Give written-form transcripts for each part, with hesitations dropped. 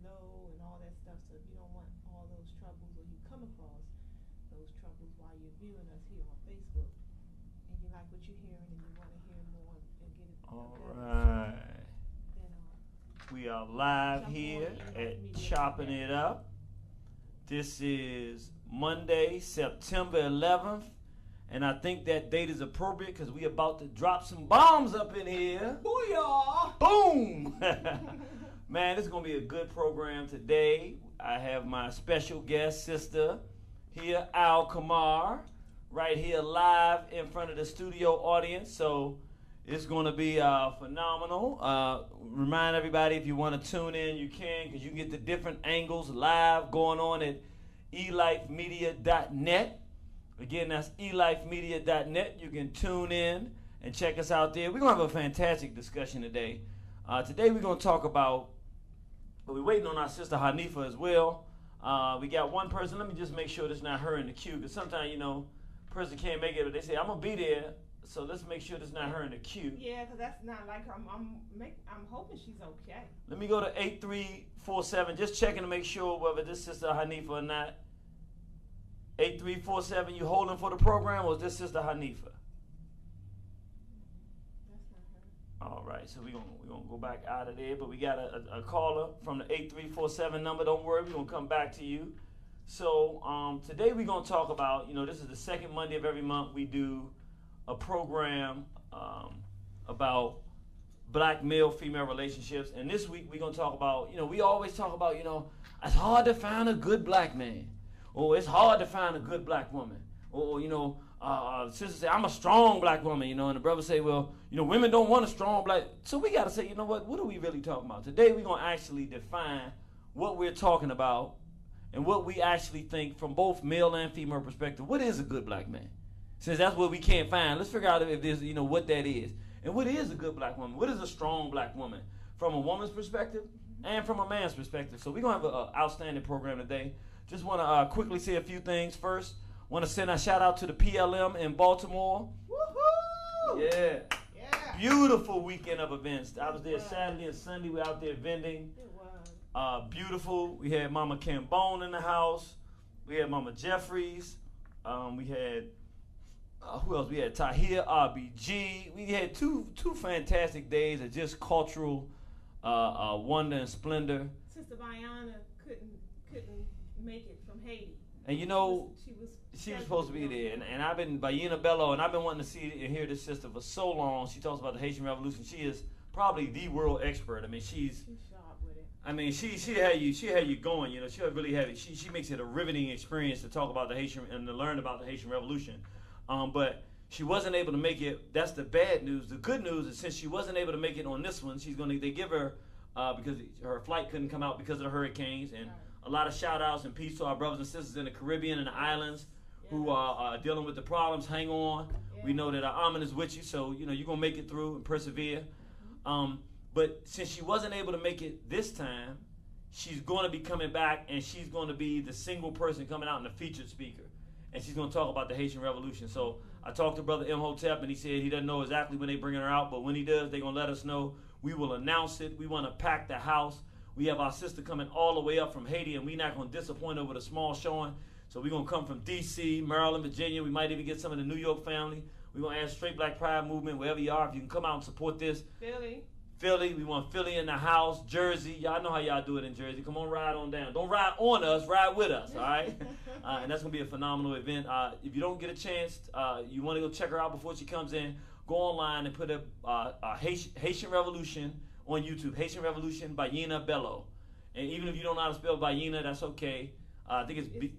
know and all that stuff. So if you don't want all those troubles, or you come across those troubles while you're viewing us here on Facebook, and you like what you're hearing and you want to hear more and get it. All right. Then, we are live jump here on at Elife Media. Chopping It Up. This is Monday, September 11th. And I think that date is appropriate because we about to drop some bombs up in here. Booyah! Boom! Man, this is going to be a good program today. I have my special guest sister here, Al Kamar, right here live in front of the studio audience. So it's going to be phenomenal. Remind everybody, if you want to tune in, you can, because you can get the different angles live going on at elifemedia.net. Again, that's elifemedia.net. You can tune in and check us out there. We're going to have a fantastic discussion today. Today we're going to talk about, but we're waiting on our sister Hanifa as well. We got one person. Let me just make sure it's not her in the queue, because sometimes, you know, person can't make it, but they say, I'm going to be there, so let's make sure it's not her in the queue. Yeah, because that's not like her. I'm hoping she's okay. Let me go to 8347, just checking to make sure whether this sister Hanifa or not. 8347, you holding for the program, or is this sister Hanifa? That's not her. All right, so we're gonna go back out of there, but we got a caller from the 8347 number. Don't worry, we're going to come back to you. So today we're going to talk about, you know, this is the second Monday of every month we do a program about black male-female relationships. And this week we're going to talk about, you know, we always talk about, you know, it's hard to find a good black man. Or it's hard to find a good black woman. Or, you know, sisters say, I'm a strong black woman, you know, and the brothers say, well, you know, women don't want a strong black. So we got to say, you know what are we really talking about? Today we're going to actually define what we're talking about and what we actually think from both male and female perspective. What is a good black man? Since that's what we can't find, let's figure out if there's, you know, what that is. And what is a good black woman? What is a strong black woman? From a woman's perspective and from a man's perspective. So we're going to have an outstanding program today. Just want to quickly say a few things. First, want to send a shout out to the PLM in Baltimore. Woohoo! Yeah. Yeah. Beautiful weekend of events. I was there Saturday and Sunday. We were out there vending. It was. Beautiful. We had Mama Kim Bone in the house. We had Mama Jeffries. We had who else? We had Tahir RBG. We had two fantastic days of just cultural wonder and splendor. Sister Bayana couldn't make it from Haiti. And you know, she was supposed to be there. And I've been, Bayina Bello, and I've been wanting to see and hear this sister for so long. She talks about the Haitian Revolution. She is probably the world expert. I mean, she's sharp with it. I mean, she had you going, you know. She really had it. She makes it a riveting experience to talk about the Haitian and to learn about the Haitian Revolution. But she wasn't able to make it. That's the bad news. The good news is, since she wasn't able to make it on this one, they give her because her flight couldn't come out because of the hurricanes. And a lot of shout outs and peace to our brothers and sisters in the Caribbean and the islands who are dealing with the problems. Hang on. We know that our Amen is with you, so you know you're gonna make it through and persevere. But since she wasn't able to make it this time, she's going to be coming back, and she's going to be the single person coming out and the featured speaker. And she's going to talk about the Haitian Revolution. So I talked to Brother Imhotep, and he said he doesn't know exactly when they're bringing her out, but when he does, they're going to let us know. We will announce it. We want to pack the house. We have our sister coming all the way up from Haiti, and we're not going to disappoint her with a small showing. So we're going to come from D.C., Maryland, Virginia. We might even get some of the New York family. We're going to ask Straight Black Pride Movement, wherever you are, if you can come out and support this. Philly, we want Philly in the house. Jersey, y'all know how y'all do it in Jersey. Come on, ride on down. Don't ride on us, ride with us, all right? And that's going to be a phenomenal event. If you don't get a chance, you want to go check her out before she comes in, go online and put up Haitian Revolution on YouTube. Haitian Revolution, Bayina Bello. And even if you don't know how to spell Bayina, that's okay. I think it's Bayinah.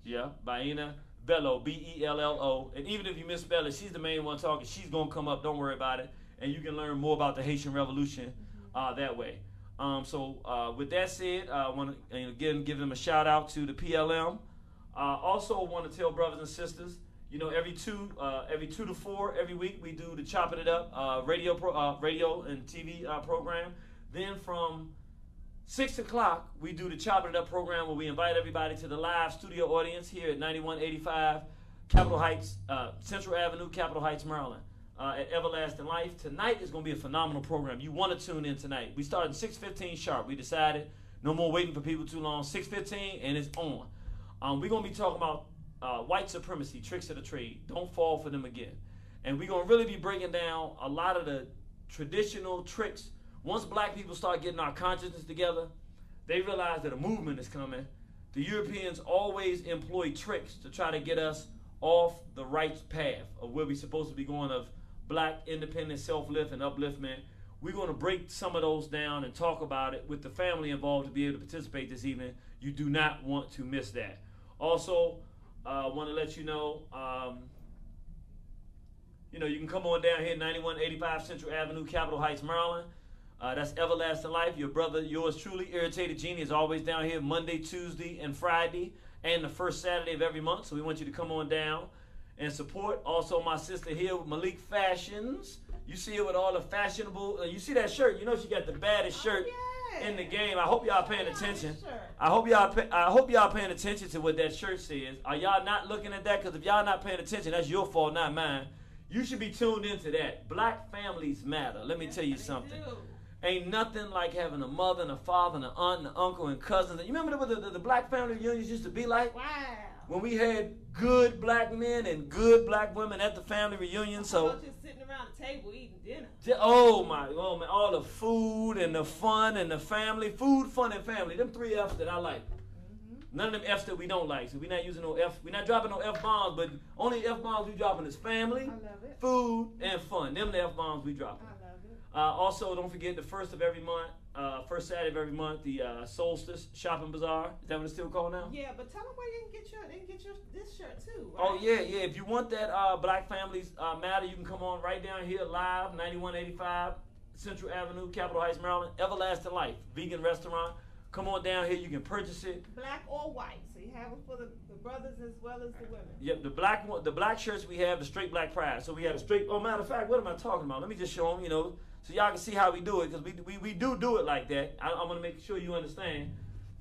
Yeah, Bayina Bello, Bello. And even if you misspell it, she's the main one talking. She's going to come up. Don't worry about it. And you can learn more about the Haitian Revolution that way. So with that said, I want to again give them a shout out to the PLM. Also want to tell brothers and sisters, you know, every two to four every week we do the Chopping It Up radio and TV program. Then from 6 o'clock, we do the Chopping It Up program where we invite everybody to the live studio audience here at 9185 Capitol Heights, Central Avenue, Capitol Heights, Maryland. at Everlasting Life. Tonight is going to be a phenomenal program. You want to tune in tonight. We started 6:15 sharp. We decided no more waiting for people too long. 6:15 and it's on. We're going to be talking about white supremacy, tricks of the trade. Don't fall for them again. And we're going to really be breaking down a lot of the traditional tricks. Once black people start getting our consciousness together, they realize that a movement is coming. The Europeans always employ tricks to try to get us off the right path of where we're supposed to be going, of black independent self-lift and upliftment. We're going to break some of those down and talk about it with the family involved to be able to participate this evening. You do not want to miss that. Also, I want to let you know, you can come on down here, 9185 Central Avenue, Capitol Heights, Maryland. That's Everlasting Life. Your brother, yours truly, Irritated Genie, is always down here Monday, Tuesday, and Friday, and the first Saturday of every month. So we want you to come on down and support. Also, my sister here, Malik Fashions. You see her with all the fashionable. You see that shirt? You know she got the baddest shirt in the game. I hope y'all paying attention. I hope y'all paying attention to what that shirt says. Are y'all not looking at that? Because if y'all not paying attention, that's your fault, not mine. You should be tuned into that. Black families matter. Let me tell you something. Ain't nothing like having a mother and a father and an aunt and an uncle and cousins. And you remember what the black family reunions used to be like? Wow. When we had good black men and good black women at the family reunion. So just sitting around the table eating dinner. Oh man, all the food and the fun and the family. Food, fun, and family. Them 3 F's that I like. None of them F's that we don't like. So we're not using no F. We're not dropping no F-bombs, but only F-bombs we dropping is family, food, and fun. Them the F-bombs we dropping. Also, don't forget the first of every month, first Saturday of every month, the Solstice Shopping Bazaar. Is that what it's still called now? Yeah, but tell them where you can get this shirt too. Right? Oh yeah. If you want that Black Families Matter, you can come on right down here live, 9185 Central Avenue, Capitol Heights, Maryland. Everlasting Life, vegan restaurant. Come on down here. You can purchase it. Black or white. So you have it for the brothers as well as the women. Yep, the black shirts we have, the straight black pride. So we have a straight. Oh, matter of fact, what am I talking about? Let me just show them. So y'all can see how we do it, because we do it like that. I'm gonna make sure you understand.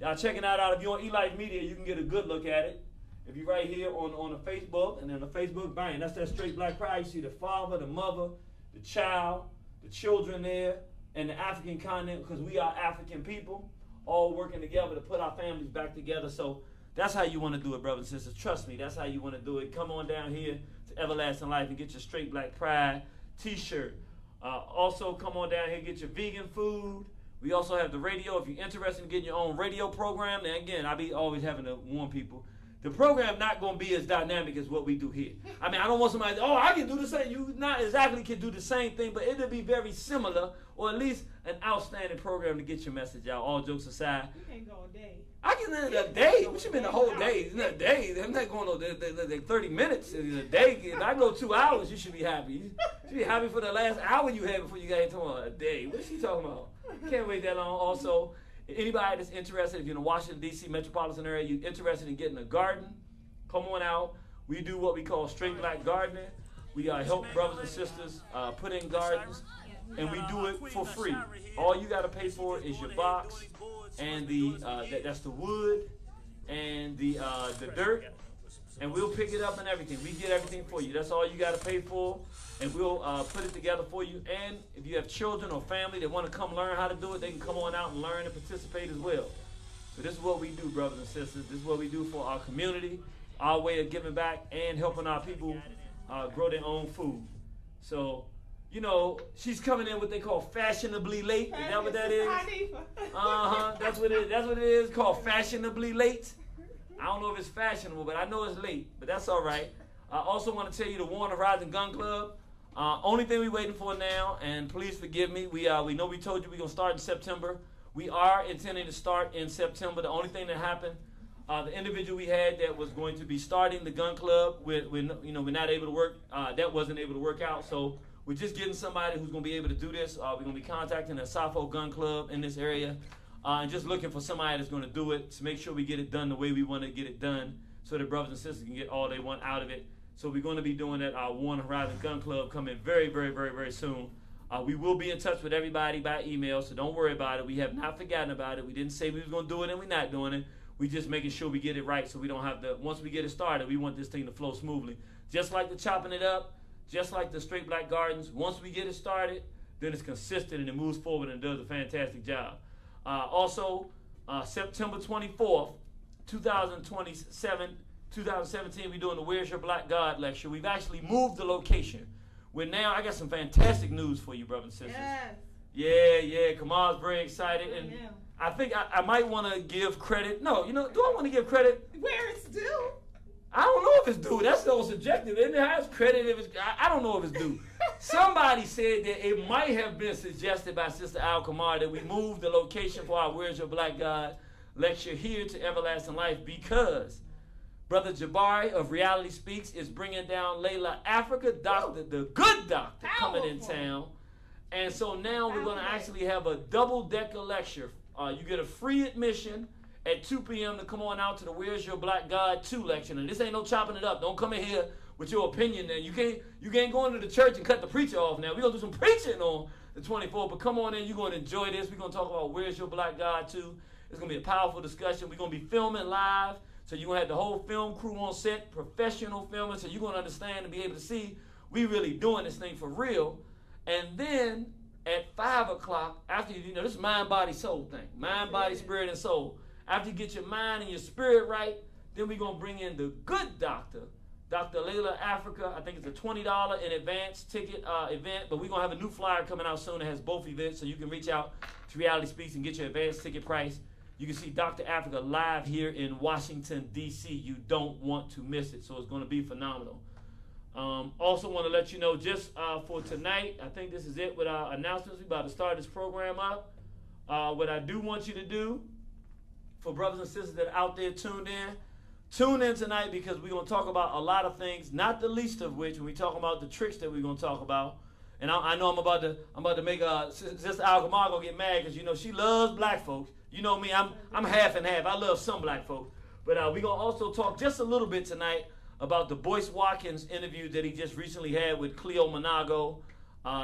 Y'all checking that out. If you're on Elife Media, you can get a good look at it. If you're right here on the Facebook, and then the Facebook, bang, that's that straight black pride. You see the father, the mother, the child, the children there, and the African continent, because we are African people, all working together to put our families back together. So that's how you want to do it, brothers and sisters. Trust me, that's how you want to do it. Come on down here to Everlasting Life and get your straight black pride t-shirt. Also, come on down here and get your vegan food. We also have the radio. If you're interested in getting your own radio program, then again, I be always having to warn people. The program not going to be as dynamic as what we do here. I mean, I don't want somebody to, I can do the same. You not exactly can do the same thing, but it'll be very similar, or at least an outstanding program to get your message out, all jokes aside. You can't go a day. I can in a day. What you mean the whole day? In a day. I'm not going on 30 minutes in a day. If I go 2 hours, you should be happy. You should be happy for the last hour you had before you got into a day. What's she talking about? Can't wait that long. Also, anybody that's interested, if you're in the Washington, D.C. metropolitan area, you're interested in getting a garden, come on out. We do what we call straight black gardening. We help brothers and sisters put in gardens, and we do it for free. All you got to pay for is your box, and that's the wood, and the dirt, and we'll pick it up and everything. We get everything for you. That's all you got to pay for, and we'll put it together for you. And if you have children or family that want to come learn how to do it, they can come on out and learn and participate as well. So this is what we do, brothers and sisters. This is what we do for our community, our way of giving back and helping our people grow their own food. So, she's coming in what they call fashionably late. Is that what that is? That's what it is, called fashionably late. I don't know if it's fashionable, but I know it's late. But that's all right. I also want to tell you the Warren Horizon Gun Club. Only thing we're waiting for now, and please forgive me, we know we told you we're going to start in September. We are intending to start in September. The only thing that happened, the individual we had that was going to be starting the gun club, we're not able to work. That wasn't able to work out. So we're just getting somebody who's going to be able to do this. We're going to be contacting a Safo Gun Club in this area, and just looking for somebody that's going to do it to make sure we get it done the way we want to get it done, so that brothers and sisters can get all they want out of it. So we're going to be doing that. Our Warren Horizon Gun Club coming very, very, very, very soon. We will be in touch with everybody by email, so don't worry about it. We have not forgotten about it. We didn't say we was going to do it, and we're not doing it. We just making sure we get it right, so we don't have to. Once we get it started, we want this thing to flow smoothly. Just like the chopping it up, just like the Straight Black Gardens, once we get it started, then it's consistent and it moves forward and does a fantastic job. Also, September 24th, 2017, we're doing the Where's Your Black God lecture. We've actually moved the location. I got some fantastic news for you, brothers and sisters. Yes. Yeah. Kamal's very excited. And I think I might want to give credit. No, do I want to give credit? Where it's due. I don't know if it's due. That's so subjective. Isn't it? How's credit if it's, I don't know if it's due. Somebody said that it might have been suggested by Sister Al Kamar that we move the location for our Where's Your Black God lecture here to Everlasting Life because Brother Jabari of Reality Speaks is bringing down Layla Africa, the good doctor, coming in town. And so now we're going to actually have a double-decker lecture. You get a free admission at 2 p.m. to come on out to the Where's Your Black God 2 lecture. And this ain't no chopping it up. Don't come in here with your opinion now. You can't go into the church and cut the preacher off now. We're going to do some preaching on the 24th. But come on in. You're going to enjoy this. We're going to talk about Where's Your Black God 2. It's going to be a powerful discussion. We're going to be filming live. So you're going to have the whole film crew on set, professional filming. So you're going to understand and be able to see we really doing this thing for real. And then at 5 o'clock, after this is mind, body, soul thing. Mind, body, spirit, and soul. After you get your mind and your spirit right, then we're going to bring in the good doctor, Dr. Layla Africa. I think it's a $20 in advance ticket event, but we're going to have a new flyer coming out soon that has both events, so you can reach out to Reality Speaks and get your advance ticket price. You can see Dr. Africa live here in Washington, D.C. You don't want to miss it, so it's going to be phenomenal. Also want to let you know just for tonight, I think this is it with our announcements. We're about to start this program up. What I do want you to do, for brothers and sisters that are out there tune in tonight because we're going to talk about a lot of things, not the least of which when we talk about the tricks that we're going to talk about. And I know I'm about to make Sister Al Kamar gonna get mad because she loves black folks. You know me, I'm half and half. I love some black folks. But we're going to also talk just a little bit tonight about the Boyce Watkins interview that he just recently had with Cleo Monago,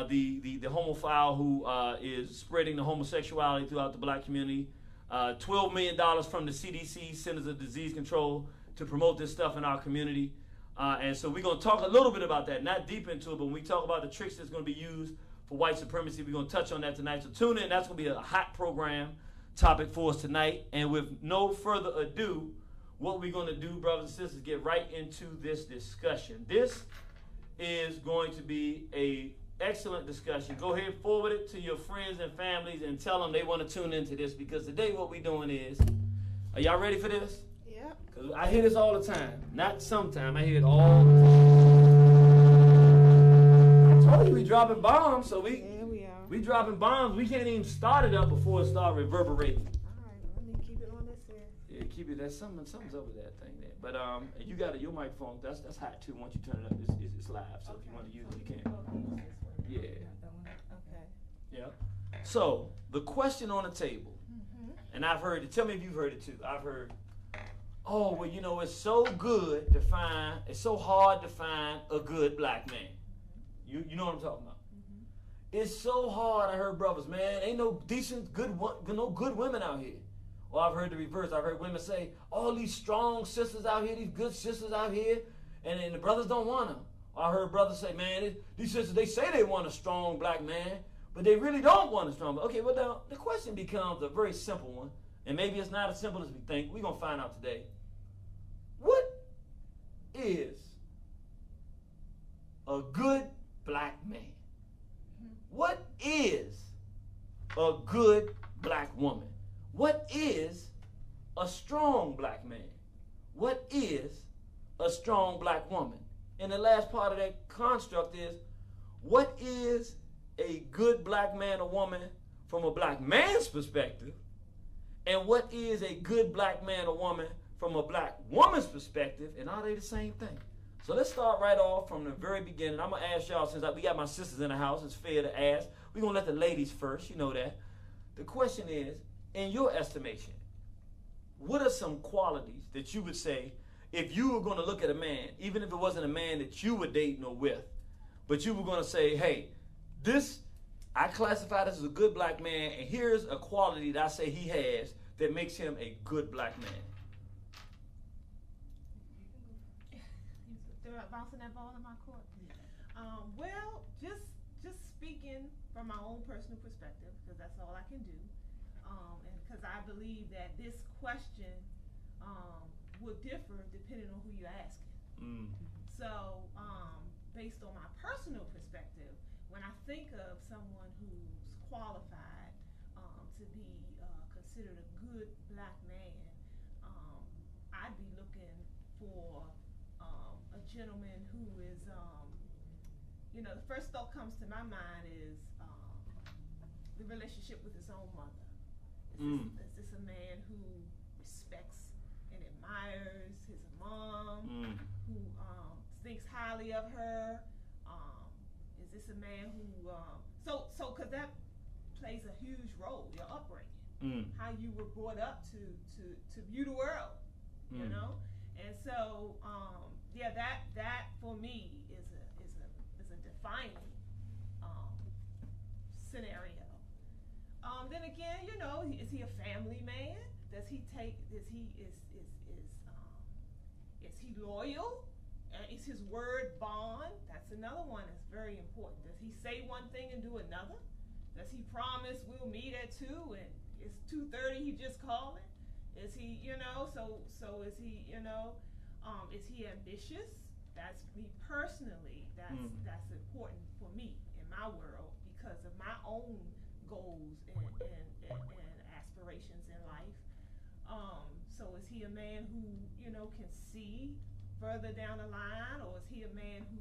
the homophile who is spreading the homosexuality throughout the black community. $12 million from the CDC, Centers of Disease Control, to promote this stuff in our community. And so we're going to talk a little bit about that, not deep into it, but when we talk about the tricks that's going to be used for white supremacy, we're going to touch on that tonight. So tune in. That's going to be a hot program topic for us tonight. And with no further ado, what we're going to do, brothers and sisters, get right into this discussion. This is going to be a excellent discussion. Go ahead, forward it to your friends and families and tell them they want to tune into this because today what we're doing is, are y'all ready for this? Yep. Because I hear this all the time. Not sometime, I hear it all the time. I told you we dropping bombs, so we dropping bombs. We can't even start it up before it start reverberating. All right, let me keep it on this here. Yeah, keep it. That's something's up with that thing there. But you got your microphone. That's hot too. Once you turn it up, it's live. So if you want to use it, you can. Yeah. Okay. Yeah. So the question on the table, and I've heard it. Tell me if you've heard it too. I've heard, oh well, it's so good to find. It's so hard to find a good black man. You know what I'm talking about? It's so hard. I heard brothers, man, ain't no decent, good women out here. Or I've heard the reverse. I've heard women say, all these strong sisters out here, these good sisters out here, and the brothers don't want them. I heard brothers say, man, these sisters, they say they want a strong black man, but they really don't want a strong. Okay, well, now, the question becomes a very simple one, and maybe it's not as simple as we think. We're going to find out today. What is a good black man? What is a good black woman? What is a strong black man? What is a strong black woman? And the last part of that construct is, what is a good black man or woman from a black man's perspective? And what is a good black man or woman from a black woman's perspective? And are they the same thing? So let's start right off from the very beginning. I'm going to ask y'all, since we got my sisters in the house, it's fair to ask. We're going to let the ladies first, you know that. The question is, in your estimation, what are some qualities that you would say if you were going to look at a man, even if it wasn't a man that you were dating or with, but you were going to say, hey, I classify this as a good black man, and here's a quality that I say he has that makes him a good black man. They're bouncing that ball in my court. Well, just speaking from my own personal perspective, because that's all I can do, and because I believe that this question will differ depending on who you're asking. Mm. So, based on my personal perspective, when I think of someone who's qualified to be considered a good black man, I'd be looking for a gentleman who is, the first thought comes to my mind is the relationship with his own mother. Is this a man who respects and admires his mom, who thinks highly of her? Is this a man who, because that plays a huge role, your upbringing, how you were brought up to view the world, you know? And so, that for me is a defining scenario. Then again, is he a family man? Is he loyal? Is his word bond? That's another one that's very important. Does he say one thing and do another? Does he promise we'll meet at 2 and it's 2:30 he just calling? Is he, so is he, is he ambitious? That's me personally. That's important for me in my world because of my own goals and aspirations in life. So is he a man who, can see further down the line, or is he a man who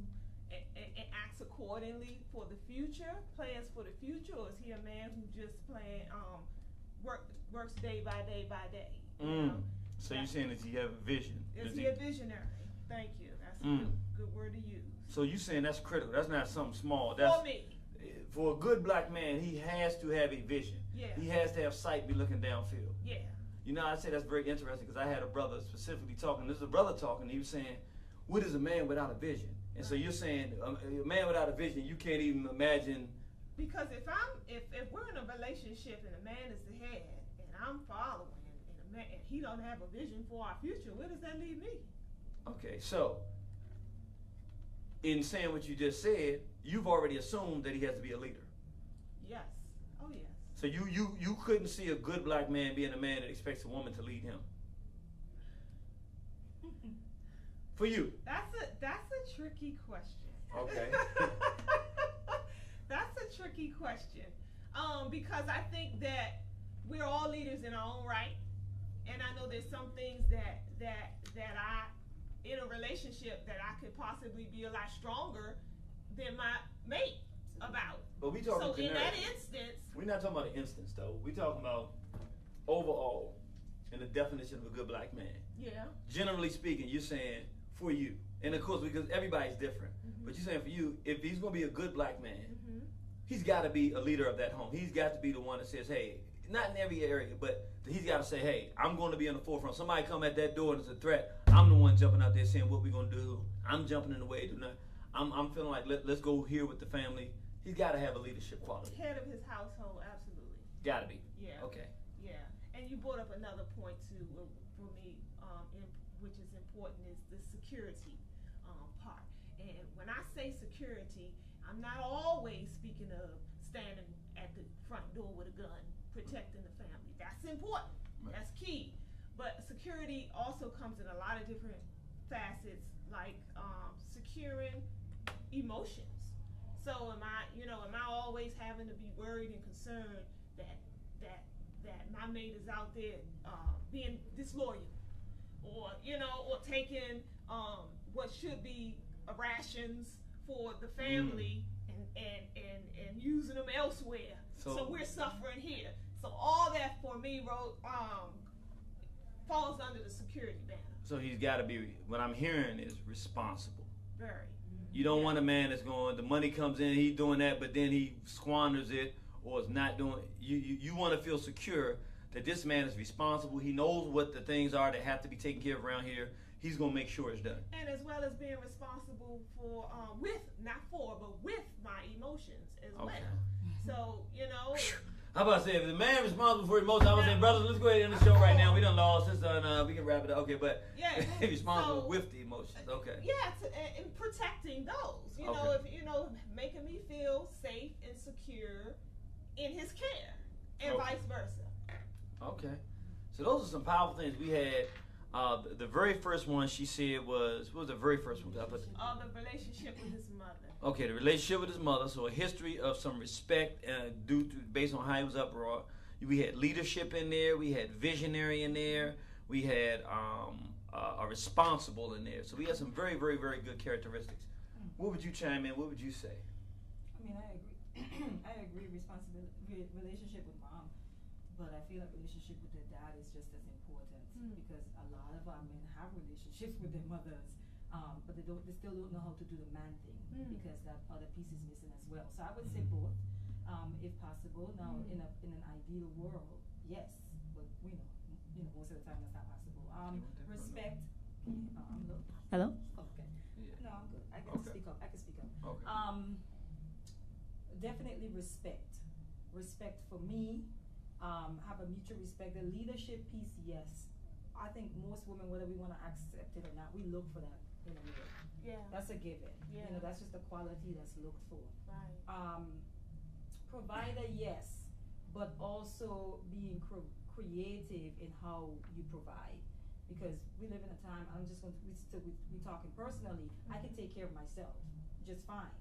acts accordingly for the future, plans for the future, or is he a man who just works day by day by day? So you're saying that he have a vision? Is he a visionary? Thank you. That's a good word to use. So you're saying that's critical. That's not something small. That's, for me. For a good black man, he has to have a vision. Yeah. He has to have sight, be looking downfield. Yeah. I say that's very interesting because I had a brother specifically talking. This is a brother talking. He was saying, what is a man without a vision? And so you're saying a man without a vision, you can't even imagine. Because if we're in a relationship and a man is the head and I'm following and he don't have a vision for our future, where does that leave me? Okay, so in saying what you just said, you've already assumed that he has to be a leader. Yes. Oh yes. So you couldn't see a good black man being a man that expects a woman to lead him. For you. That's a tricky question. Okay. That's a tricky question. Because I think that we're all leaders in our own right. And I know there's some things that I, in a relationship, that I could possibly be a lot stronger than my mate about. But we talking. So in that instance, we're not talking about an instance though. We're talking about overall in the definition of a good black man. Yeah. Generally speaking, you're saying for you, and of course because everybody's different. But you're saying for you, if he's going to be a good black man, he's got to be a leader of that home. He's got to be the one that says, hey, not in every area, but he's got to say, hey, I'm going to be on the forefront. Somebody come at that door and it's a threat. I'm the one jumping out there saying what we're going to do. I'm jumping in the way. I'm feeling like let's go here with the family. He's got to have a leadership quality. Head of his household, absolutely. Got to be. Yeah. Okay. Yeah. And you brought up another point too, for me, which is important, is the security part. And when I say security, I'm not always speaking of standing at the front door with a gun, protecting the family. That's important. Right. That's key. But security also comes in a lot of different facets, like securing emotions. So am I always having to be worried and concerned that my mate is out there being disloyal, or taking what should be rations for the family and using them elsewhere. So we're suffering here. So all that for me falls under the security banner. So he's got to be, what I'm hearing is responsible. Very. You don't want a man that's going, the money comes in, he's doing that, but then he squanders it or is not doing it. You want to feel secure that this man is responsible. He knows what the things are that have to be taken care of around here. He's going to make sure it's done. And as well as being responsible for, with my emotions as well. So, How about to say, if the man responsible for emotions, I would say, brothers, let's go ahead and end the show right now. We done lost this, and we can wrap it up. Okay, but Yeah, if responsible so- with the emotions, okay. Yeah, and protecting those. You know, Okay. if making me feel safe and secure in his care, and Okay. vice versa. Okay. So those are some powerful things we had. The very first one she said was, what was the very first one? I put The relationship with his mother. Okay, the relationship with his mother. So a history of some respect based on how he was upright. We had leadership in there. We had visionary in there. We had a responsible in there. So we had some very, very, very good characteristics. What would you chime in? What would you say? I mean, I agree. I agree. Relationship with mom, but I feel like relationship with their dad is just as important because a lot of our men have relationships with their mothers, but they still don't know how to do the man thing because that other piece is missing as well. So I would say both, if possible. Now, in an ideal world, yes, but we know, most of the time that's not possible. Respect. Hello. Okay. Yeah. No, I'm good. I can speak up. Okay. Definitely respect. Respect for me. Have a mutual respect. The leadership piece, yes. I think most women, whether we want to accept it or not, we look for that in a man. Yeah. That's a given. Yeah. That's just a quality that's looked for. Right. Provider, yes, but also being creative in how you provide. Because we live in a time, I'm just going to, we talking personally, I can take care of myself just fine.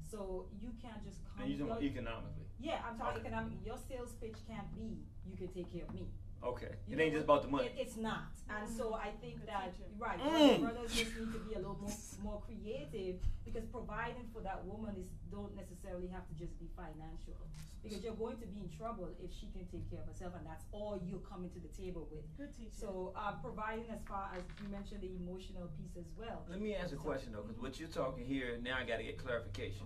So you can't just come. And you're talking economically. Yeah, I'm talking economically. Your sales pitch can't be, you can take care of me. Okay. You It ain't just about the money. It's not. And so I think Good that, teacher. right, brothers just need to be a little more creative because providing for that woman don't necessarily have to just be financial. Because you're going to be in trouble if she can take care of herself and that's all you're coming to the table with. Good teacher. So providing as far as you mentioned the emotional piece as well. Let me ask a question though, because what you're talking here, now I got to get clarification.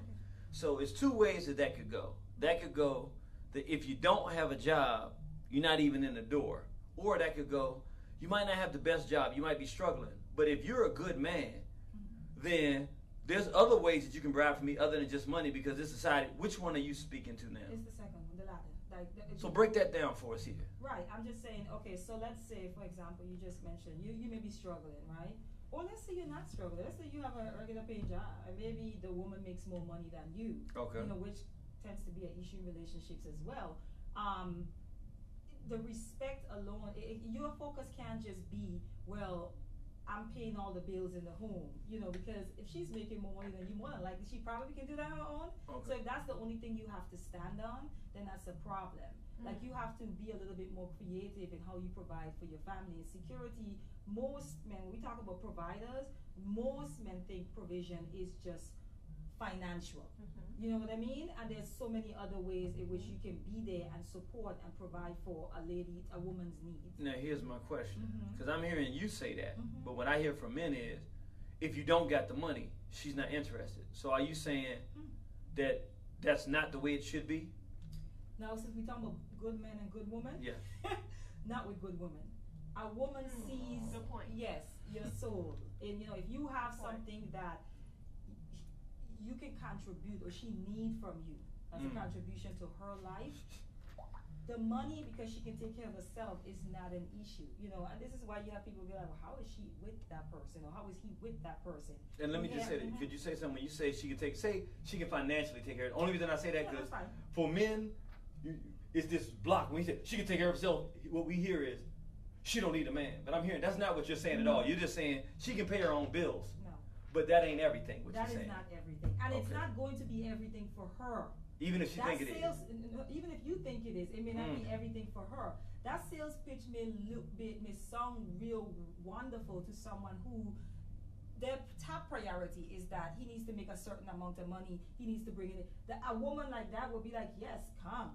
So it's two ways that could go. That could go that if you don't have a job, you're not even in the door. Or that could go, you might not have the best job, you might be struggling. But if you're a good man, then there's other ways that you can provide for me other than just money because this society, which one are you speaking to now? It's the second one, the latter. So break that down for us here. Right, I'm just saying, okay, so let's say, for example, you just mentioned, you may be struggling, right? Or let's say you're not struggling. Let's say you have a regular paying job, and maybe the woman makes more money than you. Okay. Which tends to be an issue in relationships as well. The respect alone, your focus can't just be, well, I'm paying all the bills in the home, because if she's making more money than you, more than likely she probably can do that on her own. Okay. So if that's the only thing you have to stand on, then that's a problem. Like you have to be a little bit more creative in how you provide for your family and security. Most men, when we talk about providers, most men think provision is just financial. You know what I mean? And there's so many other ways in which you can be there and support and provide for a woman's needs. Now here's my question, because I'm hearing you say that, but what I hear from men is, if you don't got the money, she's not interested. So are you saying that that's not the way it should be? Now, since we're talking about good men and good women, Yeah. not with good women. A woman sees, Good point. yes, your soul. And if you have something that you can contribute or she need from you as a contribution to her life, the money, because she can take care of herself, is not an issue. And this is why you have people be like, well, how is she with that person, or how is he with that person? And let me just say that. Could you say something when you say she can financially take care of it? The only reason I say that because for men, it's this block. When you say she can take care of herself, what we hear is she don't need a man. But I'm hearing that's not what you're saying at all. You're just saying she can pay her own bills. No. But that ain't everything. What That you're is saying. not everything. And it's not going to be everything for her. Even if she That think it sales, is. even if you think it is, it may not be everything for her. That sales pitch may sound real wonderful to someone who their top priority is that he needs to make a certain amount of money. He needs to bring it in. A woman like that would be like, yes, come,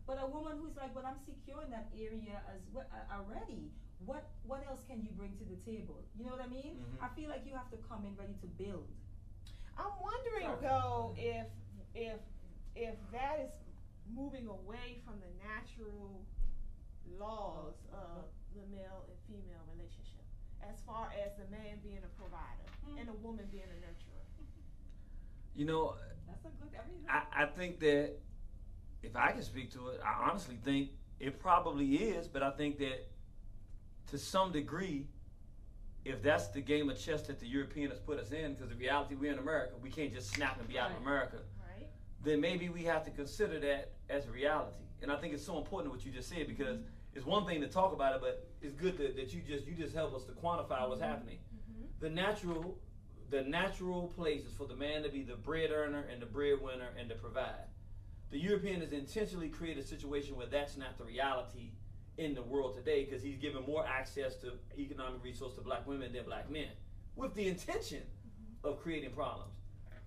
But a woman who's like, well, I'm secure in that area as well already. What else can you bring to the table? You know what I mean? I feel like you have to come in ready to build. I'm wondering though if that is moving away from the natural laws of the male and female relationship, as far as the man being a provider and the woman being a nurturer. That's a good. I think that if I can speak to it, I honestly think it probably is, but I think that to some degree, if that's the game of chess that the European has put us in, because the reality we're in America, we can't just snap and be out of America, Right. then maybe we have to consider that as a reality. And I think it's so important what you just said, because it's one thing to talk about it, but it's good that you just help us to quantify what's happening. The natural place is for the man to be the bread earner and the breadwinner and to provide. The European has intentionally created a situation where that's not the reality in the world today, because he's given more access to economic resource to black women than black men, with the intention of creating problems.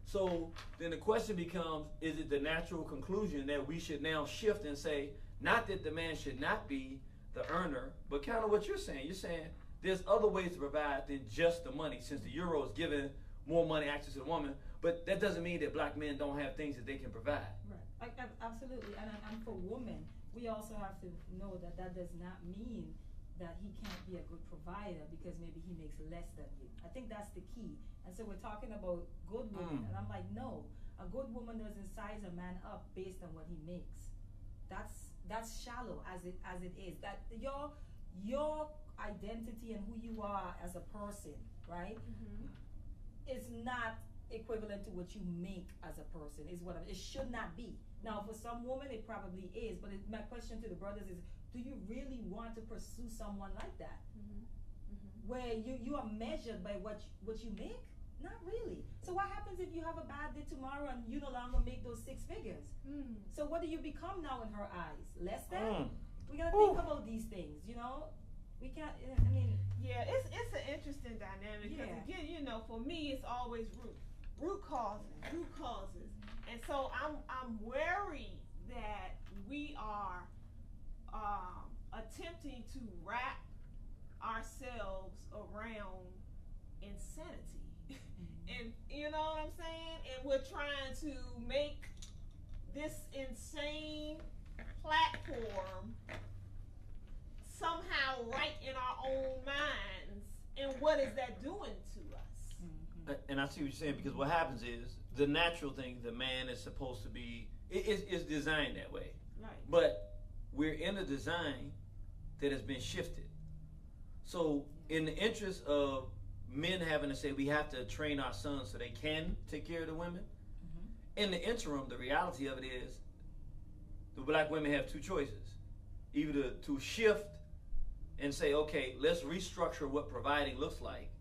So then the question becomes, is it the natural conclusion that we should now shift and say, not that the man should not be the earner, but kind of what you're saying. You're saying there's other ways to provide than just the money, since the euro is giving more money access to the woman, but that doesn't mean that black men don't have things that they can provide. Right. Absolutely. And for women, we also have to know that that does not mean that he can't be a good provider because maybe he makes less than you. I think that's the key. And so we're talking about good women, and I'm like, no, a good woman doesn't size a man up based on what he makes. That's shallow as it is. That your identity and who you are as a person, right, is not equivalent to what you make as a person. It should not be. Now, for some women, it probably is. But my question to the brothers is, do you really want to pursue someone like that, where you are measured by what you make? Not really. So what happens if you have a bad day tomorrow and you no longer make those 6 figures? So what do you become now in her eyes? Less than? We gotta think about these things, you know? We can't, I mean. Yeah, it's an interesting dynamic, because again, you know, for me, it's always root causes. And so I'm worried that we are attempting to wrap ourselves around insanity. And you know what I'm saying? And we're trying to make this insane platform somehow right in our own minds. And what is that doing to us? And I see what you're saying, because what happens is the natural thing, the man is supposed to be, it's designed that way. Right. But we're in a design that has been shifted. So in the interest of men having to say we have to train our sons so they can take care of the women, in the interim, the reality of it is the black women have 2 choices. Either to shift and say, okay, let's restructure what providing looks like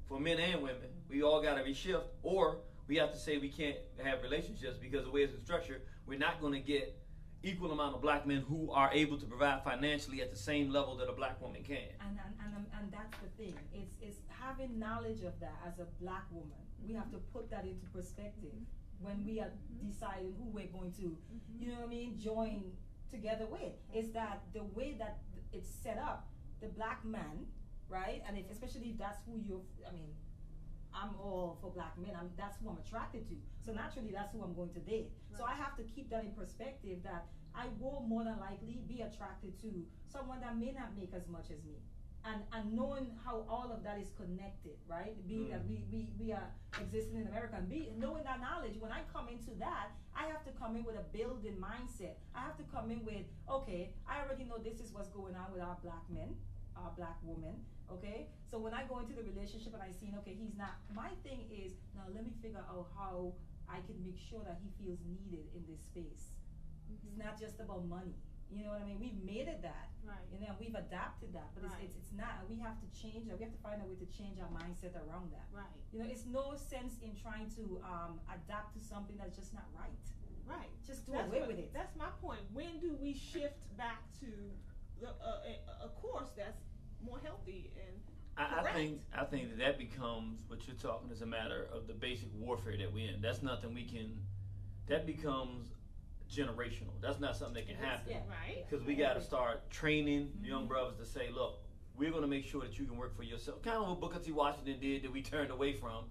for men and women. We all got to reshift, or we have to say we can't have relationships because the way it's structured, we're not going to get equal amount of black men who are able to provide financially at the same level that a black woman can. And that's the thing. It's having knowledge of that as a black woman. We have to put that into perspective when we are deciding who we're going to, you know what I mean, join together with. Is that the way that it's set up, the black man, right? And especially if that's who I'm all for black men. That's who I'm attracted to. So naturally, that's who I'm going to date. Right. So I have to keep that in perspective, that I will more than likely be attracted to someone that may not make as much as me. And knowing how all of that is connected, right? Being that we are existing in America, and knowing that knowledge, when I come into that, I have to come in with a building mindset. I have to come in with, okay, I already know this is what's going on with our black men, our black women, okay? So when I go into the relationship and I see, okay, he's not, my thing is, now let me figure out how I can make sure that he feels needed in this space. It's not just about money. You know what I mean? We've made it that. Right. You know, we've adapted that, but it's not. We have to change that. We have to find a way to change our mindset around that. Right. You know, it's no sense in trying to adapt to something that's just not right. Right. Just do away with it. That's my point. When do we shift back to a course that's more healthy and correct? I think that becomes, what you're talking is a matter of the basic warfare that we're in. That's nothing we can. That becomes generational. That's not something that can happen. Yeah, right. Because we got to start training young brothers to say, look, we're going to make sure that you can work for yourself. Kind of what Booker T. Washington did that we turned away from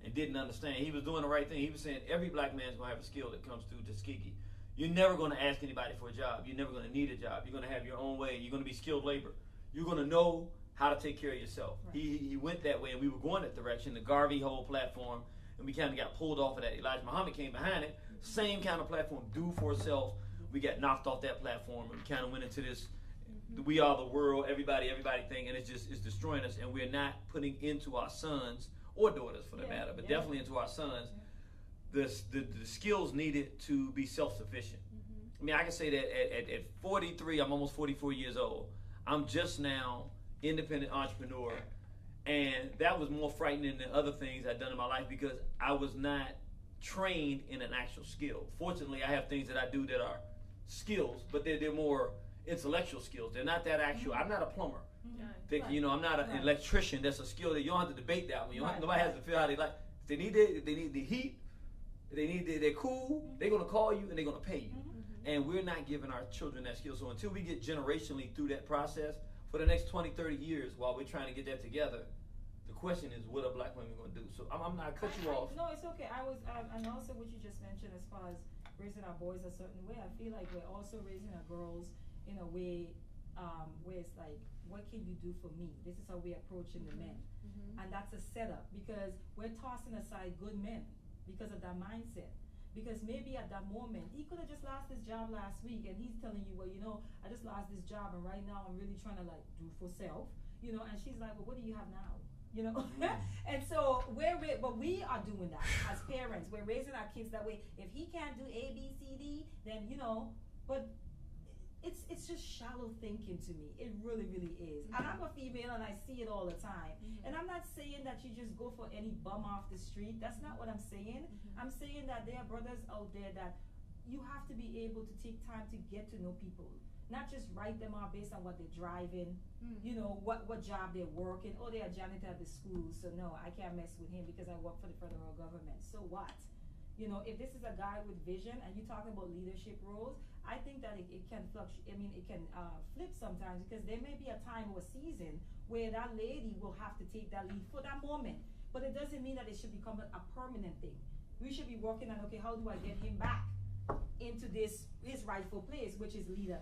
and didn't understand. He was doing the right thing. He was saying every black man's going to have a skill that comes through Tuskegee. You're never going to ask anybody for a job. You're never going to need a job. You're going to have your own way. You're going to be skilled labor. You're going to know how to take care of yourself. Right. He went that way, and we were going that direction. The Garvey whole platform, and we kind of got pulled off of that. Elijah Muhammad came behind it. Same kind of platform, do for self. we got knocked off that platform, and we kind of went into this. We are the world, everybody thing, and it's destroying us, and we're not putting into our sons or daughters, for that matter, but definitely into our sons, the skills needed to be self-sufficient. I mean, I can say that at 43, I'm almost 44 years old. I'm just now independent entrepreneur, and that was more frightening than other things I've done in my life because I was not trained in an actual skill. Fortunately, I have things that I do that are skills, but they're more intellectual skills. They're not that actual. I'm not a plumber. Right. You know, I'm not an electrician. That's a skill that you don't have to debate that one. Nobody has to feel how they like. If they need the heat. They're cool. They're gonna call you and they're gonna pay you. And we're not giving our children that skill. So until we get generationally through that process for the next 20, 30 years, while we're trying to get that together, the question is, what are black women gonna do? So I'm not cut you off. No, it's okay. I was, and also what you just mentioned as far as raising our boys a certain way. I feel like we're also raising our girls in a way where it's like, what can you do for me? This is how we're approaching the men. And that's a setup because we're tossing aside good men because of that mindset. Because maybe at that moment, he could have just lost his job last week and he's telling you, well, you know, I just lost this job and right now I'm really trying to like do for self, you know, and she's like, well, what do you have now? You know? And so but we are doing that as parents. We're raising our kids that way. If he can't do A, B, C, D, then, you know, but it's just shallow thinking to me. It really, really is. And I'm a female and I see it all the time. And I'm not saying that you just go for any bum off the street. That's not what I'm saying. I'm saying that there are brothers out there that you have to be able to take time to get to know people. Not just write them off based on what they're driving, you know, what job they're working. Oh, they're a janitor at the school, so no, I can't mess with him because I work for the federal government. So what? You know, if this is a guy with vision and you're talking about leadership roles, I think that it can fluctuate. I mean, it can flip sometimes because there may be a time or season where that lady will have to take that lead for that moment. But it doesn't mean that it should become a permanent thing. We should be working on, okay, how do I get him back into his rightful place, which is leader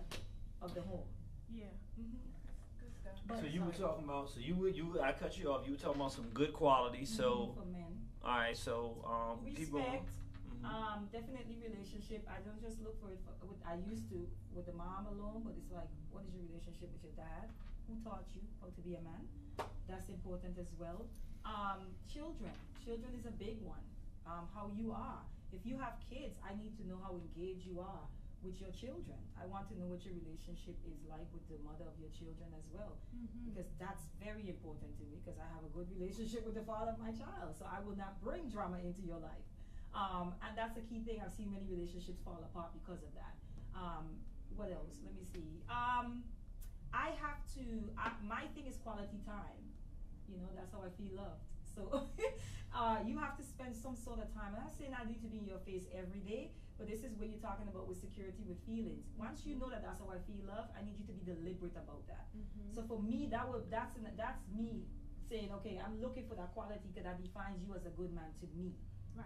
of the home. Yeah. Good stuff. So you were talking about, I cut you off. You were talking about some good qualities. So for men. All right. So respect. Definitely relationship. I don't just look for it I used to with the mom alone, but it's like, what is your relationship with your dad? Who taught you how to be a man? That's important as well. Children is a big one. How you are. If you have kids, I need to know how engaged you are with your children. I want to know what your relationship is like with the mother of your children as well. Because that's very important to me because I have a good relationship with the father of my child. So I will not bring drama into your life. And that's the key thing. I've seen many relationships fall apart because of that. What else? Let me see. My thing is quality time. You know, that's how I feel loved. So you have to spend some sort of time. I'm not saying I need to be in your face every day, but this is what you're talking about with security, with feelings. Once you know that that's how I feel love, I need you to be deliberate about that. So for me, that's me saying, okay, I'm looking for that quality because that defines you as a good man to me.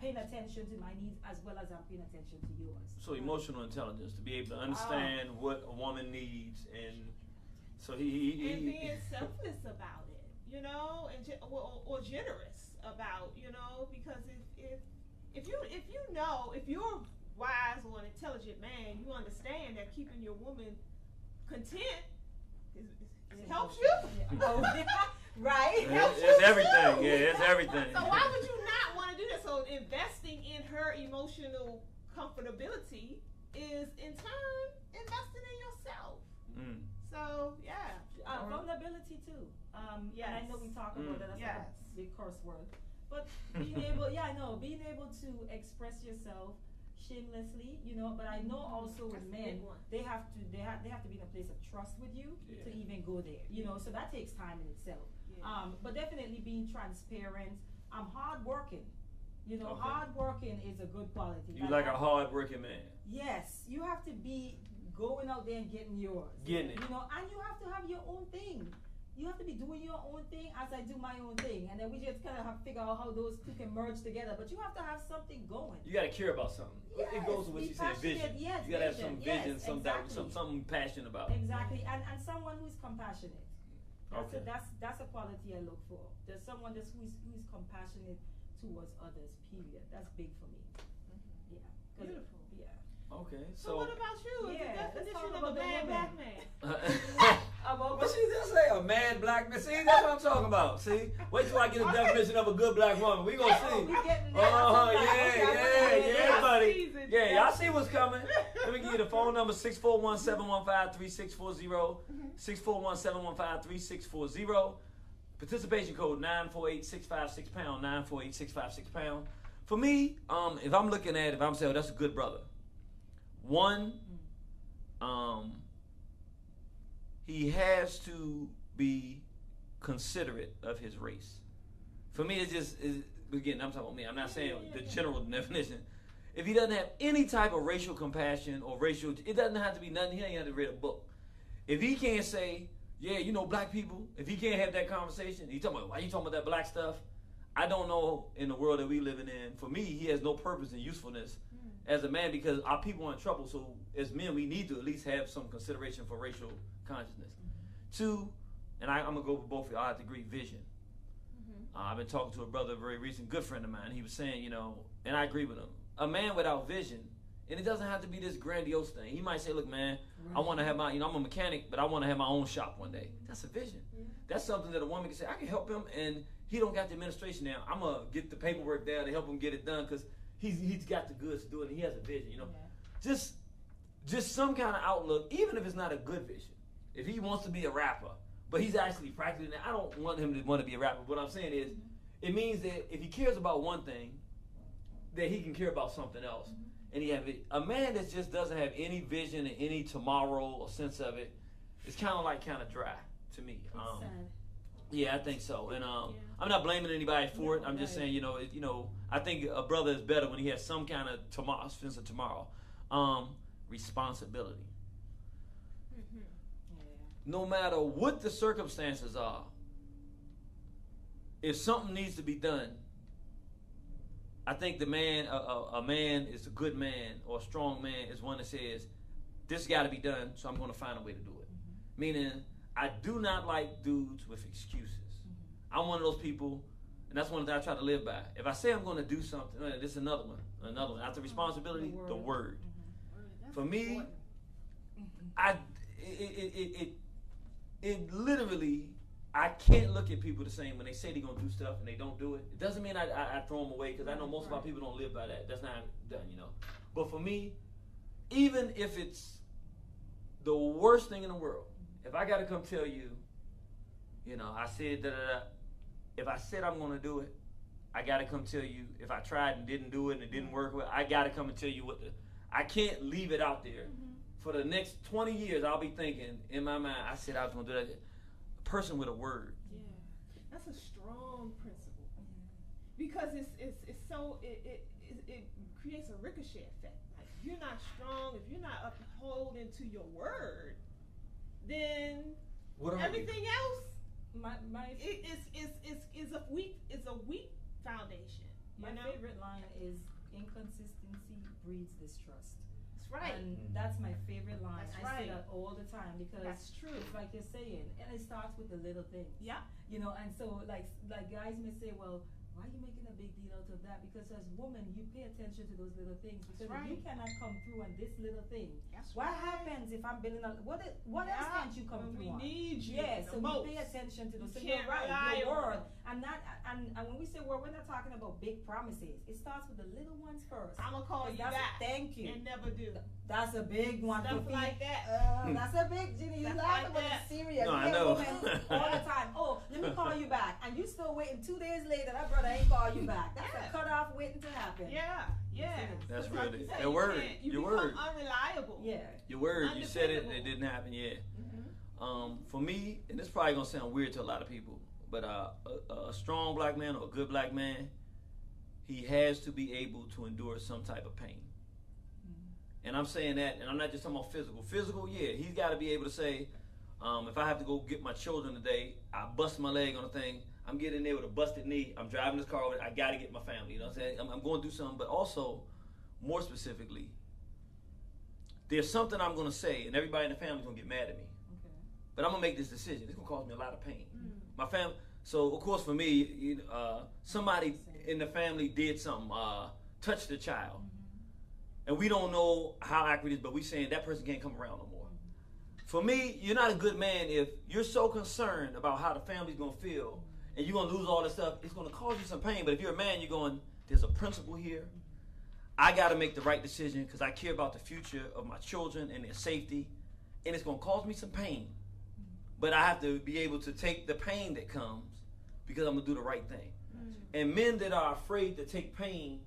Paying attention to my needs as well as I'm paying attention to yours. So emotional intelligence, to be able to understand what a woman needs, and so and being selfless about it, you know, and or generous about, you know, because if you're wise or an intelligent man, you understand that keeping your woman content helps you. Right? It's everything. Yeah, it's everything. So why would you not want to do that? So investing in her emotional comfortability is in turn investing in yourself. So yeah, vulnerability too. Yes. And I know we talk about that. That's like a big curse word. But being able to express yourself shamelessly, you know. But I know also with men, they have to be in a place of trust with you to even go there, you know. So that takes time in itself. But definitely being transparent. I'm hardworking. You know, hardworking is a good quality. You like a hardworking man. Yes, you have to be going out there and getting yours. Getting it. You know, and you have to have your own thing. You have to be doing your own thing as I do my own thing, and then we just kind of have to figure out how those two can merge together. But you have to have something going. You got to care about something. Yes, it goes to what you said, vision. Yes, you got to have some vision, exactly. something passionate about. Exactly, and someone who's compassionate. That's a quality I look for. There's someone who's compassionate towards others. Period. That's big for me. Yeah. Beautiful. Yeah. Okay, So what about you? Yeah, The let's definition talk of a about the bad woman. black man. But she just say a mad black man. See, that's what I'm talking about. See, wait till I get a definition of a good black woman. We gonna see. We getting there. Yeah, buddy. Season. Yeah, y'all see what's coming. Let me give you the phone number: 641-715-3640, 641-715-3640. Participation code 948-656#, 948-656#. For me, if I'm looking at, if I'm saying, oh, that's a good brother. One, he has to be considerate of his race. For me, it's just, again, I'm talking about me. I'm not saying the general definition. If he doesn't have any type of racial compassion or racial, it doesn't have to be nothing. He ain't have to read a book. If he can't say, yeah, you know, black people, if he can't have that conversation, he talking about, why you talking about that black stuff? I don't know in the world that we living in. For me, he has no purpose and usefulness as a man because our people are in trouble. So as men, we need to at least have some consideration for racial consciousness. Two, and I'm gonna go with both of y'all. I have to agree, vision. I've been talking to a brother, a very recent good friend of mine. He was saying, you know, and I agree with him. A man without vision, and it doesn't have to be this grandiose thing. He might say, look, man, I want to have my, you know, I'm a mechanic, but I want to have my own shop one day. That's a vision. That's something that a woman can say, I can help him, and he don't got the administration now. I'm gonna get the paperwork down to help him get it done because he's got the goods to do it, and he has a vision, you know. Just some kind of outlook, even if it's not a good vision. If he wants to be a rapper, but he's actually practicing it, I don't want him to want to be a rapper. What I'm saying is, it means that if he cares about one thing, that he can care about something else. And he have it. A man that just doesn't have any vision and any tomorrow or sense of it, it's kind of dry to me. Yeah, I think so. And I'm not blaming anybody for it. I'm just saying, you know, I think a brother is better when he has some kind of sense of tomorrow. Responsibility. No matter what the circumstances are, if something needs to be done, I think the man, a man is a good man or a strong man is one that says, this got to be done, so I'm going to find a way to do it. Meaning, I do not like dudes with excuses. I'm one of those people, and that's one that I try to live by. If I say I'm going to do something, this is another one. After responsibility, the word. For me, it literally, I can't look at people the same when they say they're going to do stuff and they don't do it. It doesn't mean I throw them away because I know most of our people don't live by that. That's not done, you know. But for me, even if it's the worst thing in the world, if I got to come tell you, you know, I said da-da-da, if I said I'm going to do it, I got to come tell you. If I tried and didn't do it and it didn't work well, I got to come and tell you I can't leave it out there. For the next 20 years, I'll be thinking in my mind, I said I was going to do that. A person with a word. Yeah, that's a strong principle because it creates a ricochet effect. Like if you're not strong, if you're not upholding to your word, then everything else is a weak foundation. My favorite line is inconsistency breeds distrust. Right. And that's my favorite line. That's I say right. that all the time because That's true. It's like you're saying, and it starts with the little things. Yeah. You know, and so like guys may say, well, why are you making a big deal out of that? Because as women, you pay attention to those little things. Because if you cannot come through on this little thing, what happens if I'm building a what else can't you come through on? We need you. Yeah, so most. we pay attention to those. So You're right, your word. on. And when we say word, we're not talking about big promises. It starts with the little ones first. I'm gonna call you back. Thank you. And never do. That's a big one. Stuff like that. That's a big, Ginny. You laugh about it serious. No, I know. All the time. Oh, let me call you back. And you still waiting 2 days later, that brother ain't call you back. That's a cutoff waiting to happen. Yeah. That's like really, you say, your word. You Your become word. unreliable. Yeah. Your word. You said it and it didn't happen yet. For me, and this probably going to sound weird to a lot of people, but a strong black man or a good black man, he has to be able to endure some type of pain. And I'm saying that, and I'm not just talking about physical. Physical, yeah, he's got to be able to say, if I have to go get my children today, I bust my leg on a thing, I'm getting there with a busted knee, I'm driving this car, I got to get my family, you know what I'm saying? I'm going to do something, but also, more specifically, there's something I'm going to say, and everybody in the family is going to get mad at me. Okay. But I'm going to make this decision. It's going to cause me a lot of pain. My family, so of course for me, somebody in the family did something, touched the child. and we don't know how accurate it is, but we saying that person can't come around no more. For me, you're not a good man if you're so concerned about how the family's gonna feel, and you're gonna lose all this stuff. It's gonna cause you some pain. But if you're a man, you're going, there's a principle here. I got to make the right decision because I care about the future of my children and their safety, and it's gonna cause me some pain. But I have to be able to take the pain that comes because I'm gonna do the right thing. And men that are afraid to take pain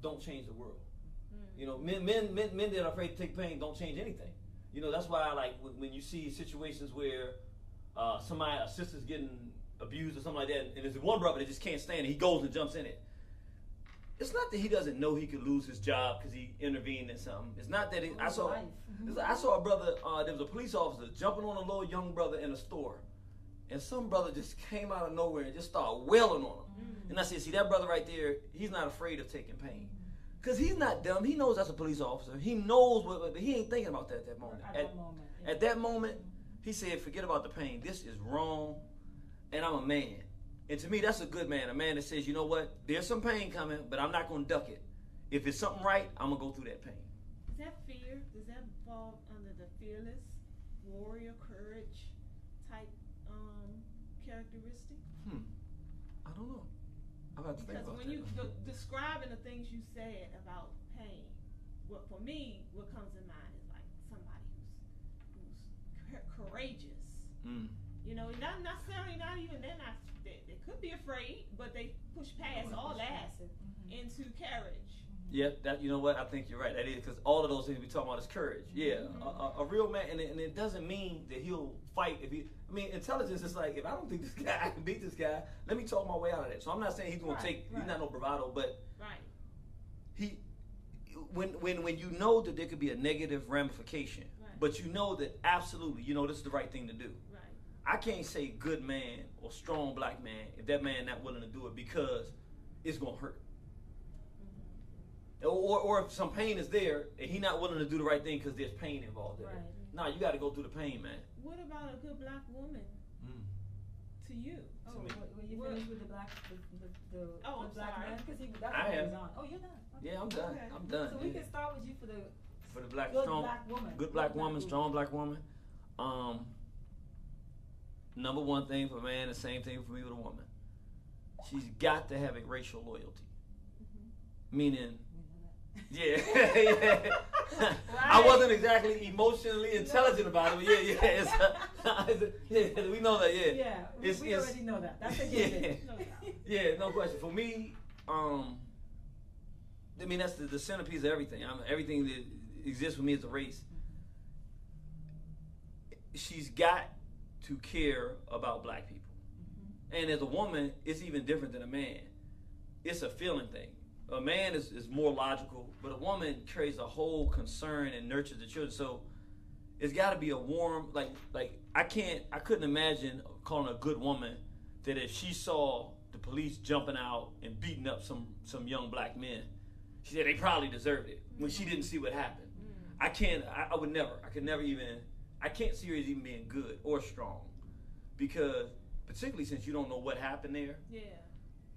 don't change the world. You know, men that are afraid to take pain don't change anything. You know, that's why I like when you see situations where a sister's getting abused or something like that, and there's one brother that just can't stand it, he goes and jumps in it. It's not that he doesn't know he could lose his job because he intervened in something. It's not that I saw a brother, there was a police officer jumping on a little young brother in a store, and some brother just came out of nowhere and just started wailing on him. And I said, see, that brother right there, he's not afraid of taking pain. Because he's not dumb. He knows that's a police officer. He knows but he ain't thinking about that at that moment. At that moment, he said, forget about the pain. This is wrong, and I'm a man. And to me, that's a good man. A man that says, you know what, there's some pain coming, but I'm not going to duck it. If it's something right, I'm going to go through that pain. Is that fear? Does that fall under the fearless, warrior, courage type characteristic? I don't know. I've got to think about that. Because when you describing the things you said about pain, for me, what comes to mind is like somebody who's courageous. You know, not necessarily, they could be afraid, but they push past all that into courage. Yeah, that, you know what, I think you're right. That is, because all of those things we talking about is courage. Yeah, a real man, and it doesn't mean that he'll fight if he. I mean, intelligence is like, if I don't think this guy, I can beat this guy, let me talk my way out of that. So I'm not saying he's going to he's not no bravado, but when you know that there could be a negative ramification, but you know that absolutely, you know, this is the right thing to do. Right. I can't say good man or strong black man if that man not willing to do it because it's going to hurt. Or if some pain is there and he not willing to do the right thing because there's pain involved in it. Nah, you got to go through the pain, man. What about a good black woman to you? Oh, when you finished with the black man? Because I am. Oh, you're done. Okay. Yeah, I'm done. Okay. I'm done. So we can start with you for the good black woman. Good black woman, strong black woman. Number one thing for a man, the same thing for me with a woman. She's got to have a racial loyalty. Meaning, yeah. I wasn't exactly emotionally intelligent about it, but yeah, we know that, yeah. Yeah, we already know that. That's a given. Yeah, no question. For me, I mean, that's the centerpiece of everything. Everything that exists with me is a race. She's got to care about black people. And as a woman, it's even different than a man. It's a feeling thing. A man is more logical, but a woman carries a whole concern and nurtures the children. So it's got to be a warm, like I couldn't imagine calling a good woman that if she saw the police jumping out and beating up some young black men, she said they probably deserved it when she didn't see what happened. I can't see her as even being good or strong, because particularly since you don't know what happened there. Yeah.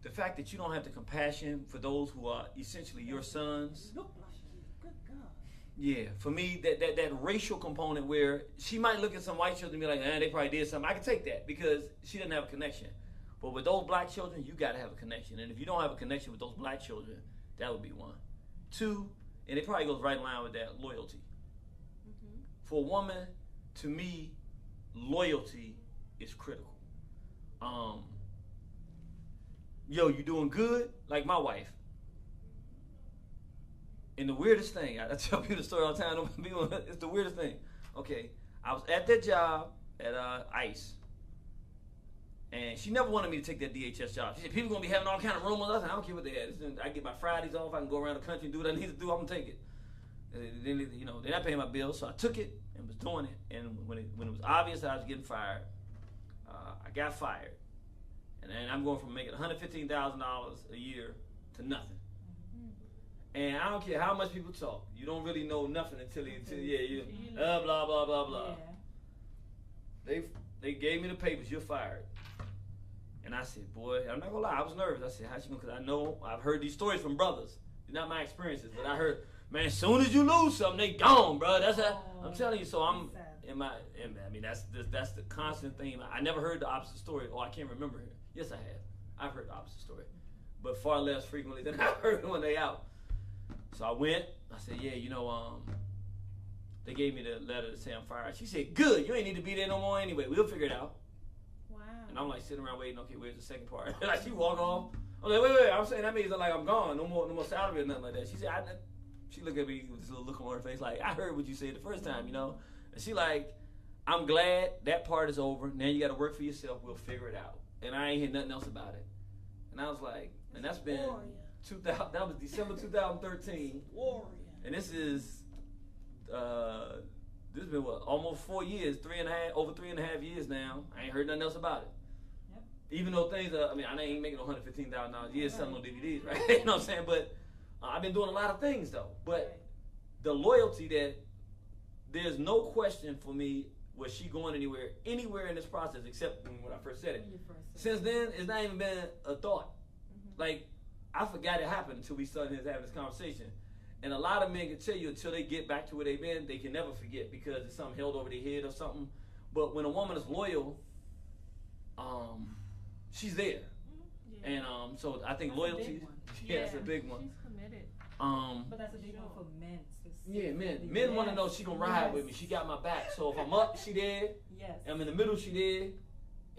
The fact that you don't have the compassion for those who are essentially your sons. Good God. Yeah, for me, that racial component where she might look at some white children and be like, they probably did something. I can take that because she doesn't have a connection. But with those black children, you got to have a connection. And if you don't have a connection with those black children, that would be one. Two, and it probably goes right in line with that, loyalty. For a woman, to me, loyalty is critical. Yo, you doing good? Like my wife. And the weirdest thing, I tell people the story all the time, it's the weirdest thing. Okay, I was at that job at ICE, and she never wanted me to take that DHS job. She said, people going to be having all kind of rumors. I said, I don't care what they had. I get my Fridays off, I can go around the country and do what I need to do, I'm going to take it. They're not paying my bills, so I took it and was doing it. And when it was obvious that I was getting fired, I got fired. And I'm going from making $115,000 a year to nothing. And I don't care how much people talk. You don't really know nothing until blah, blah, blah, blah. Yeah. They gave me the papers, you're fired. And I said, boy, I'm not going to lie, I was nervous. I said, how's she going to, because I've heard these stories from brothers. They're not my experiences, but I heard Man, as soon as you lose something, they gone, bro. That's how I'm telling you. So I'm sad. I mean, that's the constant theme. I never heard the opposite story. Oh, I can't remember it. Yes, I have. I've heard the opposite story, but far less frequently than I heard when they out. So I went. I said, yeah, they gave me the letter to say I'm fired. She said, good. You ain't need to be there no more anyway. We'll figure it out. Wow. And I'm like sitting around waiting. Okay, where's the second part? Like she walk off. I'm like, wait. I'm saying that means like I'm gone. No more salary or nothing like that. She said, she looked at me with this little look on her face, like I heard what you said the first time, And she like, I'm glad that part is over. Now you got to work for yourself. We'll figure it out. And I ain't hear nothing else about it. And I was like, and that's been 2000. That was December 2013. Warrior. And this is this has been what, almost 4 years, over 3.5 years now. I ain't heard nothing else about it. Yep. Even though things are, I mean, I ain't making $115,000 a year selling no DVDs, right? You know what I'm saying? But I've been doing a lot of things though. But the loyalty that there's no question for me, was she going anywhere in this process except when I first said it. Since then, it's not even been a thought. Like, I forgot it happened until we started having this conversation. And a lot of men can tell you until they get back to where they've been, they can never forget because it's something held over their head or something. But when a woman is loyal, she's there. Yeah. And so I think loyalty, it's a big one. She's committed. But that's a big one for men. Yeah, men want to know she gonna ride with me. She got my back. So if I'm up, she there. Yes. I'm in the middle, she there.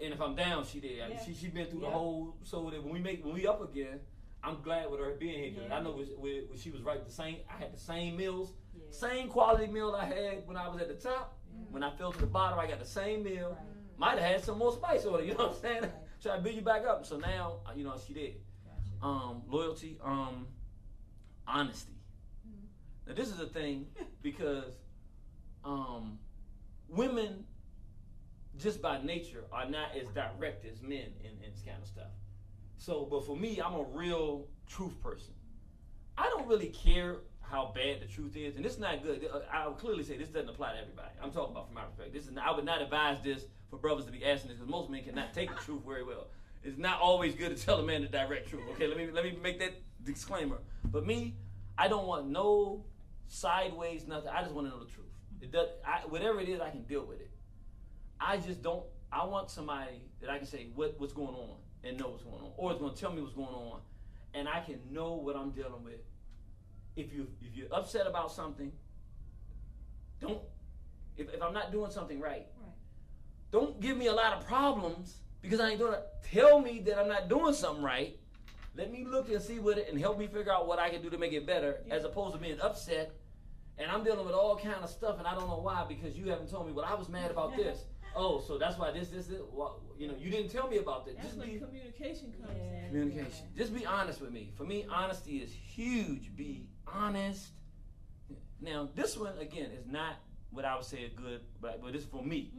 And if I'm down, she there. I mean, she been through the whole. So that when we up again, I'm glad with her being here because I know when she was right. I had the same meals, same quality meal I had when I was at the top. When I fell to the bottom, I got the same meal. Right. Might have had some more spice on it. You know what I'm saying? Right. Try to build you back up. So now, she there. Gotcha. Loyalty, honesty. Now this is a thing because women, just by nature, are not as direct as men in this kind of stuff. So, but for me, I'm a real truth person. I don't really care how bad the truth is, and this is not good. I would clearly say this doesn't apply to everybody. I'm talking about from my perspective. I would not advise this for brothers to be asking this because most men cannot take the truth very well. It's not always good to tell a man the direct truth. Okay, let me make that disclaimer. But me, I don't want no sideways nothing. I just want to know the truth. It does. Whatever it is, I can deal with it. I just don't. I want somebody that I can say what's going on and know what's going on, or it's going to tell me what's going on, and I can know what I'm dealing with. If you're upset about something, don't. If I'm not doing something right, don't give me a lot of problems because I ain't doing it. Tell me that I'm not doing something right. Let me look and see what it and help me figure out what I can do to make it better, as opposed to being upset. And I'm dealing with all kind of stuff, and I don't know why because you haven't told me. Well, I was mad about this. Oh, so that's why this. Well, you didn't tell me about that. That's when communication comes in. Communication. Just be honest with me. For me, honesty is huge. Be honest. Now, this one again is not what I would say a good, but it's for me.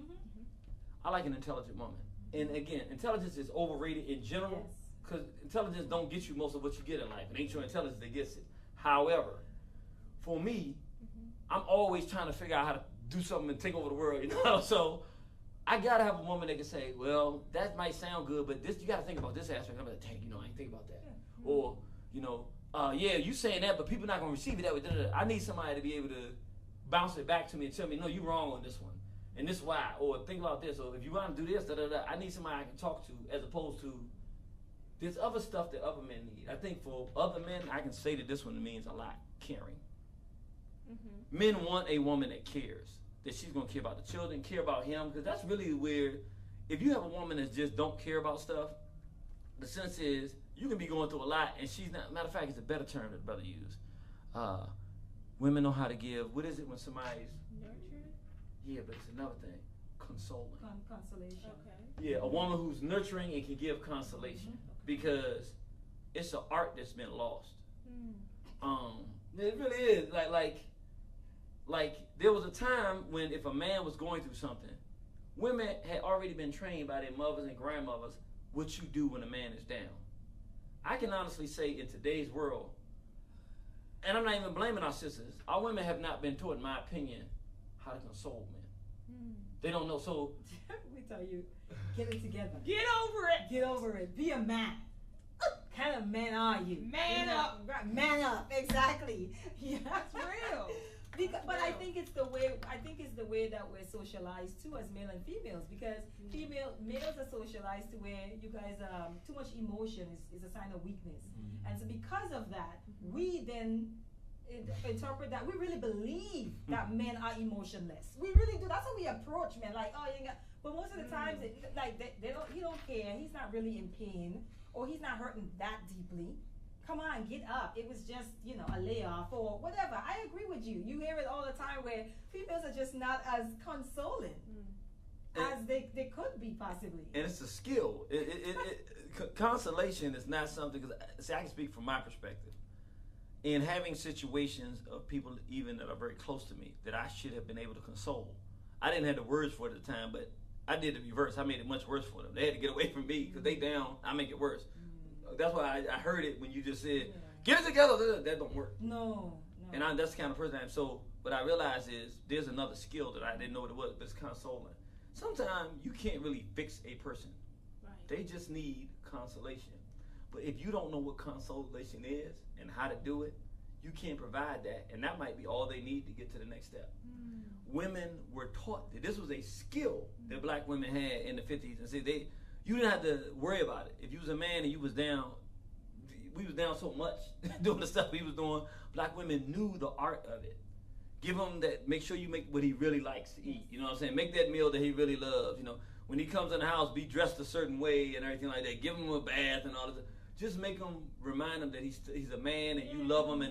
I like an intelligent woman, and again, intelligence is overrated in general because intelligence don't get you most of what you get in life. It ain't your intelligence that gets it. However, for me, I'm always trying to figure out how to do something and take over the world. So. I gotta have a woman that can say, well, that might sound good, but this you gotta think about this aspect. I'm like, dang, I ain't think about that. Or, yeah, you saying that, but people not gonna receive it that way. I need somebody to be able to bounce it back to me and tell me, no, you wrong on this one, and this why. Or think about this. Or if you want to do this, I need somebody I can talk to, as opposed to there's other stuff that other men need. I think for other men, I can say that this one means a lot. Caring. Men want a woman that cares. That she's going to care about the children, care about him, because that's really where, if you have a woman that just don't care about stuff, the sense is you can be going through a lot, and she's not. Matter of fact, it's a better term that the brother used. Women know how to give. What is it when somebody's nurtured? Yeah, but it's another thing. Consoling. Consolation. Okay. Yeah, a woman who's nurturing and can give consolation, because it's an art that's been lost. It really is. Like there was a time when if a man was going through something, women had already been trained by their mothers and grandmothers what you do when a man is down. I can honestly say in today's world, and I'm not even blaming our sisters, our women have not been taught, in my opinion, how to console men. They don't know. So let me tell you, get it together. Get over it. Get over it. Be a man. kind of man are you? Man up. Right, man up, exactly. Yeah. That's real. But I think it's the way that we're socialized too as male and females, because males are socialized to where you guys too much emotion is a sign of weakness, and so because of that we then interpret that we really believe that men are emotionless. We really do. That's how we approach men. Like, oh, you got. But most of the times, they don't. He don't care. He's not really in pain, or he's not hurting that deeply. Come on, get up. It was just, a layoff or whatever. I agree with you. You hear it all the time where females are just not as consoling as they could be possibly. And it's a skill. Consolation is not something, because I can speak from my perspective. In having situations of people even that are very close to me that I should have been able to console. I didn't have the words for it at the time, but I did the reverse. I made it much worse for them. They had to get away from me because they down. I make it worse. That's why I heard it when you just said, get it together. That don't work. No. And that's the kind of person I am. So what I realized is there's another skill that I didn't know what it was, but it's consoling. Sometimes you can't really fix a person. Right. They just need consolation. But if you don't know what consolation is and how to do it, you can't provide that. And that might be all they need to get to the next step. Women were taught that this was a skill that black women had in the 50s. And see, you didn't have to worry about it. If you was a man and you was down, we was down so much doing the stuff we was doing. Black women knew the art of it. Give him that. Make sure you make what he really likes to eat. You know what I'm saying? Make that meal that he really loves. When he comes in the house, be dressed a certain way and everything like that. Give him a bath and all this. Just make him, remind him that he's a man and you love him,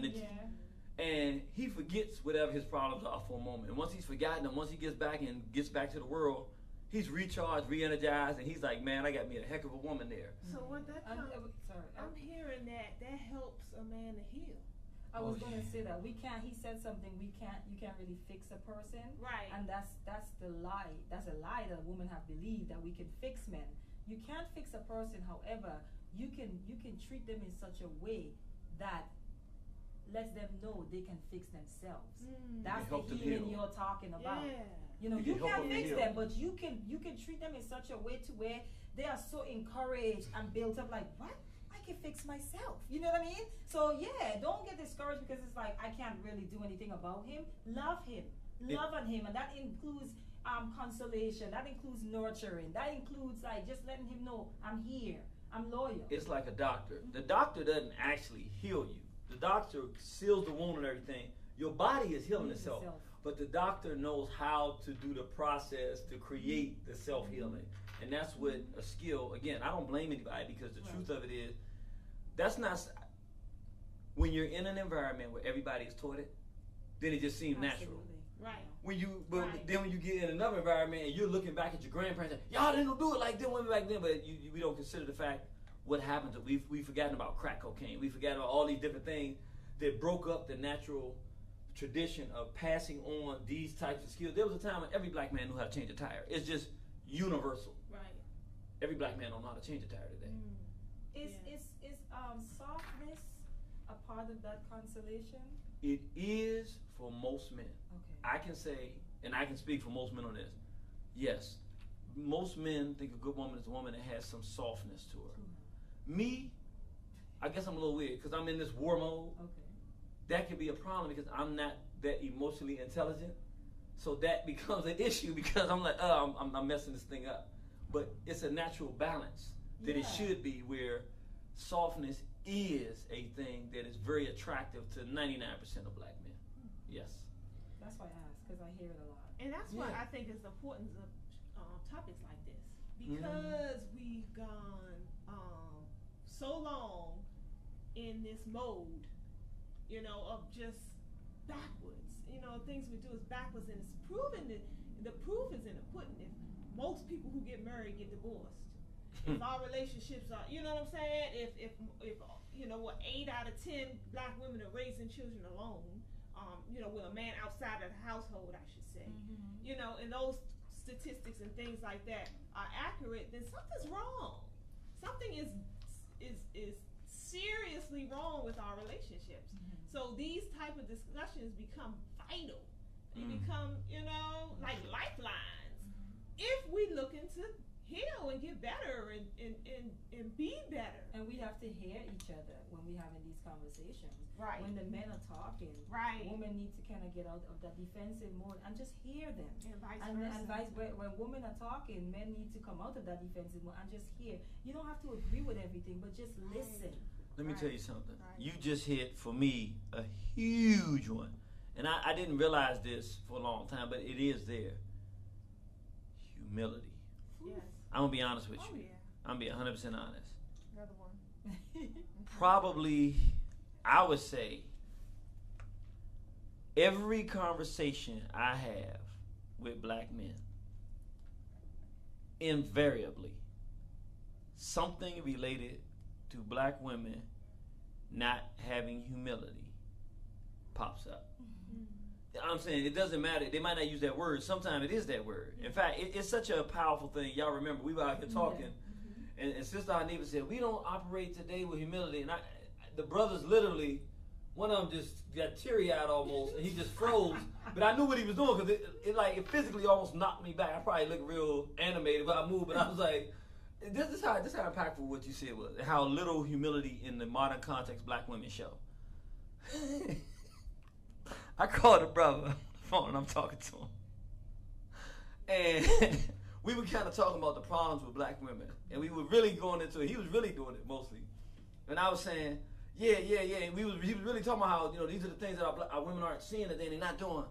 and he forgets whatever his problems are for a moment. And once he's forgotten them, once he gets back to the world, he's recharged, re-energized, and he's like, man, I got me a heck of a woman there. So what that I'm hearing that helps a man to heal. I was going to say that he said something, you can't really fix a person. Right. And that's the lie. That's a lie that women have believed, that we can fix men. You can't fix a person, however, you can treat them in such a way that lets them know they can fix themselves. That's the healing you're talking about. Yeah. You can't fix them, but you can treat them in such a way to where they are so encouraged and built up, like, what? I can fix myself. You know what I mean? So don't get discouraged because it's like, I can't really do anything about him. Love him. Love on him. And that includes consolation. That includes nurturing. That includes like just letting him know, I'm here. I'm loyal. It's like a doctor. The doctor doesn't actually heal you. The doctor seals the wound and everything. Your body is healing itself. But the doctor knows how to do the process to create the self-healing. And that's what a skill, again, I don't blame anybody, because the truth of it is, that's not, when you're in an environment where everybody is taught it, then it just seems natural. Right. Then when you get in another environment and you're looking back at your grandparents, y'all didn't do it like them women back then, but we don't consider the fact what happened to, we've forgotten about crack cocaine. We forgot about all these different things that broke up the natural tradition of passing on these types of skills. There was a time when every black man knew how to change a tire. It's just universal. Right. Every black man don't know how to change a tire today. Is softness a part of that consolation? It is for most men. Okay. I can say, and I can speak for most men on this. Yes, most men think a good woman is a woman that has some softness to her. Me, I guess I'm a little weird because I'm in this war mode. Okay. That could be a problem because I'm not that emotionally intelligent. So that becomes an issue because I'm like, I'm messing this thing up. But it's a natural balance that it should be, where softness is a thing that is very attractive to 99% of black men. Yes. That's why I asked, because I hear it a lot. And that's why I think it's the importance of topics like this, because we've gone so long in this mode, of just backwards. Things we do is backwards, and it's proven that the proof is in the pudding. If most people who get married get divorced, if our relationships are, you know what I'm saying? If 8 out of 10 black women are raising children alone, with a man outside of the household, I should say, and those statistics and things like that are accurate, then something's wrong. Something is seriously wrong with our relationships. So these type of discussions become vital. They become, like lifelines. If we look into heal and get better and be better. And we have to hear each other when we're having these conversations. Right. When the men are talking, right, women need to kind of get out of that defensive mode and just hear them. And vice and, versa. And vice versa. When women are talking, men need to come out of that defensive mode and just hear. You don't have to agree with everything, but just listen. Let me tell you something. Right. You just hit, for me, a huge one. And I didn't realize this for a long time, but it is there. Humility. Yes. I'm going to be honest with Oh, you. yeah. I'm going to be 100% honest. Another one. Probably, I would say, every conversation I have with black men, invariably, something related to black women not having humility pops up. I'm saying it doesn't matter. They might not use that word. Sometimes it is that word. In fact, it's such a powerful thing. Y'all remember, we were out here talking, and Sister Hanifa said, we don't operate today with humility. And the brothers literally, one of them just got teary-eyed almost, and he just froze. But I knew what he was doing because it physically almost knocked me back. I probably looked real animated when I moved, but I was like, this is how impactful what you said was, how little humility in the modern context black women show. I called a brother on the phone and I'm talking to him. And we were kind of talking about the problems with black women. And we were really going into it. He was really doing it mostly. And I was saying, yeah. And he was really talking about how, these are the things that our women aren't seeing that they're not doing.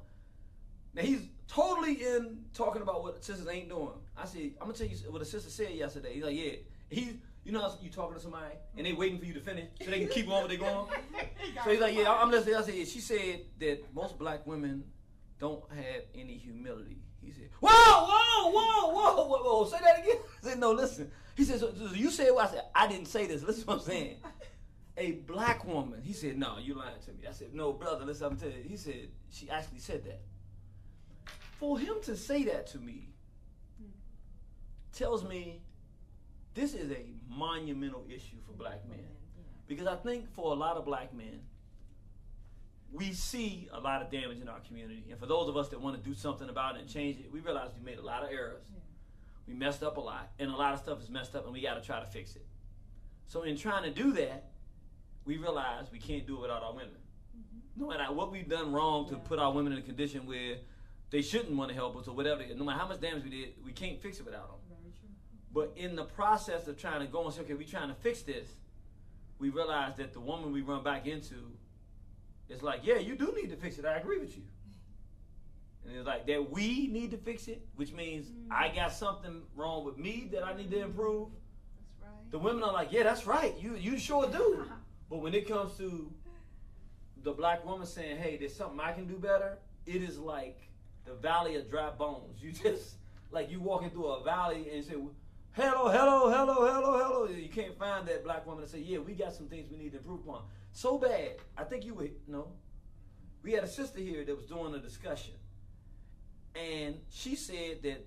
Now he's totally in talking about what sisters ain't doing. I said, I'm going to tell you what a sister said yesterday. He's like, yeah. You know how you talking to somebody and they waiting for you to finish so they can keep going what they're going? So he's like, yeah, I'm listening. I said, yeah, she said that most black women don't have any humility. He said, whoa, say that again. I said, no, listen. He said, so you said what? I said, I didn't say this. Listen to what I'm saying. A black woman. He said, no, you lying to me. I said, no, brother, listen, I'm telling you. He said, she actually said that. For him to say that to me tells me this is a monumental issue for black men. Because I think for a lot of black men, we see a lot of damage in our community. And for those of us that want to do something about it and change it, we realize we made a lot of errors. We messed up a lot. And a lot of stuff is messed up and we got to try to fix it. So in trying to do that, we realize we can't do it without our women. No matter what we've done wrong to put our women in a condition where they shouldn't want to help us or whatever, no matter how much damage we did, we can't fix it without them. But in the process of trying to go and say, okay, we're trying to fix this, we realize that the woman we run back into is like, yeah, you do need to fix it. I agree with you. And it's like that we need to fix it, which means I got something wrong with me that I need to improve. That's right. The women are like, yeah, that's right. You sure do. But when it comes to the black woman saying, hey, there's something I can do better, it is like the valley of dry bones. You just, like you walking through a valley and say, hello. You can't find that black woman to say, yeah, we got some things we need to improve upon. So bad. I think you would know. We had a sister here that was doing a discussion. And she said that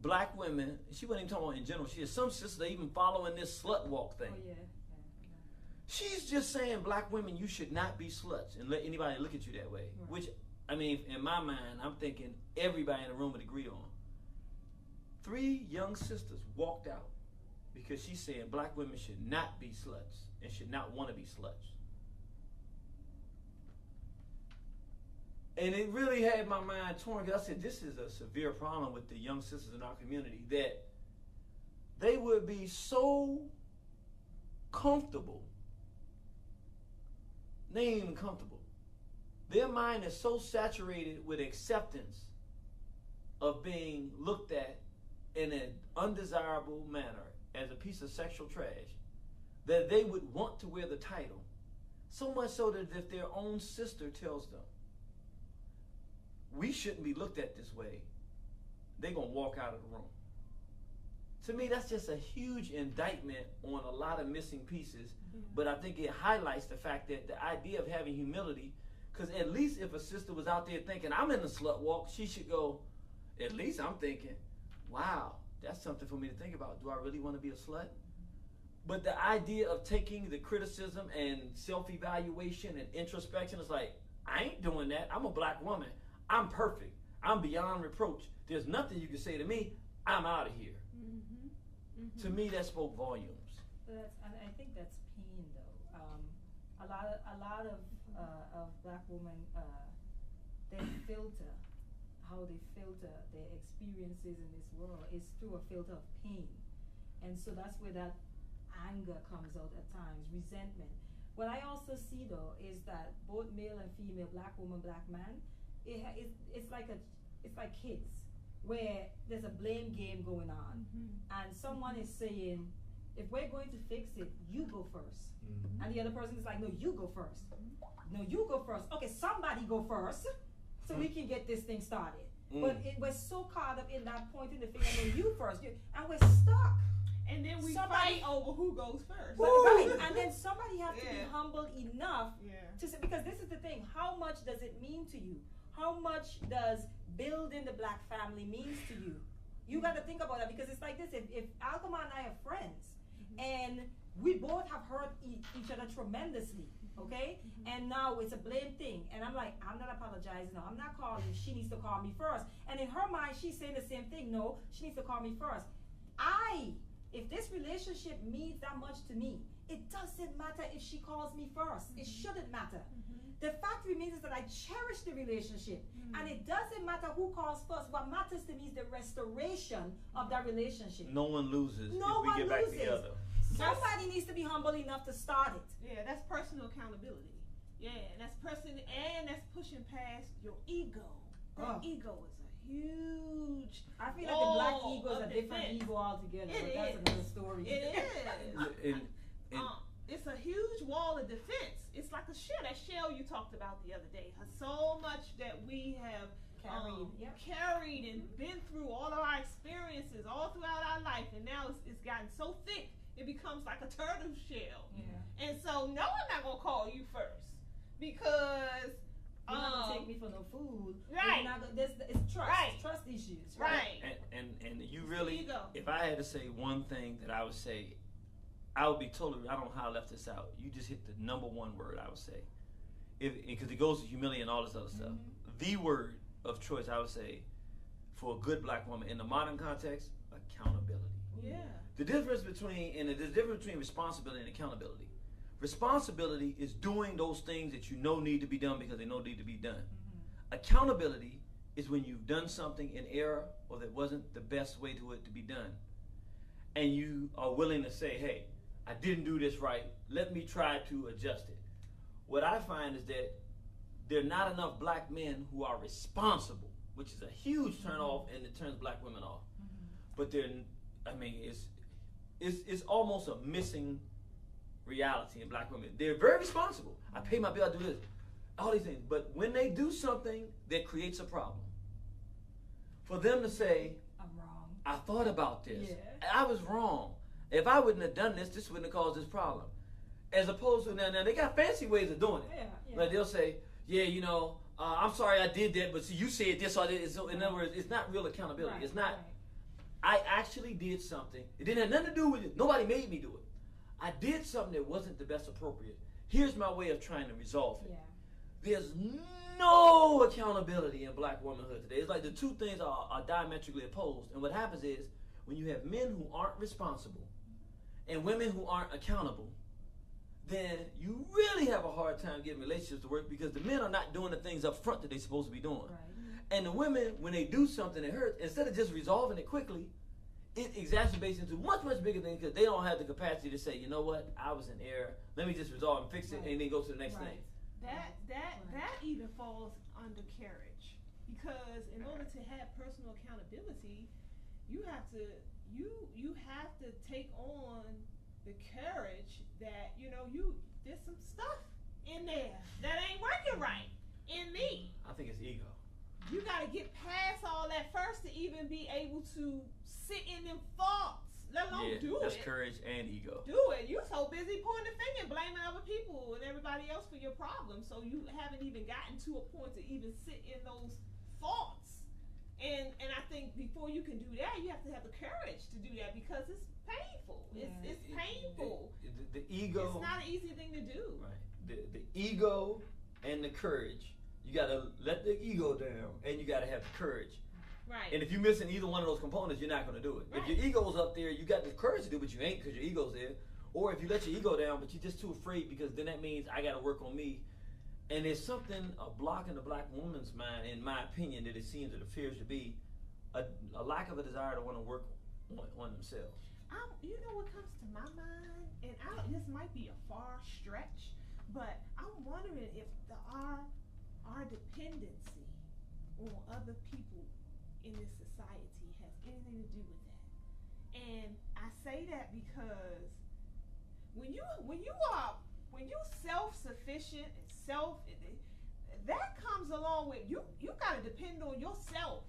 black women, she wasn't even talking about in general, she said some sisters are even following this slut walk thing. Oh, yeah. She's just saying black women, you should not be sluts and let anybody look at you that way. Right. Which, I mean, in my mind, I'm thinking everybody in the room would agree on. 3 young sisters walked out because she's saying black women should not be sluts and should not want to be sluts. And it really had my mind torn because I said, this is a severe problem with the young sisters in our community, that they would be so comfortable. They ain't even comfortable. Their mind is so saturated with acceptance of being looked at in an undesirable manner as a piece of sexual trash that they would want to wear the title. So much so that if their own sister tells them, we shouldn't be looked at this way, they're going to walk out of the room. To me, that's just a huge indictment on a lot of missing pieces. But I think it highlights the fact that the idea of having humility, because at least if a sister was out there thinking, I'm in the slut walk, she should go, at least I'm thinking, wow, that's something for me to think about. Do I really want to be a slut? But the idea of taking the criticism and self-evaluation and introspection is like, I ain't doing that. I'm a black woman. I'm perfect. I'm beyond reproach. There's nothing you can say to me. I'm out of here. To me, that spoke volumes. And I think that's pain, though. A lot of black women, they filter how they filter their experiences in this world is through a filter of pain, and so that's where that anger comes out at times, resentment. What I also see though is that both male and female, black woman, black man, it's like kids, where there's a blame game going on, and someone is saying, if we're going to fix it, you go first. And the other person is like, no, you go first. No, you go first. Okay, somebody go first, so we can get this thing started. But we're so caught up in that point in the finger, no, you first, and we're stuck. And then we fight over who goes first. Right, and then somebody has to be humble enough to say, because this is the thing, how much does it mean to you? How much does building the black family means to you? You got to think about that, because it's like this, if Alkema and I are friends, and we both have hurt each other tremendously, okay? And now it's a blame thing. And I'm like, I'm not apologizing. No, I'm not calling. She needs to call me first. And in her mind, she's saying the same thing. No, she needs to call me first. If this relationship means that much to me, it doesn't matter if she calls me first. It shouldn't matter. The fact remains is that I cherish the relationship. And it doesn't matter who calls first. What matters to me is the restoration of that relationship. No one loses if we get back together. Somebody needs to be humble enough to start it. Yeah, that's personal accountability. Yeah, and that's that's pushing past your ego. That ego is a huge. I feel like the black ego is a different ego altogether. But that's another story. It is. It's a huge wall of defense. It's like a shell. That shell you talked about the other day. So much that we have carried and been through all of our experiences all throughout our life, and now it's gotten so thick. It becomes like a turtle shell. And so, no, I'm not going to call you first. Because you're not going to take me for no food. Right. It's trust. Right. Trust issues. Right. And you really, if I had to say one thing that I would say, I would be totally, I don't know how I left this out. You just hit the number one word I would say. Because it goes to humility and all this other stuff. The word of choice, I would say, for a good black woman in the modern context, accountability. Yeah. The difference between responsibility and accountability. Responsibility is doing those things that you know need to be done because they know need to be done. Accountability is when you've done something in error or that wasn't the best way to it to be done. And you are willing to say, hey, I didn't do this right. Let me try to adjust it. What I find is that there are not enough black men who are responsible, which is a huge turnoff and it turns black women off. But it's almost a missing reality in black women. They're very responsible. I pay my bill, I do this, all these things. But when they do something that creates a problem, for them to say, I'm wrong. I thought about this. I was wrong. If I wouldn't have done this, this wouldn't have caused this problem. As opposed to now they got fancy ways of doing it. Like they'll say, I'm sorry I did that, but see, you said this or that. So in other words, it's not real accountability. It's not. I actually did something. It didn't have nothing to do with it. Nobody made me do it. I did something that wasn't the best appropriate. Here's my way of trying to resolve it. There's no accountability in black womanhood today. It's like the two things are diametrically opposed. And what happens is when you have men who aren't responsible and women who aren't accountable, then you really have a hard time getting relationships to work because the men are not doing the things up front that they're supposed to be doing. And the women, when they do something that hurts, instead of just resolving it quickly, it exacerbates into much, much bigger things because they don't have the capacity to say, you know what, I was in error. Let me just resolve and fix it and then go to the next thing. That even falls under courage, because in order to have personal accountability, you have to take on the courage that there's some stuff in there that ain't working right in me. I think it's ego. You got to get past all that first to even be able to sit in them thoughts, let alone do it. That's courage and ego. Do it. You're so busy pointing the finger and blaming other people and everybody else for your problems, so you haven't even gotten to a point to even sit in those thoughts. And I think before you can do that, you have to have the courage to do that because it's painful. It's painful. The ego. It's not an easy thing to do. Right. The ego and the courage. You got to let the ego down, and you got to have the courage. Right. And if you're missing either one of those components, you're not going to do it. Right. If your ego's up there, you got the courage to do it, but you ain't because your ego's there. Or if you let your ego down, but you're just too afraid because then that means I got to work on me. And there's something, a block in the black woman's mind, in my opinion, that it seems, it appears to be a lack of a desire to want to work on themselves. You know what comes to my mind, and this might be a far stretch, but I'm wondering if our dependency on other people in this society has anything to do with that. And I say that because when you self-sufficient and that comes along with you got to depend on yourself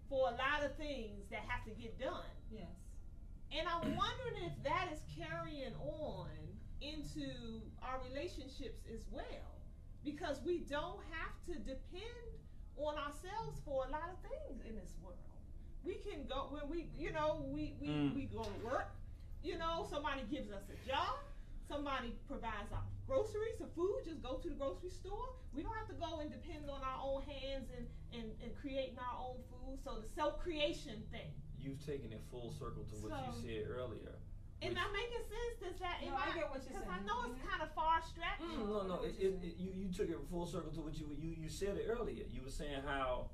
for a lot of things that have to get done. Yes. And I'm wondering if that is carrying on into our relationships as well, because we don't have to depend on ourselves for a lot of things in this world. We can go when we go to work. Somebody gives us a job. Somebody provides our groceries or food. Just go to the grocery store. We don't have to go and depend on our own hands and creating our own food. So the self-creation thing. You've taken it full circle to what you said earlier. Am I making sense? Does that? No, I get what you're saying. Because I know it's kind of far stretched. No. You took it full circle to what you said it earlier. You were saying how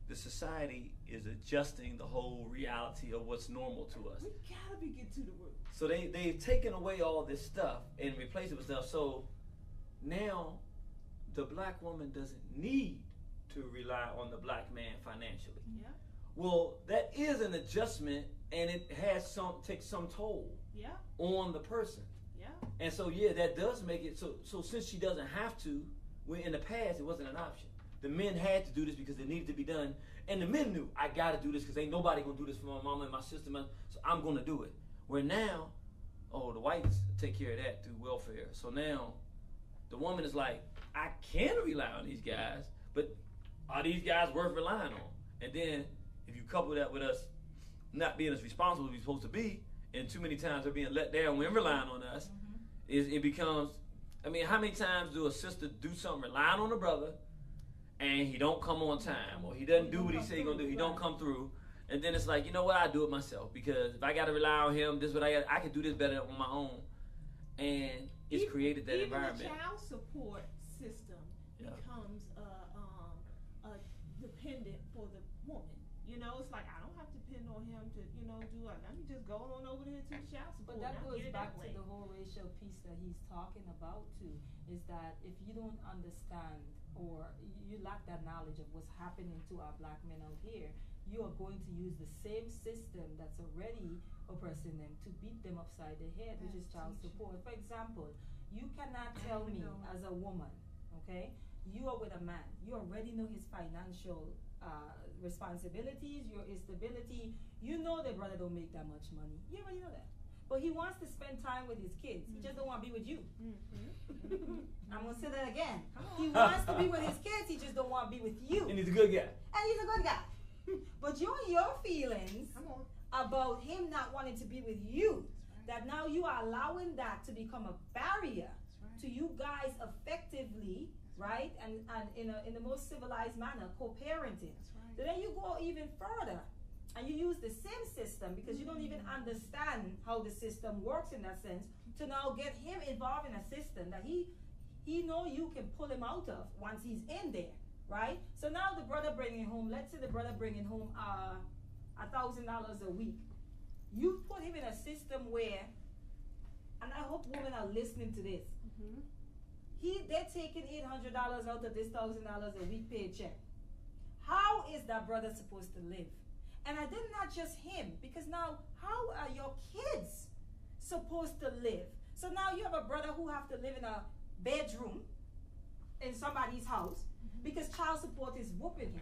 the society is adjusting the whole reality of what's normal to us. We gotta get to the root. So they've taken away all this stuff and replaced it with stuff. So now the black woman doesn't need to rely on the black man financially. Yeah. Well, that is an adjustment, and it has takes some toll on the person. Yeah. And so that does make it so since she doesn't have to, in the past it wasn't an option. The men had to do this because it needed to be done, and the men knew I got to do this because ain't nobody gonna do this for my mama and my sister, so I'm gonna do it. Where now, the whites take care of that through welfare. So now, the woman is like, I can rely on these guys, but are these guys worth relying on? And then if you couple that with us not being as responsible as we're supposed to be, and too many times we're being let down when relying on us, it becomes. I mean, how many times do a sister do something relying on a brother, and he don't come on time, or he doesn't do what he said he's gonna do, he don't come through, and then it's like, you know what, I do it myself, because if I gotta rely on him, this is what I can do this better on my own, and it's created that environment. Even the child support system becomes dependent for the woman. It's like I don't have to depend on him to do it. Let me just go on over there to the child support. But that goes back to the whole racial piece that he's talking about too, is that if you don't understand or you lack that knowledge of what's happening to our black men out here, you are going to use the same system that's already oppressing them to beat them upside the head, which is child support. For example, you cannot tell me as a woman, okay, you are with a man, you already know his financial responsibilities, your stability. You know the brother don't make that much money. You already know that. But he wants to spend time with his kids. He just don't want to be with you. I'm going to say that again. He wants to be with his kids. He just don't want to be with you. And he's a good guy. And he's a good guy. But your feelings about him not wanting to be with you, that now you are allowing that to become a barrier to you guys effectively, right? And in the most civilized manner, co-parenting. So then you go even further and you use the same system because you don't even understand how the system works in that sense to now get him involved in a system that he know you can pull him out of once he's in there, right? So now the brother bringing home, let's say the brother bringing home $1,000 a week. You put him in a system where, and I hope women are listening to this, they're taking $800 out of this $1,000 a week paycheck. How is that brother supposed to live? And I did not just him, because now how are your kids supposed to live? So now you have a brother who have to live in a bedroom in somebody's house because child support is whooping him.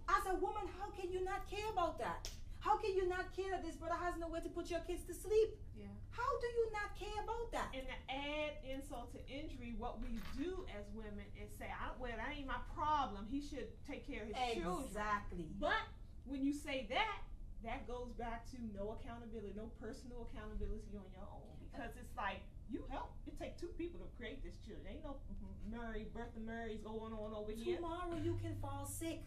As a woman, how can you not care about that? How can you not care that this brother has nowhere to put your kids to sleep? Yeah. How do you not care about that? And to add insult to injury, what we do as women is say, that ain't my problem. He should take care of his children. Exactly. But when you say that goes back to no accountability, no personal accountability on your own. Because it's like, You help. It takes two people to create this children. Ain't no Bertha Murray's going on over here. Tomorrow you can fall sick.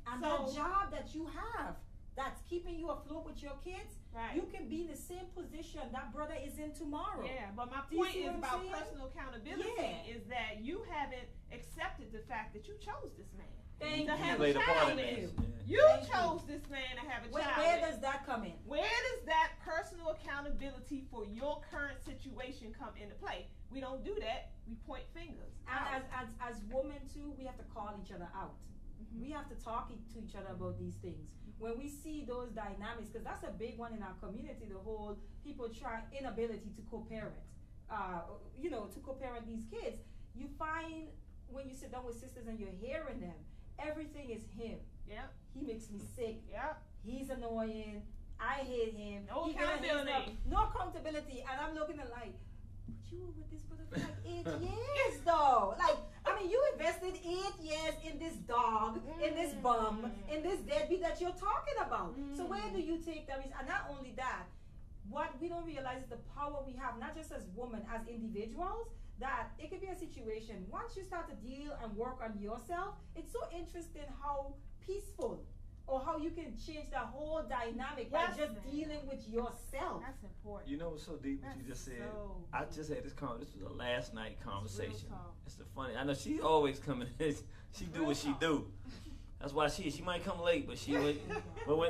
And So- that job that you have that's keeping you afloat with your kids, Right. you can be in the same position that brother is in tomorrow. Yeah, but my Do you point see is what I'm about saying? personal accountability Yeah. is that you haven't accepted the fact that you chose this man Thank to you. have played a a part child in with. that. You Thank you. chose this man to have a child Where with. does that come in? Where does that personal accountability for your current situation come into play? We don't do that. We point fingers. And as women too, we have to call each other out. Mhm. We have to talk to each other about these things. When we see those dynamics, because that's a big one in our community, the whole people try inability to co-parent, to co-parent these kids. You find when you sit down with sisters and you're hearing them, everything is him. Yep. He makes me sick. Yep. He's annoying. I hate him. No He gonna hate accountability. stuff. No accountability. And I'm looking at like, but you were with this brother for like 8 years though. Like, I mean, you invested 8 years in this dog, in this bum, in this deadbeat that you're talking about. So where do you take that risk? And not only that, what we don't realize is the power we have, not just as women, as individuals, that it could be a situation. Once you start to deal and work on yourself, it's so interesting how peaceful or how you can change the whole dynamic by Yes, just ma'am. dealing with yourself. That's important. You know what's so deep what you That's just said? so I just had this this was a last night conversation. talk. It's the funny. I know she always coming. She do Real what she talk. do. That's why she might come late, but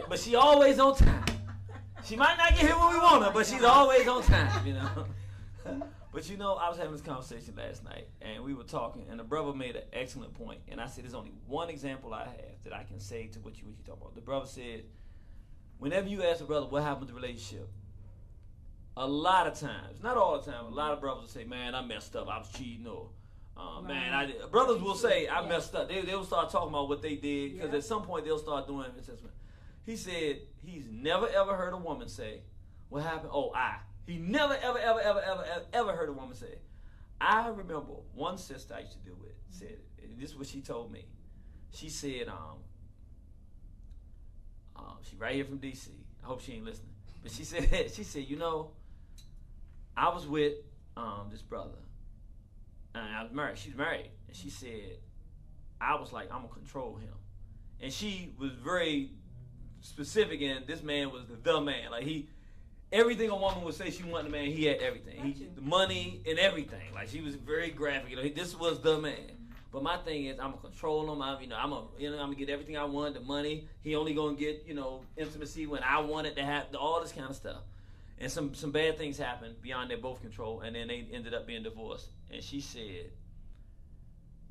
but she always on time. She might not get here when we want her, but she's always on time. You know. But I was having this conversation last night, and we were talking, and the brother made an excellent point, and I said, "There's only one example I have that I can say to what you talking about." The brother said, "Whenever you ask a brother what happened to the relationship, a lot of times, not all the time, a lot of brothers will say, 'Man, I messed up. I was cheating,' or brothers will say, 'I messed up.' They'll start talking about what they did because at some point they'll start doing assessment." He said he's never ever heard a woman say, "What happened? Oh, He never, ever heard a woman say. I remember one sister I used to deal with said, this is what she told me. She said, she right here from D.C. I hope she ain't listening. But she said, I was with this brother, and I was married. She's married. And she said, I was like, I'm going to control him. And she was very specific in this man was the man. Like everything a woman would say she wanted a man, he had everything. The money and everything. Like she was very graphic. This was the man. But my thing is, I'm gonna control him. I'm gonna get everything I want. The money. He only gonna get intimacy when I want it to happen. All this kind of stuff. And some bad things happened beyond their both control, and then they ended up being divorced. And she said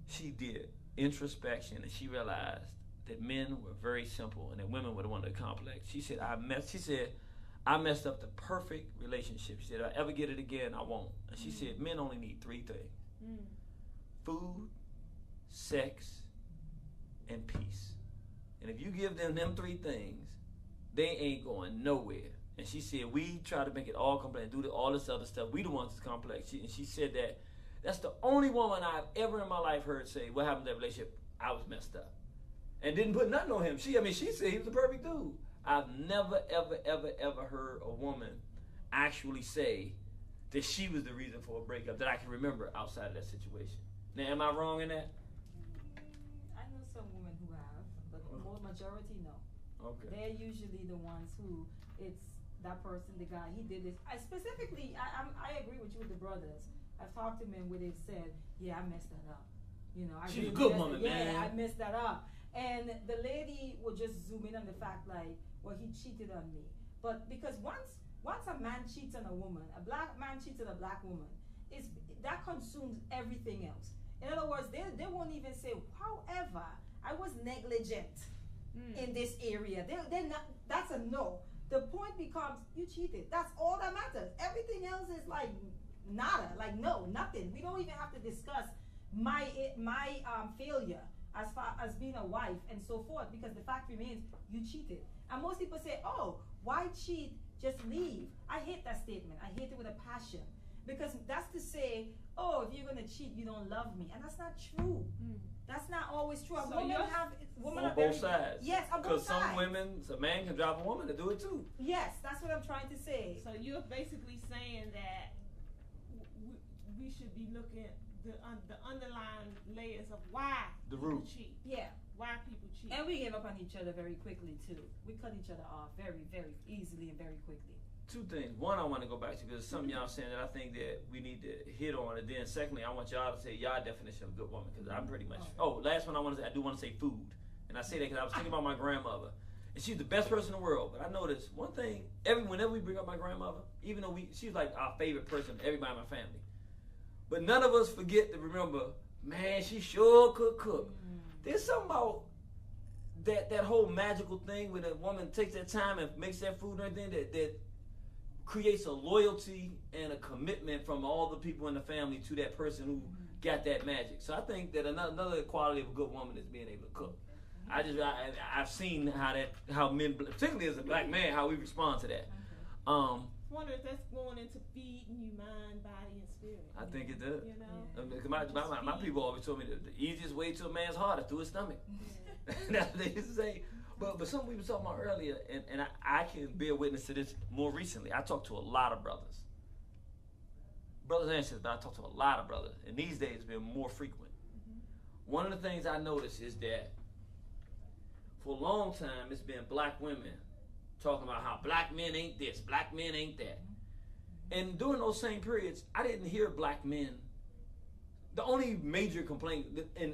she did introspection, and she realized that men were very simple, and that women were the one that complex. She said I messed up the perfect relationship. She said, if I ever get it again, I won't. And she said, men only need 3 things. Food, sex, and peace. And if you give them 3 things, they ain't going nowhere. And she said, we try to make it all complex, do all this other stuff. We the ones that's complex. And she said that's the only woman I've ever in my life heard say, what happened to that relationship? I was messed up. And didn't put nothing on him. She said he was the perfect dude. I've never, ever heard a woman actually say that she was the reason for a breakup that I can remember outside of that situation. Now, am I wrong in that? I know some women who have, but the majority no. Okay. They're usually the ones who it's that person, the guy, he did this. I agree with you with the brothers. I've talked to men where they've said, yeah, I messed that up. She's a good woman, man. Yeah, I messed that up. And the lady would just zoom in on the fact like, well, he cheated on me. But because once a man cheats on a woman, a black man cheats on a black woman, that consumes everything else. In other words, they won't even say, however, I was negligent in this area. They're not. That's a no. The point becomes you cheated. That's all that matters. Everything else is like nada. Like no, nothing. We don't even have to discuss my failure as far as being a wife and so forth, because the fact remains you cheated. And most people say, oh, why cheat? Just leave. I hate that statement. I hate it with a passion, because that's to say, oh, if you're gonna cheat, you don't love me, and that's not true. That's not always true. So Women on are both sides. Yes, on both sides. Because a man can drive a woman to do it too. Yes, that's what I'm trying to say. So you're basically saying that we should be looking at the underlying layers of why The people root. cheat. Yeah. Why people cheat. And we give up on each other very quickly too. We cut each other off very, very easily and very quickly. Two things. One, I want to go back to because something y'all saying that I think that we need to hit on, and then secondly, I want y'all to say y'all definition of a good woman because I'm pretty much. Okay. Oh, last one I do want to say food, and I say that because I was thinking about my grandmother, and she's the best person in the world. But I noticed one thing: whenever we bring up my grandmother, even though she's like our favorite person, everybody in my family, but none of us forget to remember. Man, she sure could cook. There's something about that whole magical thing when a woman takes that time and makes that food and everything that creates a loyalty and a commitment from all the people in the family to that person who got that magic. So I think that another quality of a good woman is being able to cook. I've seen how men, particularly as a black man, how we respond to that. I wonder if that's going into feeding you mind, body, and spirit. I think it does. You know? Yeah. My people always told me that the easiest way to a man's heart is through his stomach. Yeah. That's what they used to say. But something we were talking about earlier, and I can bear witness to this more recently. I talked to a lot of brothers and sisters, but I talked to a lot of brothers, and these days it's been more frequent. One of the things I noticed is that for a long time it's been black women talking about how black men ain't this, black men ain't that. And during those same periods, I didn't hear black men. The only major complaint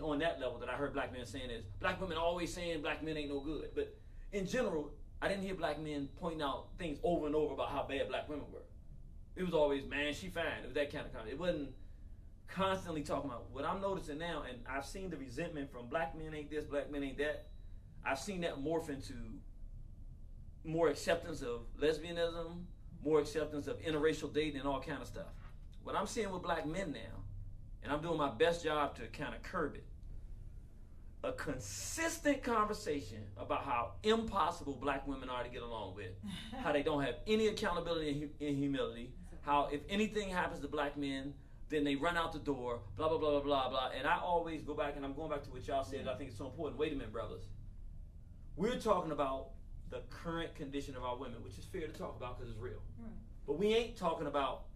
on that level that I heard black men saying is black women always saying black men ain't no good. But in general, I didn't hear black men pointing out things over and over about how bad black women were. It was always, man, she fine. It was that kind of comment. It wasn't constantly talking about what I'm noticing now, and I've seen the resentment from black men ain't this, black men ain't that. I've seen that morph into more acceptance of lesbianism, more acceptance of interracial dating and all kind of stuff. What I'm seeing with black men now, and I'm doing my best job to kind of curb it, a consistent conversation about how impossible black women are to get along with, how they don't have any accountability and humility, how if anything happens to black men, then they run out the door, blah, blah, blah, blah, blah, blah. And I always go back, and I'm going back to what y'all said, I think it's so important. Wait a minute, brothers. We're talking about the current condition of our women, which is fair to talk about because it's real. Right. But we ain't talking about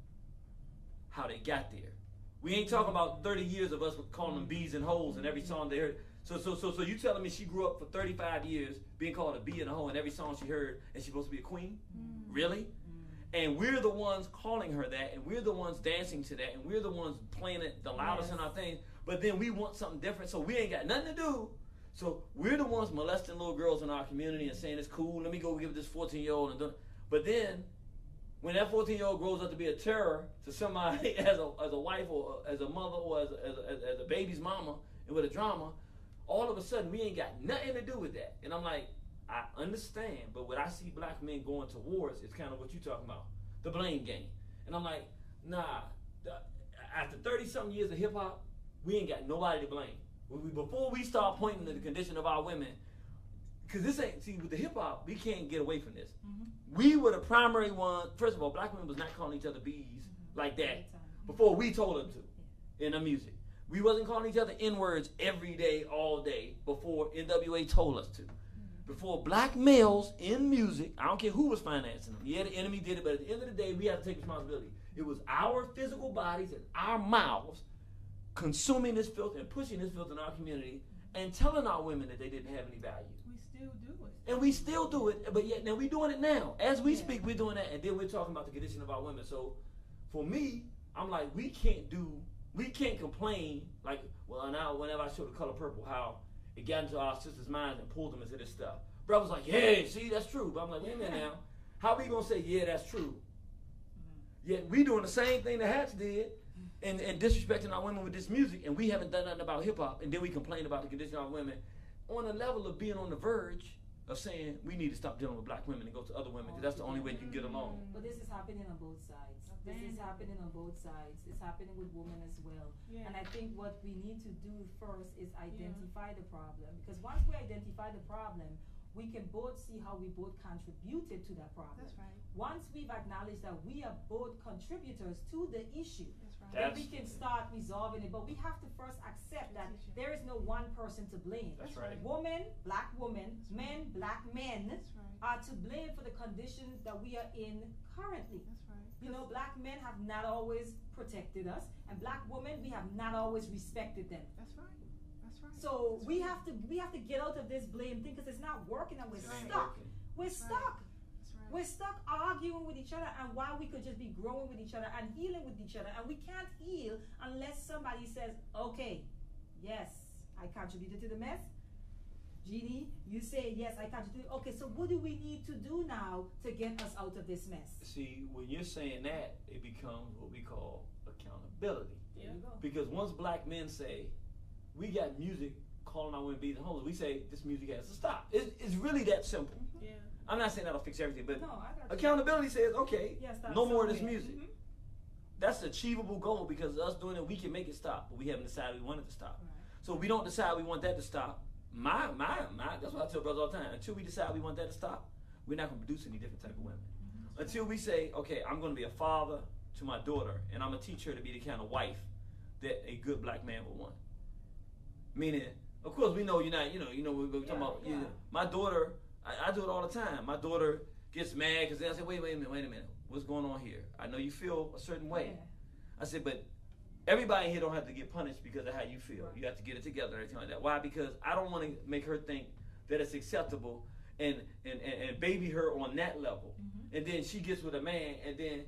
how they got there. We ain't talking about 30 years of us calling them bees and hoes in every song they heard. So you telling me she grew up for 35 years being called a bee and a hoe in every song she heard, and she's supposed to be a queen? Really? And we're the ones calling her that, and we're the ones dancing to that, and we're the ones playing it the loudest in our thing. But then we want something different, so we ain't got nothing to do. So we're the ones molesting little girls in our community and saying it's cool. Let me go give this 14-year-old and do it. But then, when that 14-year-old grows up to be a terror to somebody as a wife or as a mother or as a baby's mama and with a drama, all of a sudden we ain't got nothing to do with that. And I'm like, I understand, but what I see black men going towards is kind of what you're talking about, the blame game. And I'm like, nah, after 30-something years of hip-hop, we ain't got nobody to blame. Before we start pointing to the condition of our women, because this ain't, see, with the hip-hop, we can't get away from this. We were the primary one. First of all, black women was not calling each other bees like that before we told them to in the music. We wasn't calling each other N-words every day, all day, before NWA told us to. Before black males in music, I don't care who was financing them. Yeah, the enemy did it, but at the end of the day, we have to take responsibility. It was our physical bodies and our mouths consuming this filth and pushing this filth in our community and telling our women that they didn't have any value. We still do it. And we still do it, but yet now we're doing it now. As we speak, we're doing that, and then we're talking about the condition of our women. So for me, I'm like, we can't complain, like, well, now whenever I show The Color Purple, how it got into our sisters' minds and pulled them into this stuff. Brother's like, yeah, see, that's true. But I'm like, wait a minute now. How are we going to say, yeah, that's true? Yet we doing the same thing the Hats did and disrespecting our women with this music, and we haven't done nothing about hip-hop, and then we complain about the condition of our women on the level of being on the verge of saying we need to stop dealing with black women and go to other women because that's the only way you can get along. But this is happening on both sides. This is happening on both sides. It's happening with women as well. Yeah. And I think what we need to do first is identify the problem. Because once we identify the problem, we can both see how we both contributed to that problem. That's right. Once we've acknowledged that we are both contributors to the issue, That's right. then we can start resolving it. But we have to first accept that there is no one person to blame. That's right. Women, black women, men, black men That's right. are to blame for the conditions that we are in currently. That's right. You know, black men have not always protected us, and black women, we have not always respected them. That's right. That's right. So That's we right. have to get out of this blame thing because it's not working and we're It ain't stuck. working. We're That's stuck. That's right. We're stuck arguing with each other, and while we could just be growing with each other and healing with each other, and we can't heal unless somebody says, okay, yes, I contributed to the mess. Jeannie, you say, yes, I contributed. Okay, so what do we need to do now to get us out of this mess? See, when you're saying that, it becomes what we call accountability. There you go. Because once black men say, we got music calling our women being homeless, we say this music has to stop. It's really that simple. Yeah. I'm not saying that'll fix everything, but No, I got you. accountability says, okay, Yeah, start no more of this somewhere. music. Mhm. That's an achievable goal because us doing it, we can make it stop, but we haven't decided we want it to stop. Right. So if we don't decide we want that to stop, that's what I tell brothers all the time. Until we decide we want that to stop, we're not going to produce any different type of women. Until we say, okay, I'm going to be a father to my daughter, and I'm going to teach her to be the kind of wife that a good black man would want. Meaning, of course, we know you're not, we're talking about, Yeah. my daughter, I do it all the time. My daughter gets mad because I say, wait a minute, what's going on here? I know you feel a certain way. Yeah. I said, but everybody here don't have to get punished because of how you feel. Right. You have to get it together and everything like that. Why? Because I don't want to make her think that it's acceptable and baby her on that level. Mm-hmm. And then she gets with a man and then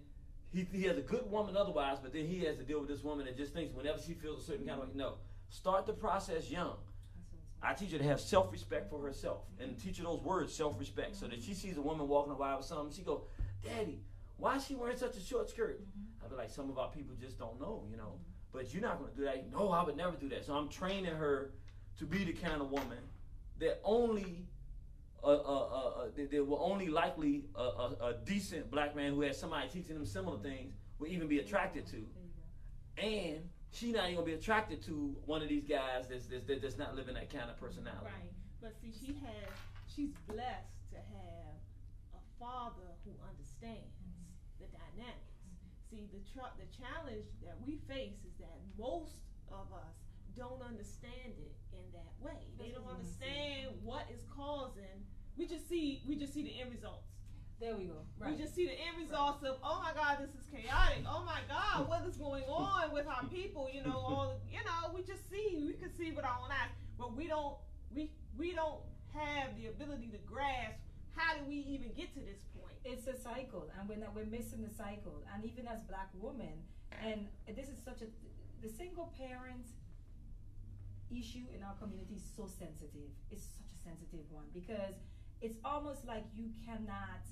he has a good woman otherwise, but then he has to deal with this woman that just thinks whenever she feels a certain kind of way. No. Start the process young. I teach her to have self-respect for herself and teach her those words, self-respect, so that she sees a woman walking around with something, she go, Daddy, why is she wearing such a short skirt? I'll be like, some of our people just don't know, but you're not going to do that. No, I would never do that. So I'm training her to be the kind of woman that only, that will only likely a decent black man who has somebody teaching them similar things will even be attracted to. And she not even gonna be attracted to one of these guys that's not living that kind of personality. Right. But see, she's blessed to have a father who understands the dynamics. See, the challenge that we face is that most of us don't understand it in that way. They don't understand what is causing. We just see the end results. There we go. Right. We just see the end results of, oh my God, this is chaotic. Oh my God, what is going on with our people? We can see with our own eyes, but we don't have the ability to grasp how do we even get to this point. It's a cycle, and we're missing the cycle. And even as black women, and this is the single parent issue in our community is so sensitive. It's such a sensitive one because it's almost like you cannot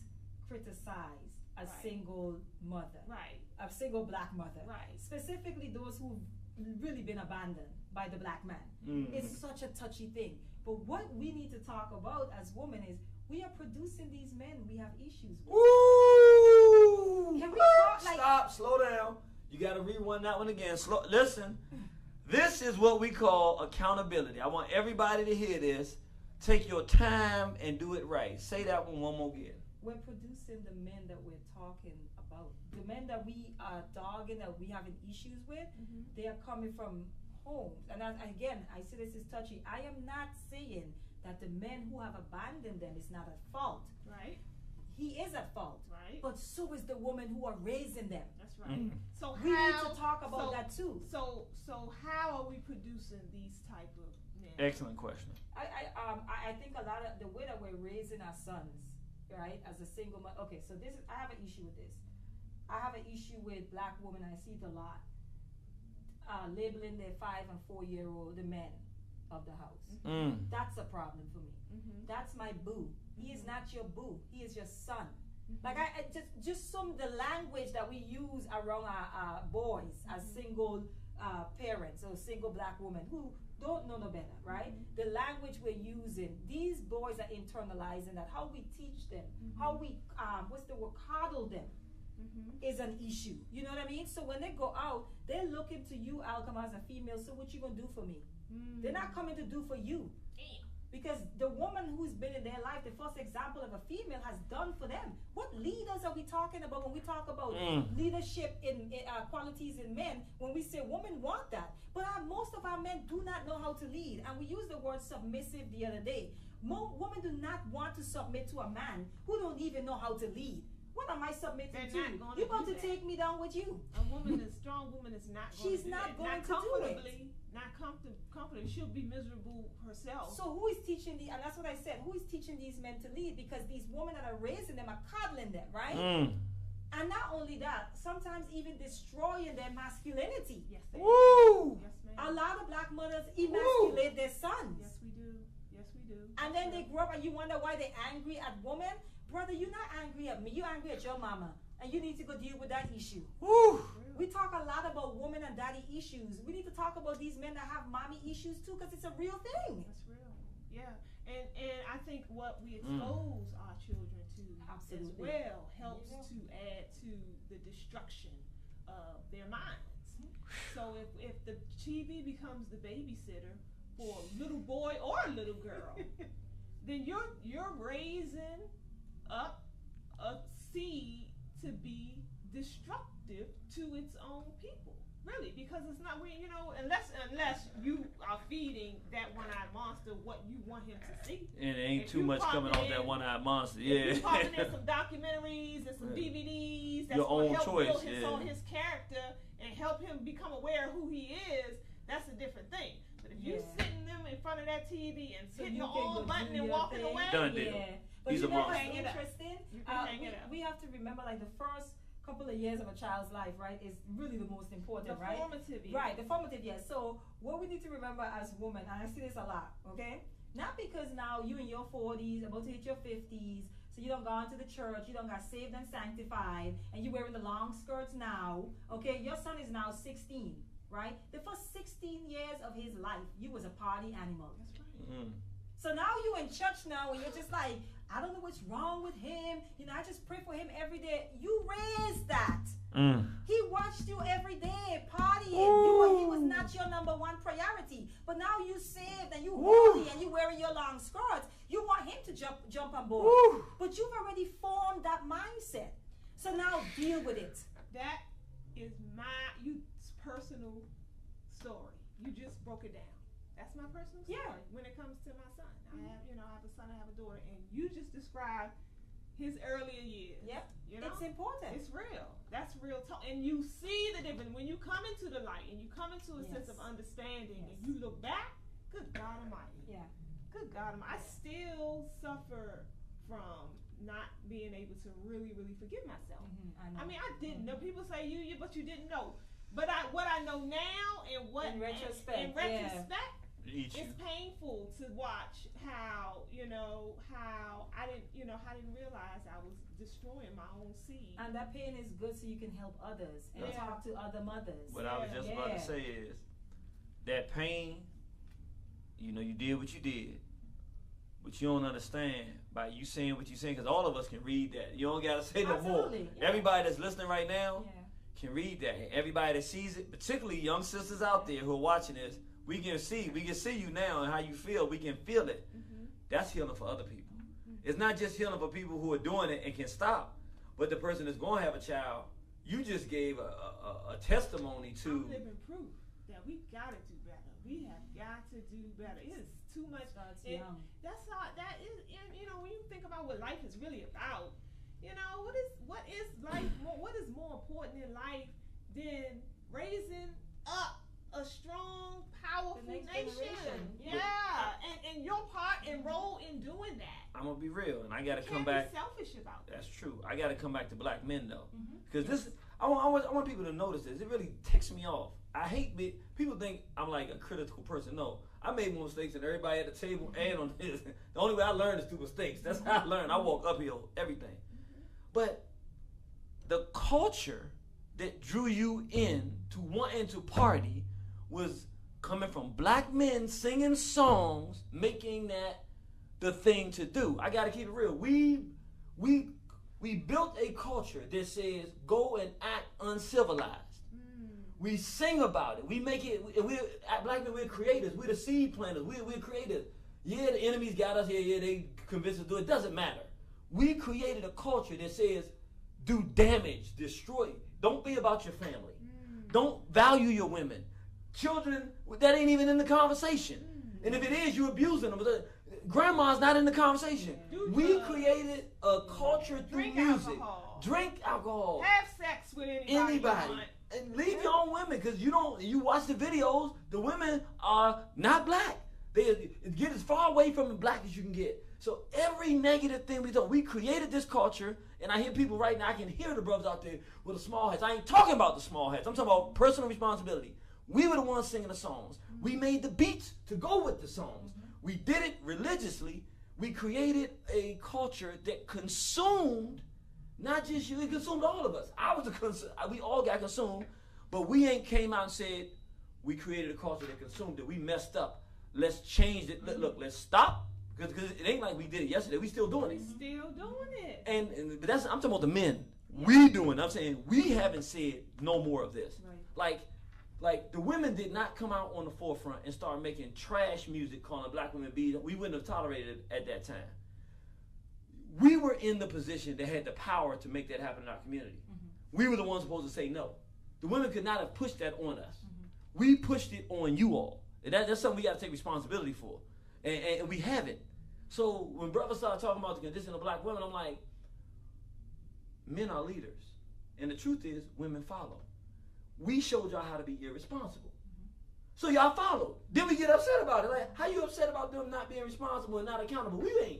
criticize a Right. single mother, Right. a single black mother, Right. specifically those who've really been abandoned by the black man. Mm. It's such a touchy thing. But what we need to talk about as women is we are producing these men we have issues with. Ooh! Can we talk like- Stop, slow down. You got to rewind that one again. Listen, this is what we call accountability. I want everybody to hear this. Take your time and do it right. Say that one more again. We're producing the men that we're talking about. The men that we are dogging, that we having issues with, they are coming from homes. And again, I say this is touchy. I am not saying that the men who have abandoned them is not at fault. Right. He is at fault. Right. But so is the woman who are raising them. That's right. So We how, need to talk about that too. So how are we producing these type of men? Excellent question. I think a lot of the way that we're raising our sons, right, as a single mother. Okay, so I have an issue with this. I have an issue with black women. I see it a lot. Labeling their 5 and 4 year old the men of the house. Mm. That's a problem for me. That's my boo. He is not your boo. He is your son. Like I just some of the language that we use around our boys as single parents or single black women who don't know no better, right? The language we're using, these boys are internalizing that. How we teach them, how we coddle them is an issue. You know what I mean? So when they go out, they're looking to you, Alcom, as a female. So what you gonna do for me? They're not coming to do for you. Because the woman who's been in their life, the first example of a female has done for them. What leaders are we talking about when we talk about leadership in qualities in men? When we say women want that, but most of our men do not know how to lead. And we used the word submissive the other day. Women do not want to submit to a man who don't even know how to lead. What am I submitting They're to? not gonna You're about do to that. take me down with you. A strong woman is not going She's to do not that. going Not to do it. comfortably, not comfortably. She'll be miserable herself. So who is teaching and that's what I said, who is teaching these men to lead? Because these women that are raising them are coddling them, right? And not only that, sometimes even destroying their masculinity. Yes, they Woo! Yes, ma'am. A lot of black mothers emasculate their sons. Yes, we do. Yes, we do. And then they grow up and you wonder why they're angry at women. Brother, you're not angry at me. You're angry at your mama. And you need to go deal with that issue. Woo! We talk a lot about women and daddy issues. We need to talk about these men that have mommy issues too, because it's a real thing. That's real. Yeah. And I think what we expose our children to Absolutely. as well helps Yeah. to add to the destruction of their minds. So if the TV becomes the babysitter for a little boy or a little girl, then you're raising up a seed to be destructive to its own people. Really, because it's not unless you are feeding that one-eyed monster what you want him to see. And there ain't If too you much coming off popping that in- one-eyed monster. If Yeah. you popping in some documentaries and some DVDs that's Your gonna own help choice, build his yeah. own his character and help him become aware of who he is, that's a different thing. But if you Yeah. sitting them in front of that TV and So hitting you your can go own button do and your walking thing. away, Done deal. Yeah. But He's you a know what's monster. Hang it up. interesting? You can hang it up. We have to remember, like, the first couple of years of a child's life, right, is really the most important, the right? formative years. Right, the formative years. So what we need to remember as women, and I see this a lot, okay? Not because now you in your 40s, about to hit your 50s, so you don't go into the church, you don't got saved and sanctified, and you wearing the long skirts now, okay? Your son is now 16, right? The first 16 years of his life, you was a party animal. That's right. So now you in church now, and you're just like, I don't know what's wrong with him. You know, I just pray for him every day. You raised that. He watched you every day partying. He was not your number one priority. But now you saved and you holy and you wearing your long skirts. You want him to jump on board. But you've already formed that mindset. So now deal with it. That is my personal story. You just broke it down. That's my personal story. Yeah. When it comes to my son, I have a son, I have a daughter, and you just described his earlier years. Yep. You know, It's important. it's real. That's real talk, and you see the difference when you come into the light and you come into a sense of Yes. understanding, Yes. and you look back. Good God Almighty. Yeah. Good God Almighty. I still suffer from not being able to really, really forgive myself. I know. I mean, I didn't know. People say but you didn't know. But what I know now and what In retrospect, in yeah. retrospect, Eat you. it's painful to watch how I didn't realize I was destroying my own seed. And that pain is good so you can help others and Yeah. talk to other mothers. What I was just about to say is that pain, you did what you did, but you don't understand by you saying what you're saying, because all of us can read that. You don't got to say no more. Absolutely, yeah. Everybody that's listening right now Yeah. can read that. Everybody that sees it, particularly young sisters out there who are watching this, we can see you now and how you feel. We can feel it. That's healing for other people. It's not just healing for people who are doing it and can stop, but the person that's going to have a child, you just gave a testimony to. I'm living proof that we gotta do better. We have got to do better. It is too much. Starts young. That's how that is. And when you think about what life is really about, what is life? What is more important in life than raising up a strong, powerful The next nation? generation. Yeah, and your part and role in doing that. I'm gonna be real, and I gotta You come can't back. be selfish about that. That's true. I gotta come back to black men though, because I want people to notice this. It really ticks me off. I hate people think I'm like a critical person. No, I made more mistakes than everybody at the table and on this. The only way I learned is through mistakes. That's how I learned. I walk uphill, everything. But the culture that drew you in to wanting to party was coming from black men singing songs, making that the thing to do. I gotta keep it real. We built a culture that says go and act uncivilized. We sing about it. We make it. Black men, we're creators. We're the seed planters. We're creators. Yeah, the enemies got us here. Yeah, they convinced us to do it. It doesn't matter. We created a culture that says do damage, destroy. Don't be about your family. Don't value your women. Children, that ain't even in the conversation. And if it is, you're abusing them. grandma's not in the conversation. Do We drugs. created a culture through Drink music. alcohol. Drink alcohol. Have sex with anybody. Anybody. You want. And leave your own women, because you watch the videos, the women are not black. They get as far away from the black as you can get. So every negative thing we created this culture, and I hear people right now, I can hear the brothers out there with the small hats. I ain't talking about the small hats. I'm talking about personal responsibility. We were the ones singing the songs. We made the beats to go with the songs. We did it religiously. We created a culture that consumed, not just you, it consumed all of us. We all got consumed, but we ain't came out and said, we created a culture that consumed it. We messed up. Let's change it. Look, let's stop, because it ain't like we did it yesterday. We still doing it. Still doing it. But I'm talking about the men. We doing it. I'm saying we haven't said no more of this. Right. Like the women did not come out on the forefront and start making trash music calling black women bees. We wouldn't have tolerated it at that time. We were in the position that had the power to make that happen in our community. We were the ones supposed to say no. The women could not have pushed that on us. We pushed it on you all. And that's something we got to take responsibility for. And we haven't. So when brothers started talking about the condition of black women, I'm like, men are leaders. And the truth is, women follow. We showed y'all how to be irresponsible. So y'all followed. Then we get upset about it. Like, how you upset about them not being responsible and not accountable?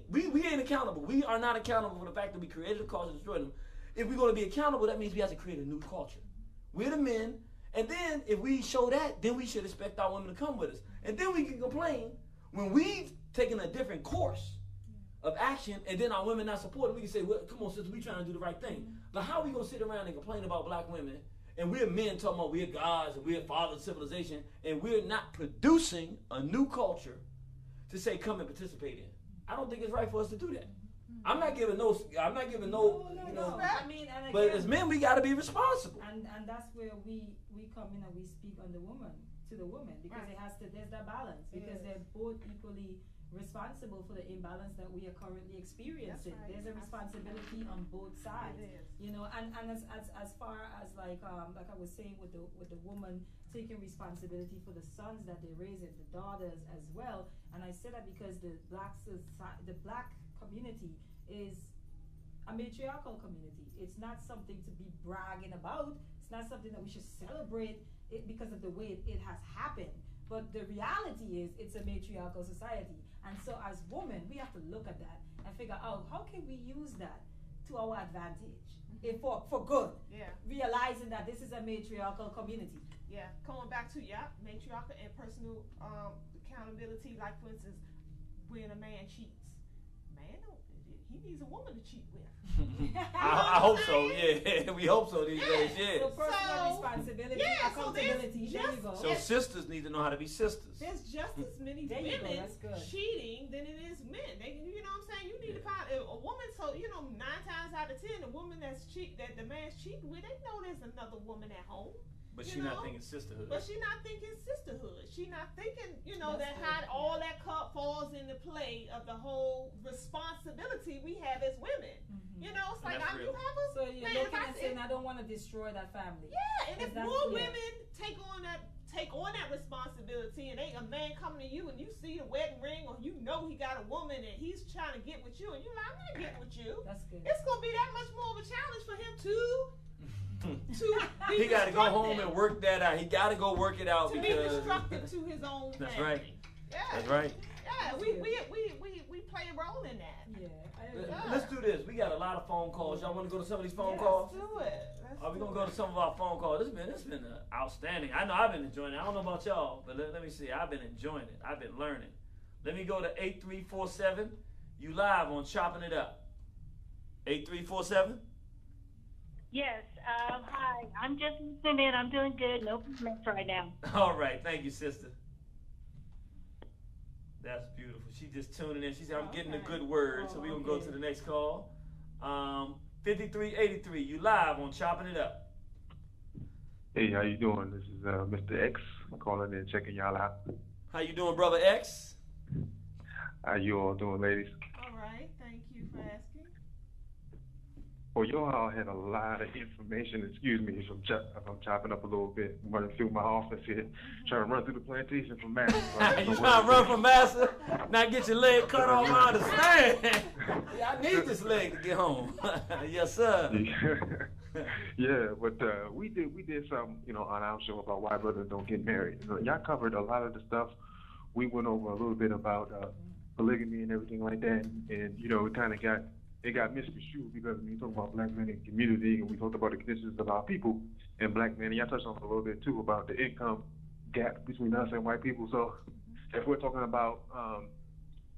We ain't accountable. We are not accountable for the fact that we created a culture and destroyed them. If we're going to be accountable, that means we have to create a new culture. We're the men. And then if we show that, then we should expect our women to come with us. And then we can complain when we've taken a different course of action, and then our women not supporting. We can say, well, come on, sister, we trying to do the right thing. But how are we going to sit around and complain about black women, and we're men talking about we're gods and we're fathers of civilization, and we're not producing a new culture to say come and participate in? I don't think it's right for us to do that. I'm not giving no. No. I mean, and but again, as men, we got to be responsible. and that's where we come in and we speak on the woman to the woman, because there's that balance, because they're both equally responsible for the imbalance that we are currently experiencing. That's right. There's a responsibility on both sides. It is. You know, and as far as like I was saying with the woman taking responsibility for the sons that they raise and the daughters as well. And I say that because the black community is a matriarchal community. It's not something to be bragging about. It's not something that we should celebrate it because of the way it has happened. But the reality is it's a matriarchal society. And so as women, we have to look at that and figure out how can we use that to our advantage for good. Yeah. Realizing that this is a matriarchal community. Yeah. Going back to matriarchal and personal accountability. Like for instance, when a man cheats, he needs a woman to cheat with. I hope so. Yeah, we hope so these days. Yeah. So personal responsibility, accountability. There you go. So sisters need to know how to be sisters. There's just as many There you go, women that's good. cheating than it is men. You know what I'm saying? You need to find a woman. So 9 times out of 10, the woman that the man's cheating with, they know there's another woman at home. But she's not thinking sisterhood. But she's not thinking sisterhood. She's not thinking, That's that good. how all that cup falls into play of the whole responsibility we have as women. It's like that's you real. have a So you're man, looking and saying, I don't want to destroy that family. yeah, and if That's- more yeah. women take on that responsibility, and a man coming to you and you see the wedding ring, or he got a woman and he's trying to get with you, and you're like, I'm not getting with you. That's good. It's gonna be that much more of a challenge for him to He got to go home and work that out. He got to go work it out to be because destructive to his own family. That's right. Yeah. That's right. Yeah, we play a role in that. Yeah, I agree. Let's do this. We got a lot of phone calls. Y'all want to go to some of these phone Let's calls? do it. Are we gonna go to some of our phone calls? This been outstanding. I know I've been enjoying it. I don't know about y'all, but let me see. I've been enjoying it. I've been learning. Let me go to 8347. You live on Chopping It Up. 8347. Yes. Hi. I'm just listening in. I'm doing good. No comments right now. All right. Thank you, sister. That's beautiful. She just tuning in. She said, I'm getting a good word. So we're going to go to the next call. 5383. You live on Chopping It Up. Hey, how you doing? This is Mr. X calling in, checking y'all out. How you doing, Brother X? How you all doing, ladies? All right. Thank you for asking. Well, y'all had a lot of information. Excuse me if I'm chopping up a little bit. I'm running through my office here, trying to run through the plantation from Mass. You trying to run from Massa? Not get your leg cut off? I understand. Yeah, I need this leg to get home. Yes, sir. Yeah, but we did some, on our show about why brothers don't get married. Y'all covered a lot of the stuff. We went over a little bit about polygamy and everything like that, and it got misconstrued because when you talk about black men in community and we talked about the conditions of our people and black men, and y'all touched on it a little bit too about the income gap between us and white people. So if we're talking about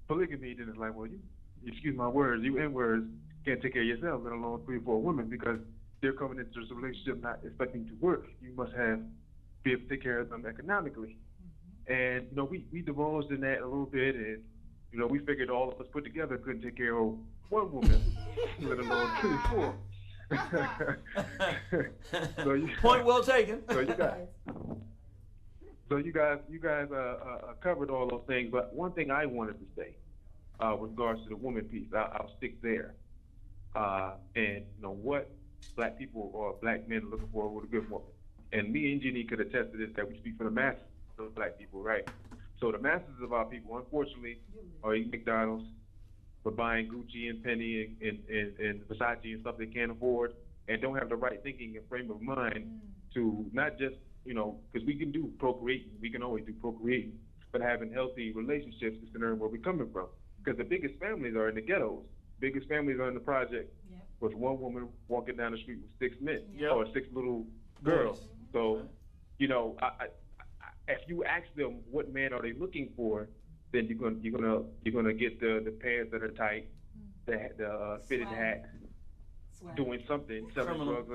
polygamy, then it's like, well, you, excuse my words, you N-words can't take care of yourself, let alone 3 or 4 women, because they're coming into this relationship not expecting to work. You must be able to take care of them economically. And, we divulged in that a little bit, and, we figured all of us put together couldn't take care of 1 woman, let alone 3 or 4. Point well taken. So you guys covered all those things, but one thing I wanted to say with regards to the woman piece, I'll stick there. And what black people or black men are looking for with a good woman. And me and Jeannie could attest to this, that we speak for the masses of black people, right? So the masses of our people, unfortunately, are eating McDonald's, for buying Gucci and Penny and Versace and stuff they can't afford, and don't have the right thinking and frame of mind to not just, because we can do procreating, we can always do procreating, but having healthy relationships considering where we're coming from. Because the biggest families are in the ghettos. Biggest families are in the project with 1 woman walking down the street with 6 men or 6 little girls. So, if you ask them what man are they looking for, then you're gonna get the pants that are tight, the fitted hat, doing something, selling drugs.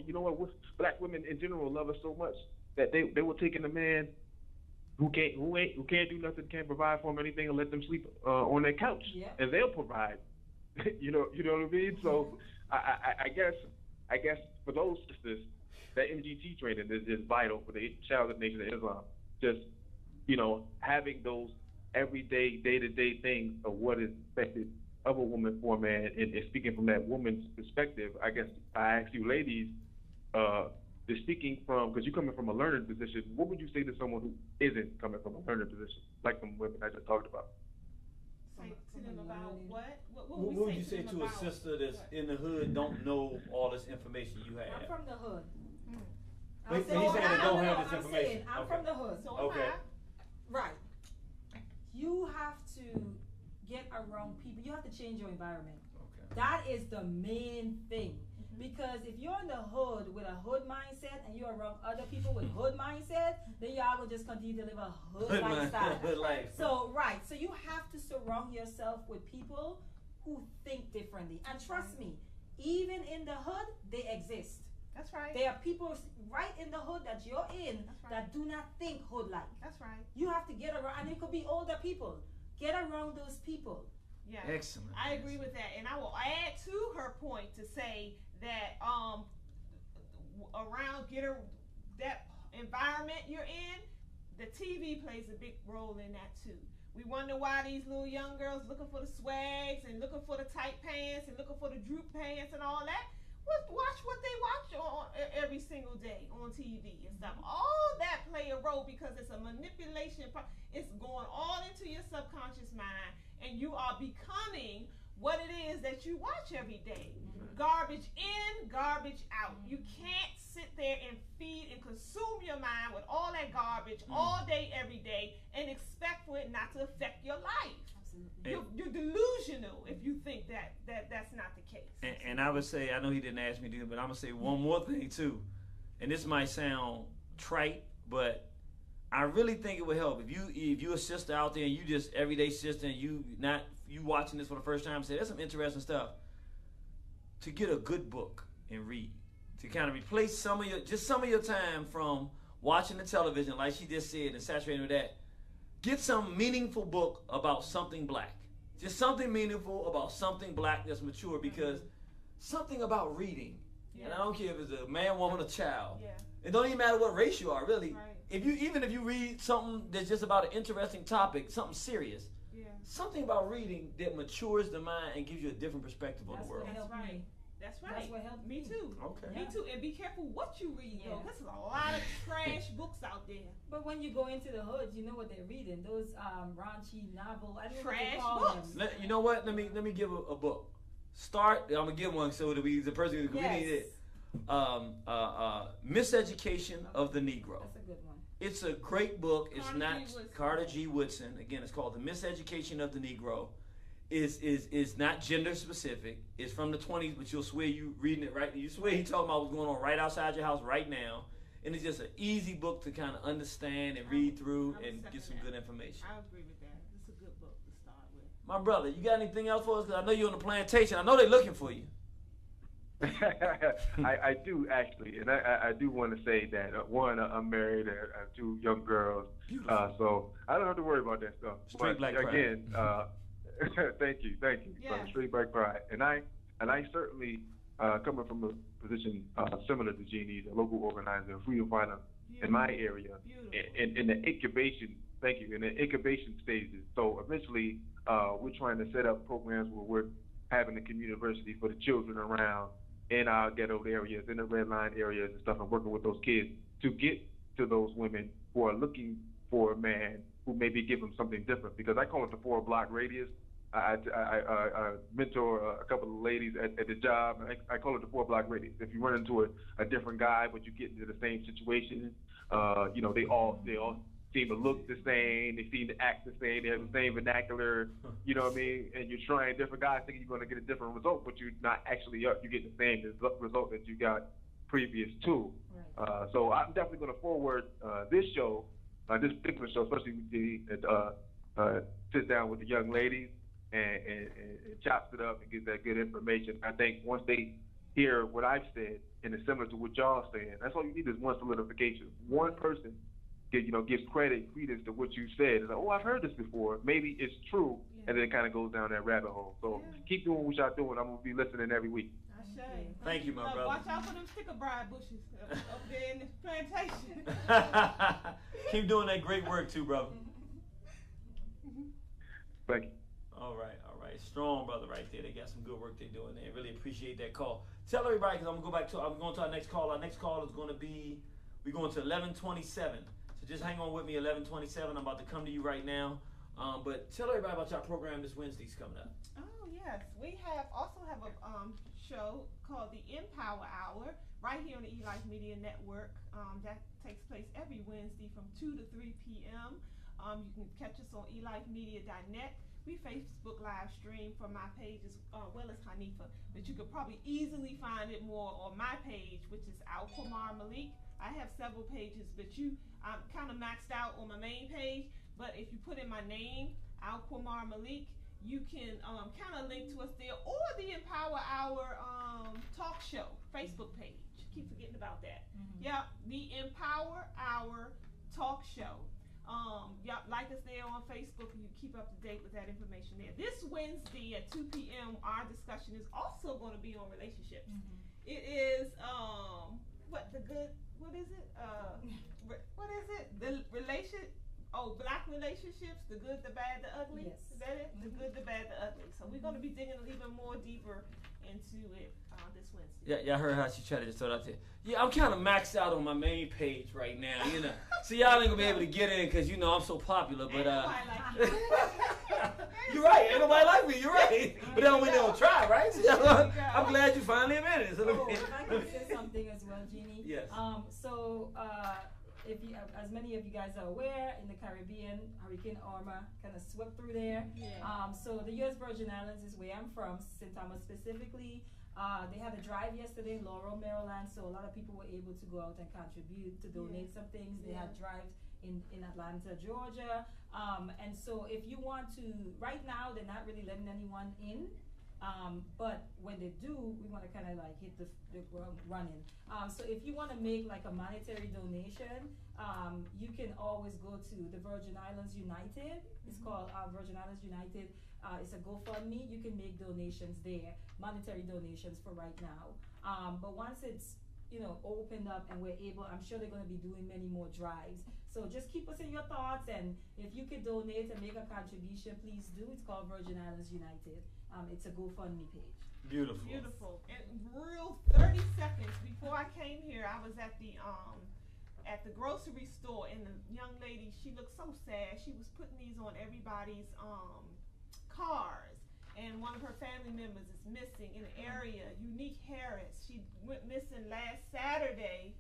You know what? Black women in general love us so much that they will take in a man who can't do nothing, can't provide for them anything, and let them sleep on their couch, and they'll provide. you know what I mean? So I guess for those sisters, that MGT training is just vital for the Child Nation of Islam. Just having those everyday, day-to-day things of what is expected of a woman for a man, and speaking from that woman's perspective, I guess I ask you ladies, they're speaking from, because you're coming from a learning position, what would you say to someone who isn't coming from a learning position, like some women I just talked about? Say to them about what? What would you say to a sister that's in the hood, don't know all this information you have? I'm from the hood. But he's saying they don't have this information. I'm from the hood. So okay. Right. You have to get around people. You have to change your environment. Okay. That is the main thing. Because if you're in the hood with a hood mindset and you're around other people with hood mindset, then you all will just continue to live a hood lifestyle. Hood life. So you have to surround yourself with people who think differently. And trust me, even in the hood, they exist. That's right. There are people right in the hood that you're in that do not think hood-like. That's right. You have to get around, and it could be older people. Get around those people. Yeah. Excellent. I agree with that, and I will add to her point to say that that environment you're in, the TV plays a big role in that too. We wonder why these little young girls looking for the swags and looking for the tight pants and looking for the droop pants and all that. Watch what they watch on every single day on TV and stuff. All that play a role because it's a manipulation. It's going all into your subconscious mind, and you are becoming what it is that you watch every day. Garbage in, garbage out. You can't sit there and feed and consume your mind with all that garbage all day, every day, and expect for it not to affect your life. You're delusional if you think that's not the case. And I would say, I know he didn't ask me to, but I'm gonna say one more thing too. And this might sound trite, but I really think it would help if you a sister out there and you just everyday sister and you watching this for the first time and say there's some interesting stuff. To get a good book and read, to kind of replace some of your time from watching the television, like she just said, and saturating with that. Get some meaningful book about something black. Just something meaningful about something black that's mature, because something about reading, and I don't care if it's a man, woman, or child. Yeah. It don't even matter what race you are, really. Right. Even if you read something that's just about an interesting topic, something serious, something about reading that matures the mind and gives you a different perspective on the world. That's right. That's right. That's what helped me too. Okay. Me too. And be careful what you read, though. There's a lot of trash books out there. But when you go into the hoods, you know what they're reading. Those raunchy novel. I don't know what Trash they call books. them. You know what? Let me give a book. Start. I'm gonna give one so that the person who's reading it. Miseducation of the Negro. That's a good one. It's a great book. It's Carter G. Woodson. Again, it's called The Miseducation of the Negro. Is not gender specific. It's from the 20s, but you'll swear you reading it right. You swear he talking about what's going on right outside your house right now. And it's just an easy book to kind of understand and read through and get some good information. I agree with that. It's a good book to start with. My brother, you got anything else for us? Because I know you're on the plantation. I know they're looking for you. I do actually, and I do want to say that one, I'm married, I have 2 young girls, so I don't have to worry about that stuff. Straight black pride. Again, thank you. Yeah. Straight black pride, and I certainly coming from a position similar to Jeannie's, a local organizer, a freedom fighter in my area, in the incubation. Thank you. In the incubation stages. So eventually, we're trying to set up programs where we're having a community university for the children around in our ghetto areas, in the red line areas and stuff, and working with those kids to get to those women who are looking for a man who maybe give them something different. Because I call it the 4-block radius. I mentor a couple of ladies at the job, and I call it the 4-block radius. If you run into a different guy, but you get into the same situation, they all seem to look the same, they seem to act the same, they have the same vernacular, you know what I mean? And you're trying different guys thinking you're going to get a different result, but you're not actually you get the same result that you got previous to. Right. So I'm definitely going to forward this show, this particular show, especially with the sit down with the young ladies and chops it up and gives that good information. I think once they hear what I've said and it's similar to what y'all saying, that's all you need is one solidification. One person gives credence to what you said. It's like, oh, I've heard this before. Maybe it's true, and then it kind of goes down that rabbit hole. So keep doing what y'all doing. I'm gonna be listening every week. Thank you, my brother. Watch out for them sticker bride bushes up there in this plantation. Keep doing that great work too, brother. Thank you. All right. Strong brother right there. They got some good work they're doing there. Really appreciate that call. Tell everybody, because I'm going to our next call. Our next call is going to be, we're going to 1127. So just hang on with me, 1127. I'm about to come to you right now. But tell everybody about your program this Wednesday's coming up. Oh, yes. We also have a show called the Empower Hour right here on the Elife Media Network. That takes place every Wednesday from 2 to 3 p.m. You can catch us on elifemedia.net. We Facebook live stream from my page as well as Hanifa, but you could probably easily find it more on my page, which is Al Kumar Malik. I have several pages, but I'm kind of maxed out on my main page. But if you put in my name, Al Kumar Malik, you can kind of link to us there, or the Empower Hour talk show Facebook page. Keep forgetting about that. Mm-hmm. Yeah, the Empower Hour talk show. Like us there on Facebook, and you keep up to date with that information there. This Wednesday at 2 p.m., our discussion is also going to be on relationships. Mm-hmm. It is what is it? The black relationships, the good, the bad, the ugly. Yes. Is that it? Mm-hmm. The good, the bad, the ugly. So we're going to be digging even more deeper into it this Wednesday. Yeah, I heard how she tried to just throw it out there. Yeah, I'm kind of maxed out on my main page right now, So y'all ain't gonna be able to get in because I'm so popular. But you're right. Ain't nobody like me. You're right. But they don't try, right? So, I'm glad you finally admitted it. So if I can say something as well, Jeannie. Yes. If you, as many of you guys are aware, in the Caribbean, Hurricane Irma kind of swept through there. Yeah. So the U.S. Virgin Islands is where I'm from, St. Thomas specifically. They had a drive yesterday in Laurel, Maryland, so a lot of people were able to go out and contribute to donate some things. They had drives in Atlanta, Georgia. And so if you want to, right now they're not really letting anyone in. But when they do, we want to kind of like hit the ground running. So if you want to make like a monetary donation, you can always go to the Virgin Islands United. It's called Virgin Islands United. It's a GoFundMe. You can make donations there, monetary donations for right now. But once it's opened up and we're able, I'm sure they're going to be doing many more drives. So just keep us in your thoughts, and if you could donate and make a contribution, please do. It's called Virgin Islands United. It's a GoFundMe page. Beautiful. Beautiful. And real 30 seconds before I came here, I was at the grocery store, and the young lady, she looked so sad. She was putting these on everybody's cars, and one of her family members is missing in the area. Unique Harris. She went missing last Saturday.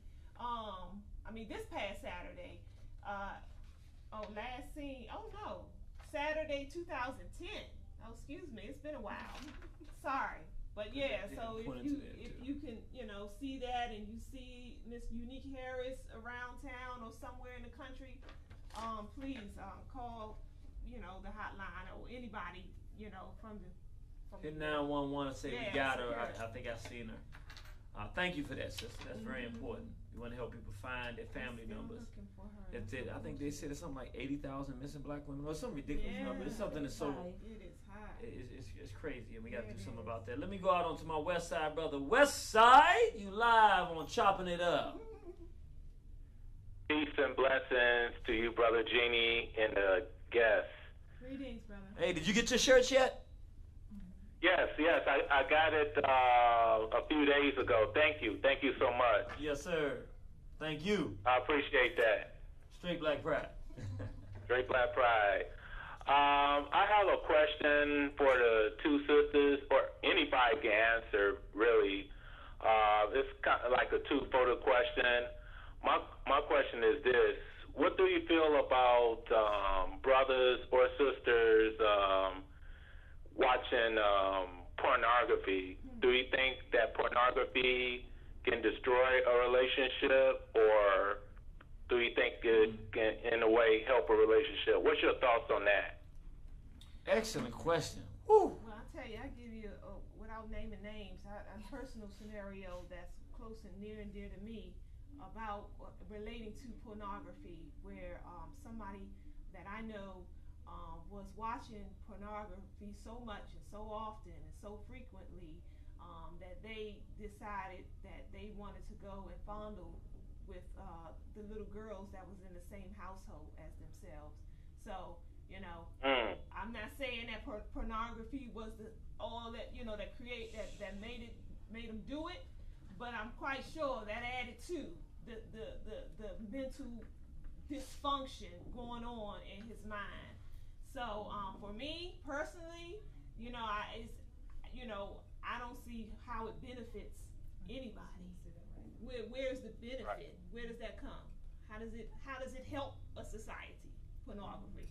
This past Saturday. Last seen. Oh no, Saturday 2010. Oh, excuse me. It's been a while. Sorry. But yeah, so if you can, see that, and you see Miss Unique Harris around town or somewhere in the country, please call, the hotline, or anybody, from the. Hit 911 and say we got her. Security. I think I've seen her. Thank you for that, sister. That's very important. You want to help people find their family members. Looking for her. I think they said it's something like 80,000 missing black women, or some ridiculous number. It's something that's so. It is high. It's crazy, and we got to do something about that. Let me go out onto my West Side brother. West Side, you live on Chopping It Up. Peace and blessings to you, Brother Jeannie, and the guests. Greetings, brother. Hey, did you get your shirts yet? Yes, I got it a few days ago. Thank you so much. Yes, sir. Thank you. I appreciate that. Straight Black Pride. Great Black Pride. I have a question for the two sisters, or anybody can answer, really. It's kind of like a two-fold question. My question is this: what do you feel about brothers or sisters watching pornography? Do you think that pornography can destroy a relationship, or do you think it can, in a way, help a relationship? What's your thoughts on that? Excellent question. Woo. Well, I'll tell you, I give you, without naming names, a personal scenario that's close and near and dear to me about relating to pornography, where somebody that I know was watching pornography so much and so often and so frequently that they decided that they wanted to go and fondle with the little girls that was in the same household as themselves. So, I'm not saying that pornography was all that, that made them do it, but I'm quite sure that added to the mental dysfunction going on in his mind. So for me personally, I don't see how it benefits anybody. Where's the benefit? Right. Where does that come? How does it help a society? Pornography.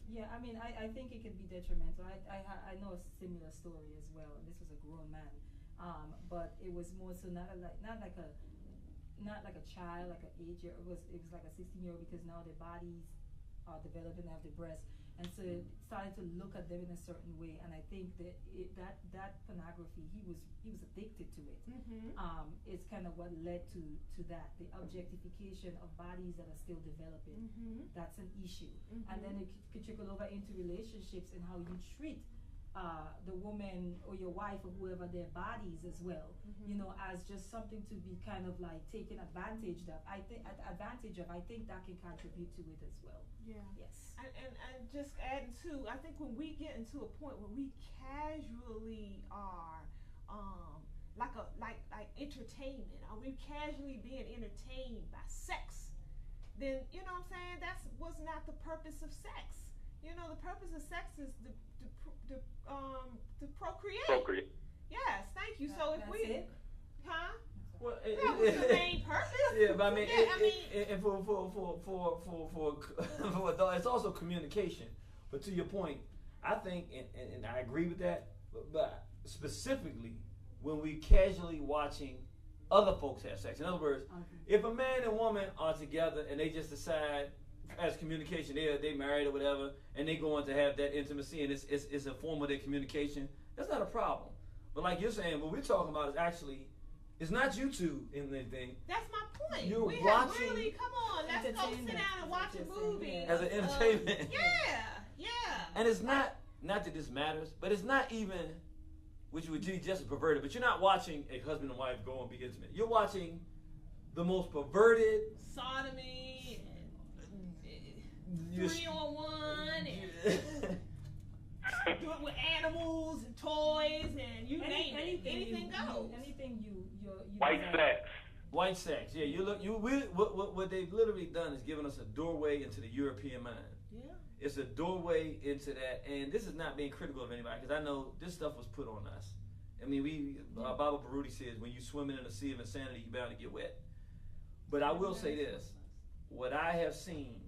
Yeah, I think it can be detrimental. I know a similar story as well, and this was a grown man, but it was more so not like a child, like an 8-year. It was like a 16-year-old, because now their bodies are developing, they have the breasts, and so it started to look at them in a certain way. And I think that that pornography, he was addicted to it. Mm-hmm. It's kind of what led to that, the objectification of bodies that are still developing. Mm-hmm. That's an issue. Mm-hmm. And then it could trickle over into relationships and how you treat the woman or your wife or whoever, their bodies as well, as just something to be kind of like taken advantage of. I think that can contribute to it as well. Yeah. Yes. And just adding to, I think when we get into a point where we casually are like entertainment, are we casually being entertained by sex, then what I'm saying, that was not the purpose of sex. The purpose of sex is to procreate. Yes, thank you. So if we, it? huh? Well, That was the main purpose. Yeah, but and for adults, it's also communication. But to your point, I think, and I agree with that, but specifically when we casually watching other folks have sex. In other words, if a man and woman are together and they just decide as communication, they married or whatever, and they go on to have that intimacy, and it's a form of their communication, that's not a problem. But like you're saying, what we're talking about is actually, it's not you two in the thing. That's my point. You're we watching, have really, come on, let's go sit down and watch a movie. As an entertainment. Yeah. And it's not that this matters, but it's not even, which would be just perverted, but you're not watching a husband and wife go and be intimate. You're watching the most perverted sodomy and 3-on-1 and do it with animals and toys and you name it. knows? Anything you White desire. sex. White sex. Yeah, what they've literally done is given us a doorway into the European mind. Yeah. It's a doorway into that, and this is not being critical of anybody because I know this stuff was put on us. I mean, Baba Baruti says when you swimming in a sea of insanity, you're bound to get wet. But I will say this: what I have seen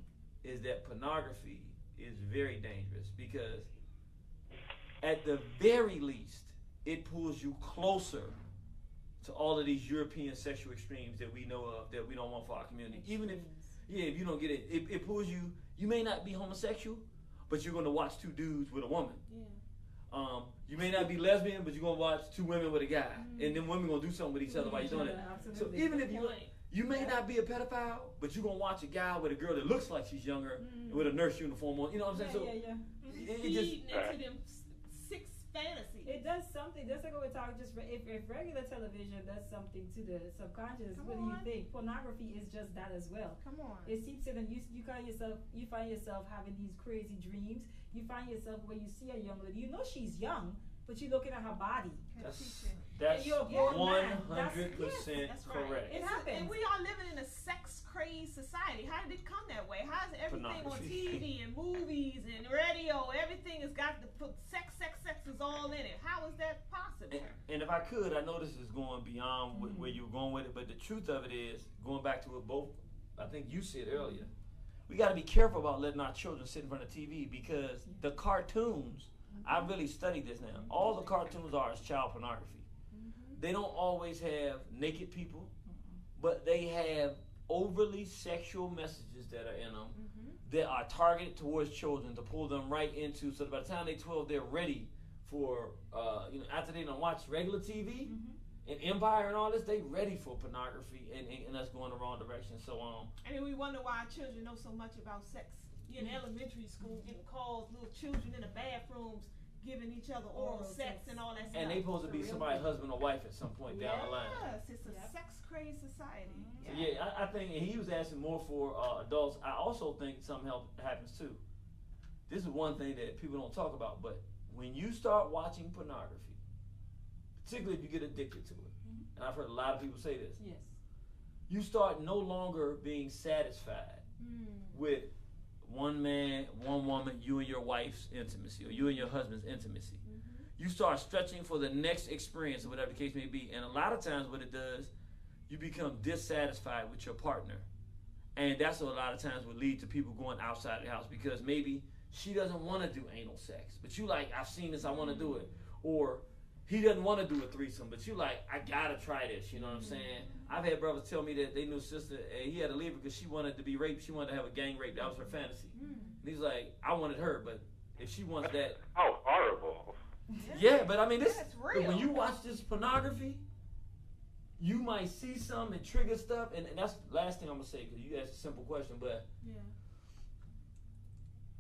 is that pornography is very dangerous because, at the very least, it pulls you closer to all of these European sexual extremes that we know of that we don't want for our community. Even if you don't get it, it pulls you. You may not be homosexual, but you're going to watch two dudes with a woman. Yeah. You may not be lesbian, but you're going to watch two women with a guy. And then women going to do something with each other while you're doing it. Absolutely. So even if you may not be a pedophile, but you're going to watch a guy with a girl that looks like she's younger with a nurse uniform on. You know what I'm saying? Yeah. It just, into them six fantasies. It does something. Just like what we're talking. Just if regular television does something to the subconscious, what do you think? Pornography is just that as well. Come on. It seeps in, and you find yourself having these crazy dreams. You find yourself where you see a young lady. You know she's young, but you're looking at her body. that's You're a grown man. 100% That's right. correct. It happens. And we are living in a sex-crazed society. How did it come that way? How is everything on TV and movies and radio? Everything has got to put sex is all in it. How is that possible? And if I could, I know this is going beyond where you were going with it, but the truth of it is, going back to what both, I think you said earlier, we got to be careful about letting our children sit in front of TV because the cartoons, I really studied this now, all the cartoons are is child pornography. They don't always have naked people, but they have overly sexual messages that are in them that are targeted towards children to pull them right into, so that by the time they're 12, they're ready for, after they done watch regular TV and Empire and all this, they ready for pornography and us going the wrong direction. So, And then we wonder why our children know so much about sex. You're in elementary school getting calls, little children in the bathrooms giving each other oral sex and all that stuff. and they supposed to be somebody's husband or wife at some point down the line. Yes, it's a sex-crazed society. So I think, and he was asking more for adults. I also think something happens too. This is one thing that people don't talk about, but when you start watching pornography, particularly if you get addicted to it, and I've heard a lot of people say this, you start no longer being satisfied with one man, one woman, you and your wife's intimacy, or you and your husband's intimacy. You start stretching for the next experience, or whatever the case may be. And a lot of times what it does, you become dissatisfied with your partner. And that's what a lot of times would lead to people going outside the house because maybe she doesn't want to do anal sex, but you like, I've seen this, I want to do it. Or he doesn't want to do a threesome, but you like, I gotta try this, you know what I'm saying? I've had brothers tell me that they knew a sister, and he had to leave her because she wanted to be raped, she wanted to have a gang rape, that was her fantasy. And he's like, I wanted her, but if she wants that. Oh, horrible. Yeah, but I mean, this, real. when you watch this pornography, you might see something and trigger stuff, and that's the last thing I'm gonna say, because you asked a simple question, but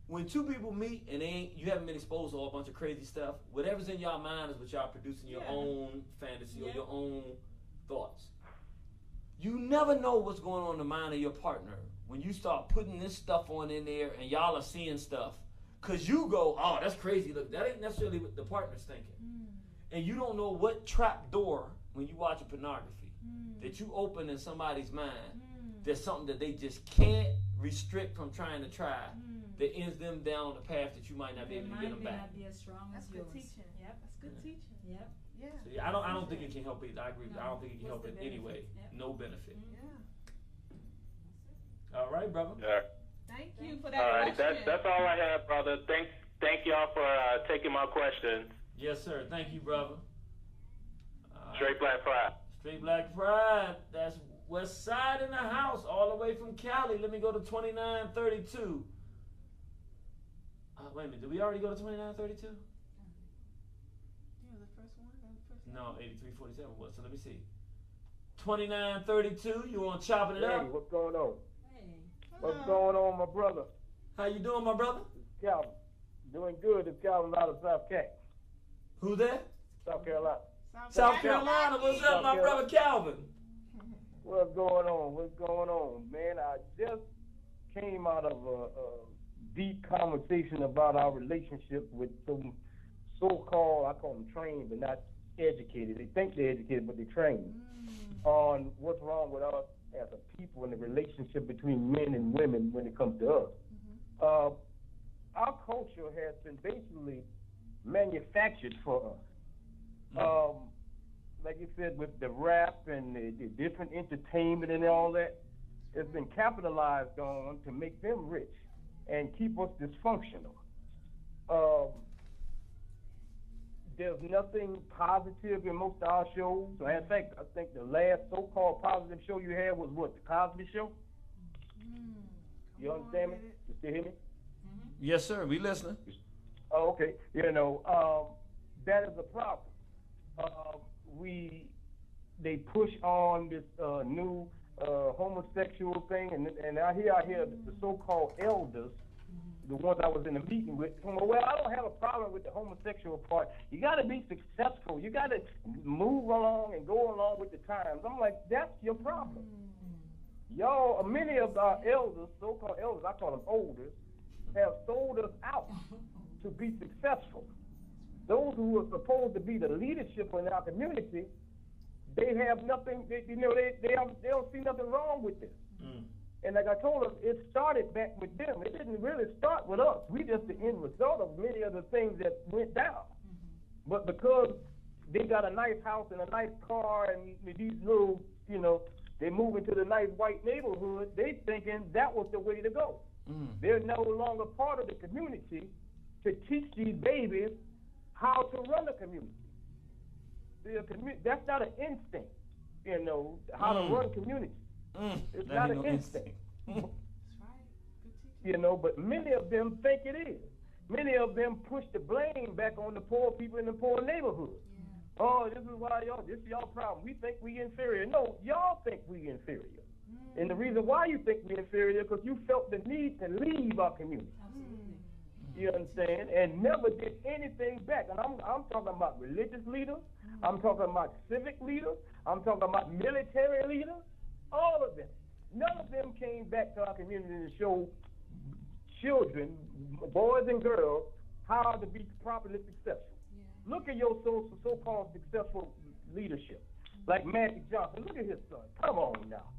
when two people meet and you haven't been exposed to a bunch of crazy stuff, whatever's in y'all mind is what y'all producing your own fantasy or your own thoughts. You never know what's going on in the mind of your partner when you start putting this stuff on in there and y'all are seeing stuff. Because you go, oh, that's crazy. Look, that ain't necessarily what the partner's thinking. And you don't know what trap door, when you watch pornography, that you open in somebody's mind, there's something that they just can't restrict from trying to try. That ends them down the path that you might not be able to get them back. Not be as strong That's as good yours. teaching. Yep, that's good teaching. Yep. Yeah. So I don't think it can help either. I agree. No. I don't think it can help What's in the any way. benefit? Yep. No benefit. Yeah. All right, brother. Yeah. Thank you for that All right, question. that's all I have, brother. Thank y'all for taking my questions. Yes, sir. Thank you, brother. Straight Black Pride. Straight Black Pride. That's West Side in the house, all the way from Cali. Let me go to 2932. Wait a minute. Did we already go to 2932? Yeah, the first one. No, 8347 was. So let me see. 2932. You want chopping it Hey, up? what's going on? Hey. What's going on, my brother? How you doing, my brother? It's Calvin. Doing good. It's Calvin out of South Cat, Who's that? South Carolina. South Carolina. What's up, my brother Calvin? What's going on? What's going on, man? I just came out of a deep conversation about our relationship with some so-called, I call them trained, but not educated. They think they're educated, but they're trained on what's wrong with us as a people and the relationship between men and women when it comes to us. Our culture has been basically manufactured for us. Like you said, with the rap and the different entertainment and all that, it's been capitalized on to make them rich and keep us dysfunctional. There's nothing positive in most of our shows. So in fact, I think the last so-called positive show you had was what, the Cosby Show? You understand me? You still hear me? Yes, sir. We listening. Oh, okay. You know, that is a problem. They push on this new homosexual thing, and I hear the so-called elders, the ones I was in a meeting with, well, I don't have a problem with the homosexual part. You got to be successful. You got to move along and go along with the times. I'm like, that's your problem. Y'all, many of our elders, so-called elders, I call them elders, have sold us out to be successful. Those who are supposed to be the leadership in our community, they have nothing. They don't see nothing wrong with this. And like I told them, it started back with them. It didn't really start with us. We just the end result of many of the things that went down. But because they got a nice house and a nice car and these little, you know, they move into the nice white neighborhood, they thinking that was the way to go. They're no longer part of the community to teach these babies how to run a community. That's not an instinct, you know, how to run community. It's not an instinct. That's right. Good teaching. You know, but many of them think it is. Many of them push the blame back on the poor people in the poor neighborhood. Oh, this is why this is y'all problem. We think we inferior. No, y'all think we inferior. And the reason why you think we inferior is because you felt the need to leave our community. You understand? And never did anything back. And I'm talking about religious leaders. I'm talking about civic leaders. I'm talking about military leaders. All of them. None of them came back to our community to show children, boys and girls, how to be properly successful. Look at your so-called successful leadership, like Magic Johnson. Look at his son. Come on now.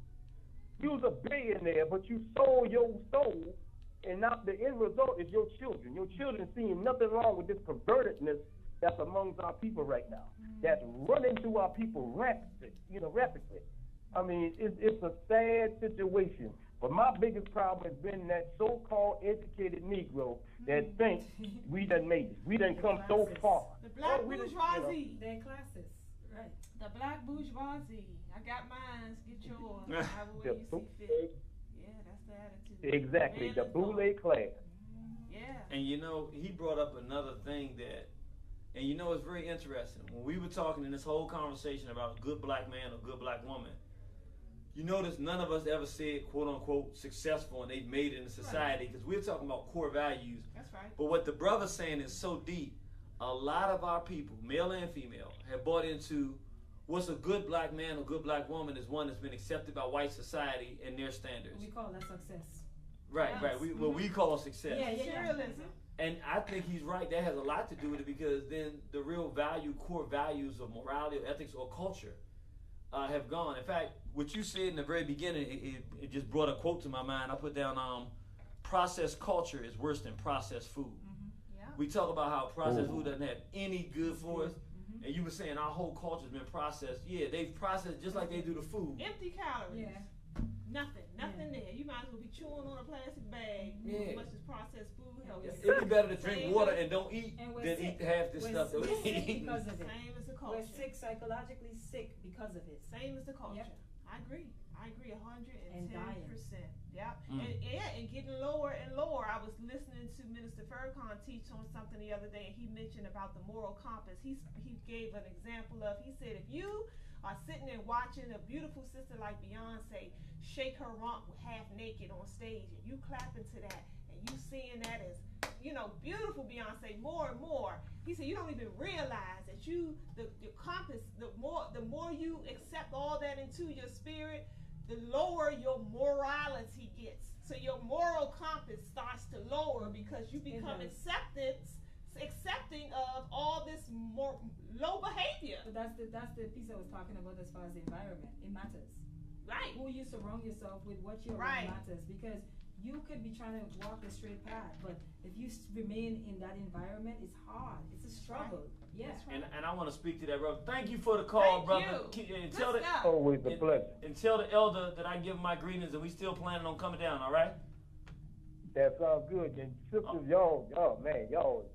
You was a billionaire, but you sold your soul, and now the end result is your children. Your children seeing nothing wrong with this pervertedness that's amongst our people right now. That's running through our people rapidly. I mean, it's a sad situation. But my biggest problem has been that so-called educated Negro that thinks we done made it. We done come so far. The black bourgeoisie. Their classes, right? The black bourgeoisie. I got mine. Get yours. However way you see fit. Yeah, that's the attitude. Exactly. The boule class. Yeah. And you know, he brought up another thing that, and you know, it's very interesting. When we were talking in this whole conversation about good black man or good black woman, you notice none of us ever said, quote unquote, successful and they've made it in society, because we're talking about core values. That's right. But what the brother's saying is so deep. A lot of our people, male and female, have bought into what's a good black man or good black woman is one that's been accepted by white society and their standards. We call that success. Right, yes. Right. What we call success. Yeah. And I think he's right. That has a lot to do with it, because then the real core values of morality or ethics or culture have gone. In fact, what you said in the very beginning, it just brought a quote to my mind. I put down, processed culture is worse than processed food. Yeah. We talk about how processed food doesn't have any good for us. And you were saying our whole culture's been processed. Yeah, they've processed just like they do the food. Empty calories. Yeah. Nothing there. You might as well be chewing on a plastic bag. As much as processed food. It'd be better to drink water and don't eat than eat half this stuff that we eat. Because of it. Same as the culture. We're sick, psychologically sick because of it. Same as the culture. Yep. I agree 110%. Yeah. And getting lower and lower. I was listening to Minister Farrakhan teach on something the other day, and he mentioned about the moral compass. He gave an example of, he said, if you are sitting there watching a beautiful sister like Beyonce shake her rump half naked on stage, and you clapping to that, and you seeing that as, you know, beautiful Beyonce more and more. He said you don't even realize that the compass, the more you accept all that into your spirit, the lower your morality gets. So your moral compass starts to lower because you become accepting of all this more low behavior. But that's the piece I was talking about as far as the environment. It matters. Right. Who you surround yourself with, what you're Right. around matters, because you could be trying to walk a straight path, but if you remain in that environment, it's hard. It's a struggle. Yeah. And I want to speak to that, brother. Thank you for the call, Thank brother. you. And Good tell the stuff. Always a pleasure. and tell the elder that I give my greetings, and we still planning on coming down. All right. That sounds good. And sisters, y'all, man, y'all,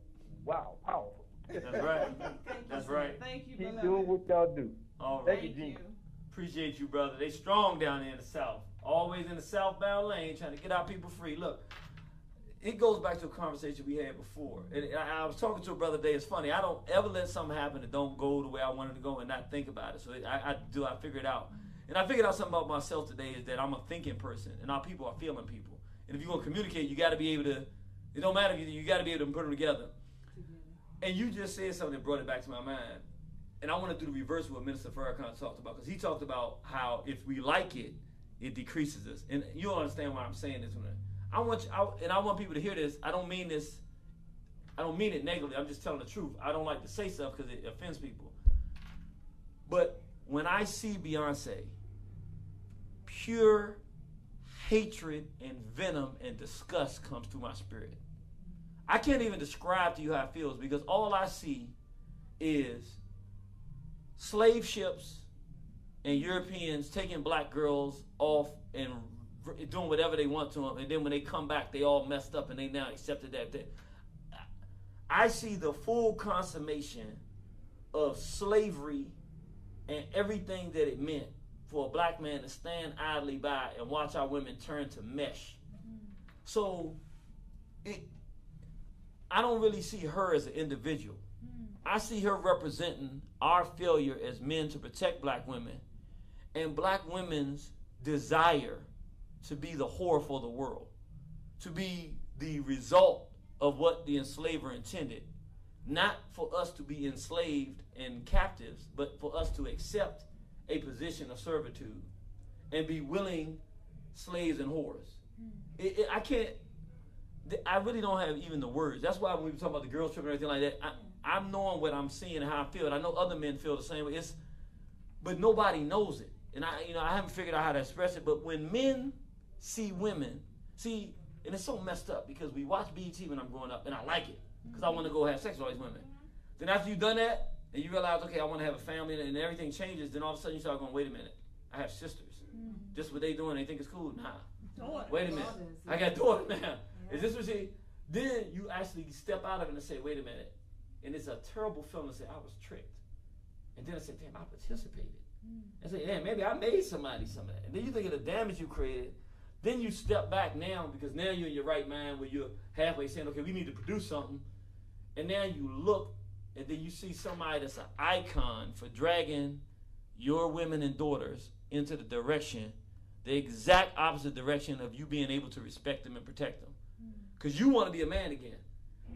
wow, powerful. That's right. Thank That's you. right. Thank you, Keep beloved. doing what y'all do. All right. Thank Thank you, you. Gene. Appreciate you, brother. They strong down there in the South. Always in the southbound lane, trying to get our people free. Look, it goes back to a conversation we had before. And I was talking to a brother today. It's funny. I don't ever let something happen that don't go the way I wanted to go and not think about it. So I figure it out. And I figured out something about myself today is that I'm a thinking person, and our people are feeling people. And if you're going to communicate, you got to be able to, it don't matter, you got to be able to put them together. And you just said something that brought it back to my mind. And I want to do the reverse of what Minister Farrakhan talked about, because he talked about how if we like it, it decreases us. And you'll understand why I'm saying this. I want people to hear this. I don't mean it negatively. I'm just telling the truth. I don't like to say stuff because it offends people. But when I see Beyonce, pure hatred and venom and disgust comes through my spirit. I can't even describe to you how it feels, because all I see is slave ships and Europeans taking black girls off and doing whatever they want to them, and then when they come back, they all messed up and they now accepted that. I see the full consummation of slavery and everything that it meant for a black man to stand idly by and watch our women turn to mesh. So I don't really see her as an individual. I see her representing our failure as men to protect black women and black women's desire to be the whore for the world, to be the result of what the enslaver intended. Not for us to be enslaved and captives, but for us to accept a position of servitude and be willing slaves and whores. I really don't have even the words. That's why when we talk about the girls trip and everything like that, I'm knowing what I'm seeing and how I feel. And I know other men feel the same way. But nobody knows it. And I haven't figured out how to express it. But when men see women, and it's so messed up because we watch BET when I'm growing up, and I like it because I want to go have sex with all these women. Then after you've done that, and you realize, okay, I want to have a family, and everything changes, then all of a sudden you start going, wait a minute, I have sisters. This what they doing, they think it's cool? Nah. Wait a minute, I got daughters now. Is this what she? Then you actually step out of it and say, wait a minute. And it's a terrible feeling to say, I was tricked. And then I said, damn, I participated. I said, damn, maybe I made somebody some of that. And then you think of the damage you created. Then you step back now, because now you're in your right mind where you're halfway saying, okay, we need to produce something. And now you look, and then you see somebody that's an icon for dragging your women and daughters into the direction, the exact opposite direction of you being able to respect them and protect them. Because you want to be a man again.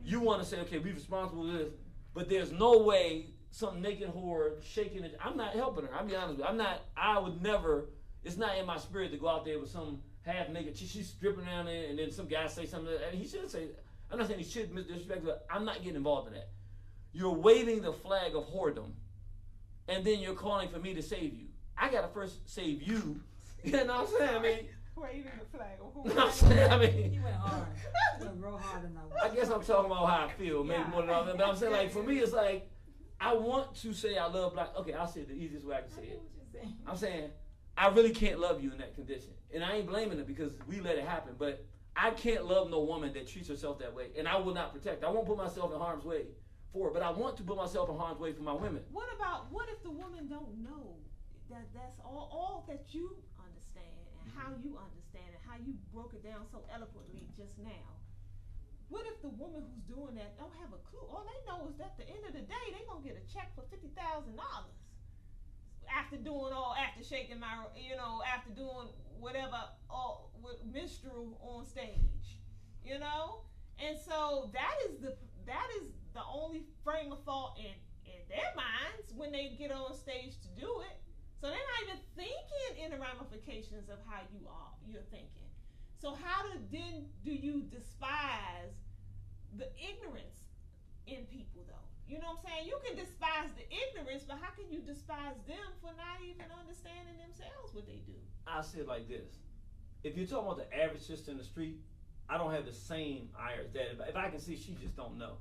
You want to say, okay, we're responsible for this. But there's no way some naked whore shaking it. I'm not helping her. I'll be honest with you. I would never, it's not in my spirit to go out there with some half naked. She's stripping around there, and then some guy say something. And he shouldn't say, I'm not saying he should disrespect, but I'm not getting involved in that. You're waving the flag of whoredom, and then you're calling for me to save you. I got to first save you. You know what I'm saying? I mean, waving the flag of who? You know what I'm saying? I mean, He went hard. He went real hard in that one. I guess I'm talking about how I feel, maybe Yeah. more than others. But I'm saying, like, for me, it's like, I want to say I love black. Okay, I'll say it the easiest way I can say it. I'm saying, I really can't love you in that condition. And I ain't blaming it because we let it happen. But I can't love no woman that treats herself that way. And I will not protect. I won't put myself in harm's way for it. But I want to put myself in harm's way for my women. What if the woman don't know that's all that you understand and how you understand and how you broke it down so eloquently just now? What if the woman who's doing that don't have a clue? All they know is that at the end of the day, they gonna get a check for $50,000 after shaking after doing whatever with minstrel on stage, And so that is the only frame of thought in their minds when they get on stage to do it. So they're not even thinking in the ramifications of how you're thinking. So how do you despise the ignorance in people, though. You know what I'm saying? You can despise the ignorance, but how can you despise them for not even understanding themselves what they do? I'll say it like this. If you're talking about the average sister in the street, I don't have the same ire as that. If I can see, she just don't know.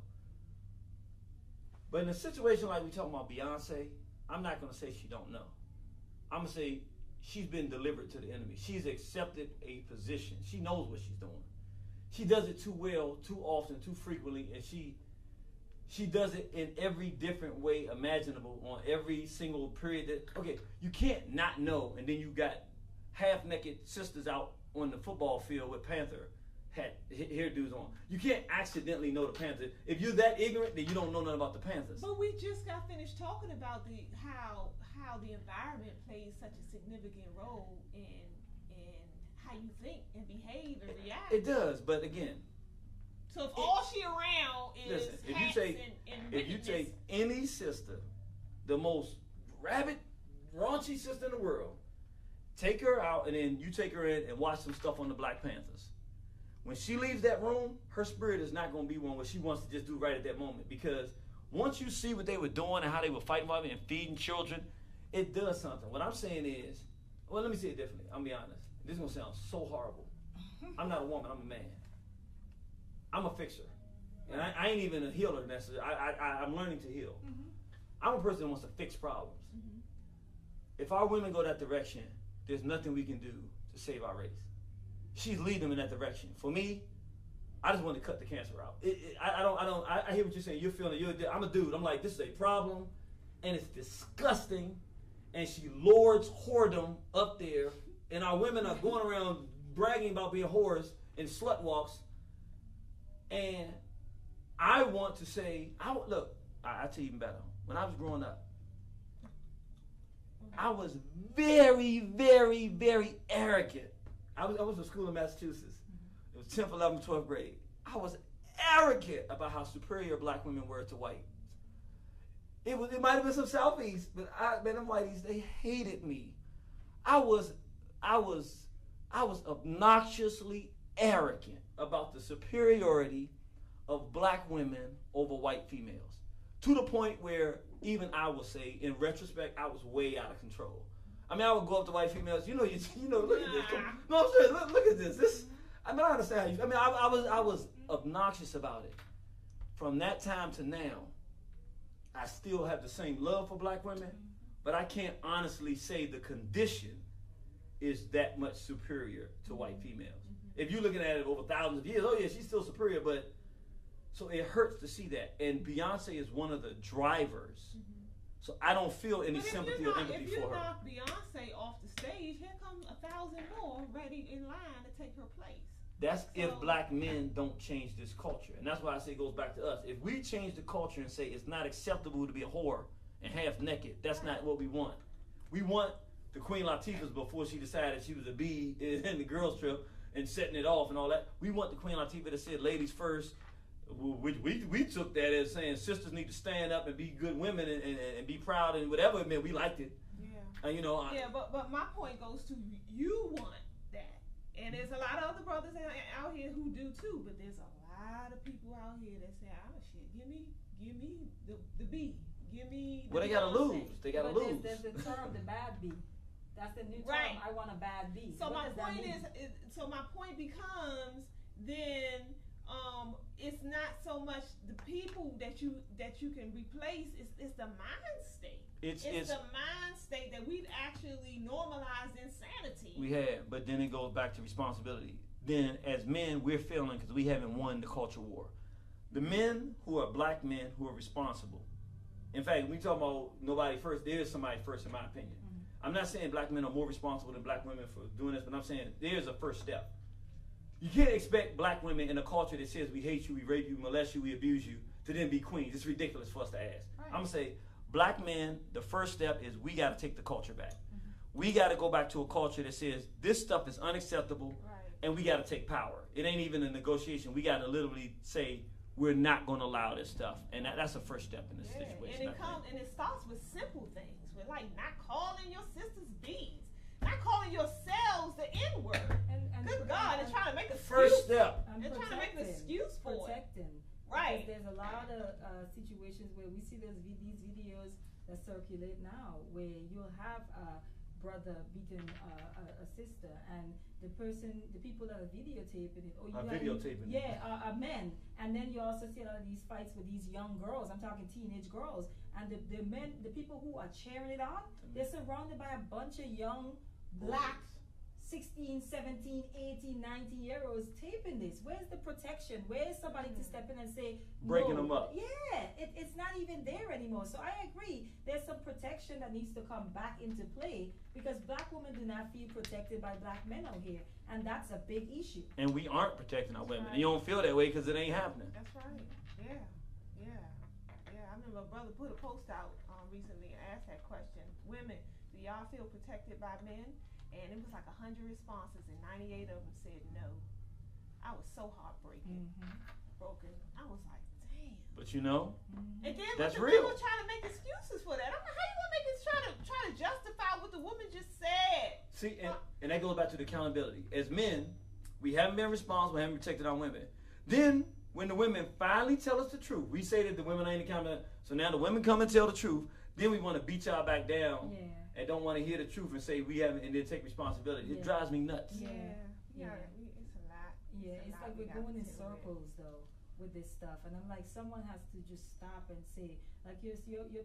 But in a situation like we talking about Beyonce, I'm not going to say she don't know. I'm going to say she's been delivered to the enemy. She's accepted a position. She knows what she's doing. She does it too well, too often, too frequently, and she does it in every different way imaginable on every single period. Okay, you can't not know, and then you got half-naked sisters out on the football field with Panther hairdos on. You can't accidentally know the Panthers. If you're that ignorant, then you don't know nothing about the Panthers. But we just got finished talking about how the environment plays such a significant role in how you think and behave and react. It does, but again. So if all she around is listen, if you take any sister, the most rabid, raunchy sister in the world, take her out and then you take her in and watch some stuff on the Black Panthers. When she leaves that room, her spirit is not going to be one where she wants to just do right at that moment, because once you see what they were doing and how they were fighting for it and feeding children, it does something. What I'm saying is, well, let me say it differently. I'm going to be honest. This is going to sound so horrible. I'm not a woman. I'm a man. I'm a fixer. And I ain't even a healer necessarily. I'm learning to heal. Mm-hmm. I'm a person that wants to fix problems. Mm-hmm. If our women go that direction, there's nothing we can do to save our race. She's leading them in that direction. For me, I just want to cut the cancer out. I hear what you're saying. You're feeling, I'm a dude. I'm like, this is a problem, and it's disgusting, and she lords whoredom up there, and our women are going around bragging about being whores and slut walks, and I want to say, I'll tell you even better. When I was growing up, I was very, very, very arrogant. I was in school in Massachusetts. It was 10th, 11th, 12th grade. I was arrogant about how superior black women were to whites. It might have been some Southeast, but them whiteys, they hated me. I was obnoxiously arrogant about the superiority of black women over white females, to the point where even I will say, in retrospect, I was way out of control. I mean, I would go up to white females. Look at this. No, I'm serious. Look at this. I understand how you. I was obnoxious about it. From that time to now, I still have the same love for black women, but I can't honestly say the condition is that much superior to white females. If you're looking at it over thousands of years, oh yeah, she's still superior, but so it hurts to see that. And Beyonce is one of the drivers. So I don't feel any sympathy or empathy for her. If you knock Beyonce off the stage, here comes 1,000 more ready in line to take her place. That's if black men don't change this culture. And that's why I say it goes back to us. If we change the culture and say it's not acceptable to be a whore and half naked, that's not what we want. We want the Queen Latifahs before she decided she was a bee in the girls trip and setting it off and all that. We want the Queen Latifah that said ladies first. We took that as saying sisters need to stand up and be good women and be proud and whatever it meant. We liked it. Yeah. But my point goes to you want that, and there's a lot of other brothers out here who do too. But there's a lot of people out here that say, shit, give me the B, give me." Well, they gotta lose. They gotta lose. There's the term the bad B. That's the new term. Right. I want a bad B. So my point becomes then. It's not so much the people that you can replace. It's the mind state. It's the mind state that we've actually normalized insanity. We have, but then it goes back to responsibility. Then as men, we're failing because we haven't won the culture war. The men who are black men who are responsible. In fact, when we talk about nobody first, there is somebody first, in my opinion. Mm-hmm. I'm not saying black men are more responsible than black women for doing this, but I'm saying there's a first step. You can't expect black women in a culture that says we hate you, we rape you, molest you, we abuse you, to then be queens. It's ridiculous for us to ask. Right. I'm going to say, black men, the first step is we got to take the culture back. Mm-hmm. We got to go back to a culture that says this stuff is unacceptable, and we got to take power. It ain't even a negotiation. We got to literally say we're not going to allow this stuff. And that's the first step in this situation. And it starts with simple things. With like not calling your sisters bees. Not calling yourselves the N-word. Good God, they're trying to make an excuse. First step. They're trying to make an excuse for protecting Right. Because there's a lot of situations where we see these videos that circulate now, where you'll have a brother beating a sister, and the people that are videotaping it, or are men. And then you also see a lot of these fights with these young girls. I'm talking teenage girls, and the men, the people who are cheering it on, they're surrounded by a bunch of young black 16, 17, 18, 19-year-olds taping this. Where's the protection? Where's somebody to step in and say, breaking them up? Yeah, it's not even there anymore. So I agree. There's some protection that needs to come back into play, because black women do not feel protected by black men out here, and that's a big issue. And we aren't protecting our women. Right. You don't feel that way because it ain't happening. That's right. Yeah. I remember a brother put a post out recently and asked that question: women, do y'all feel protected by men? And it was like 100 responses, and 98 of them said no. I was so heartbroken. Broken. I was like, damn. But you know, and then that's the real. women trying to make excuses for that. I'm like, how you gonna make it try to justify what the woman just said? See, and that goes back to the accountability. As men, we haven't been responsible, haven't protected our women. Then, when the women finally tell us the truth, we say that the women ain't accountable. So now the women come and tell the truth. Then we want to beat y'all back down. Yeah. And don't want to hear the truth and say we haven't, and then take responsibility. It drives me nuts. Yeah. It's a lot. Yeah, it's like we're going in circles though with this stuff, and I'm like, someone has to just stop and say, like you're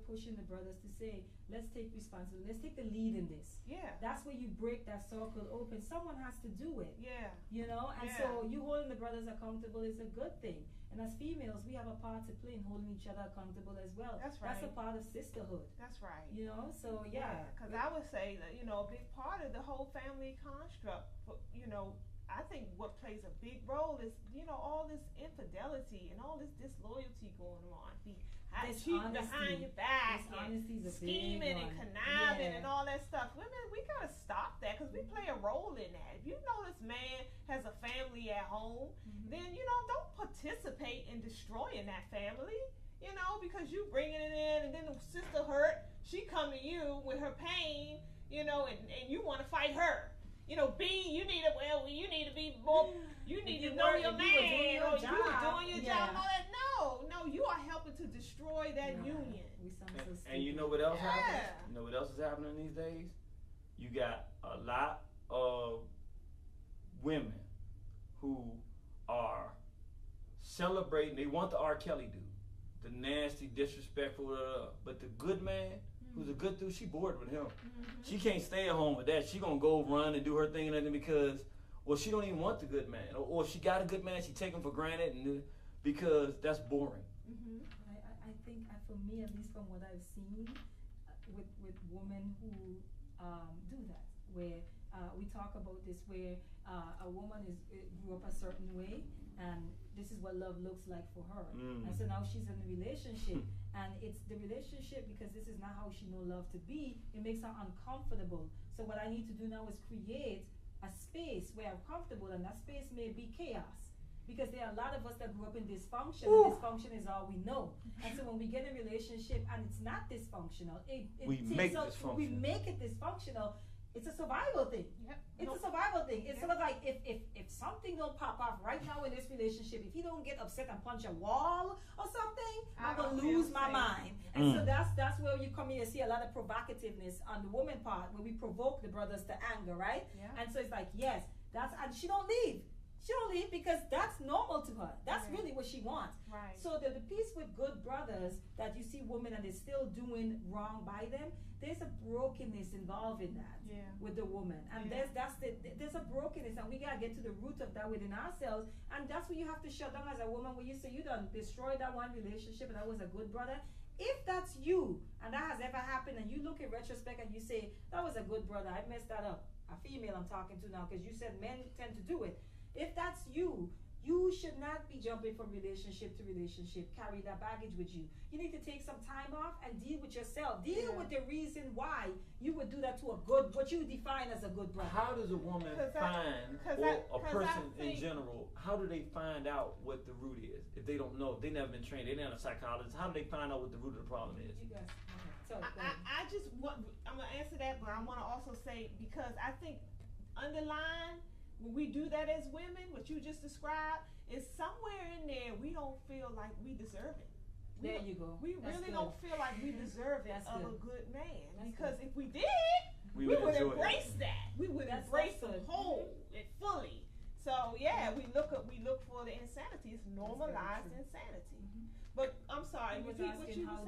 pushing the brothers to say, let's take responsibility, let's take the lead in this. Yeah. That's where you break that circle open. Someone has to do it. Yeah. You know, and so you holding the brothers accountable is a good thing. And as females, we have a part to play in holding each other accountable as well. That's right. That's a part of sisterhood. That's right. You know, so yeah. Because I would say that, a big part of the whole family construct, I think what plays a big role is, all this infidelity and all this disloyalty going on. Cheating behind your back, and scheming and conniving and all that stuff. Women, we gotta stop that, because we play a role in that. If you know this man has a family at home, then don't participate in destroying that family. Because you bringing it in, and then the sister hurt, she come to you with her pain, and you want to fight her. You need to be more. You need to know your man, or you were doing your job and all that. No, you are helping to destroy that union. And you know what else happens? You know what else is happening these days? You got a lot of women who are celebrating. They want the R. Kelly dude, the nasty, disrespectful, but the good man, who's a good dude, she bored with him. She can't stay at home with that. She gonna go run and do her thing and everything because, well, she don't even want the good man, or if she got a good man, she take him for granted, and because that's boring. I think for me, at least from what I've seen, with women who do that, where we talk about this, where a woman grew up a certain way, and this is what love looks like for her. And so now she's in a relationship, and it's the relationship, because this is not how she know love to be, it makes her uncomfortable. So what I need to do now is create a space where I'm comfortable, and that space may be chaos. Because there are a lot of us that grew up in dysfunction, and dysfunction is all we know. And so when we get in a relationship and it's not dysfunctional, we make it dysfunctional. It's a survival thing. Yep. It's a survival thing. It's sort of like if something don't pop off right now in this relationship, if you don't get upset and punch a wall or something, I'm gonna lose my mind. And so that's where you come here and see a lot of provocativeness on the woman part, where we provoke the brothers to anger, right? Yeah. And so it's like, yes, and she don't leave. She don't leave because that's normal to her. That's really what she wants. Right. So the piece with good brothers, that you see women and they're still doing wrong by them, there's a brokenness involved in that with the woman. And there's a brokenness, and we gotta get to the root of that within ourselves. And that's what you have to shut down as a woman, when you say you done destroyed that one relationship and that was a good brother. If that's you, and that has ever happened, and you look in retrospect and you say, that was a good brother, I messed that up. A female I'm talking to now, because you said men tend to do it. If that's you, you should not be jumping from relationship to relationship, carry that baggage with you. You need to take some time off and deal with yourself. Deal with the reason why you would do that to what you define as a good brother. How does a woman find, or a person in general, how do they find out what the root is? If they don't know, if they never been trained, they're not a psychologist, how do they find out what the root of the problem is? You guys, I'm going to answer that, but I want to also say, because I think underlying when we do that as women, what you just described, is somewhere in there we don't feel like we deserve it. There you go. We That's really good. don't feel like we deserve it That's of good. a good man. That's Because good. if we did, we would enjoy it. embrace that. We would That's embrace the good. whole it fully. So yeah, we look for the insanity. It's normalized true. insanity. Mhm. But I'm sorry, He was repeat what asking you how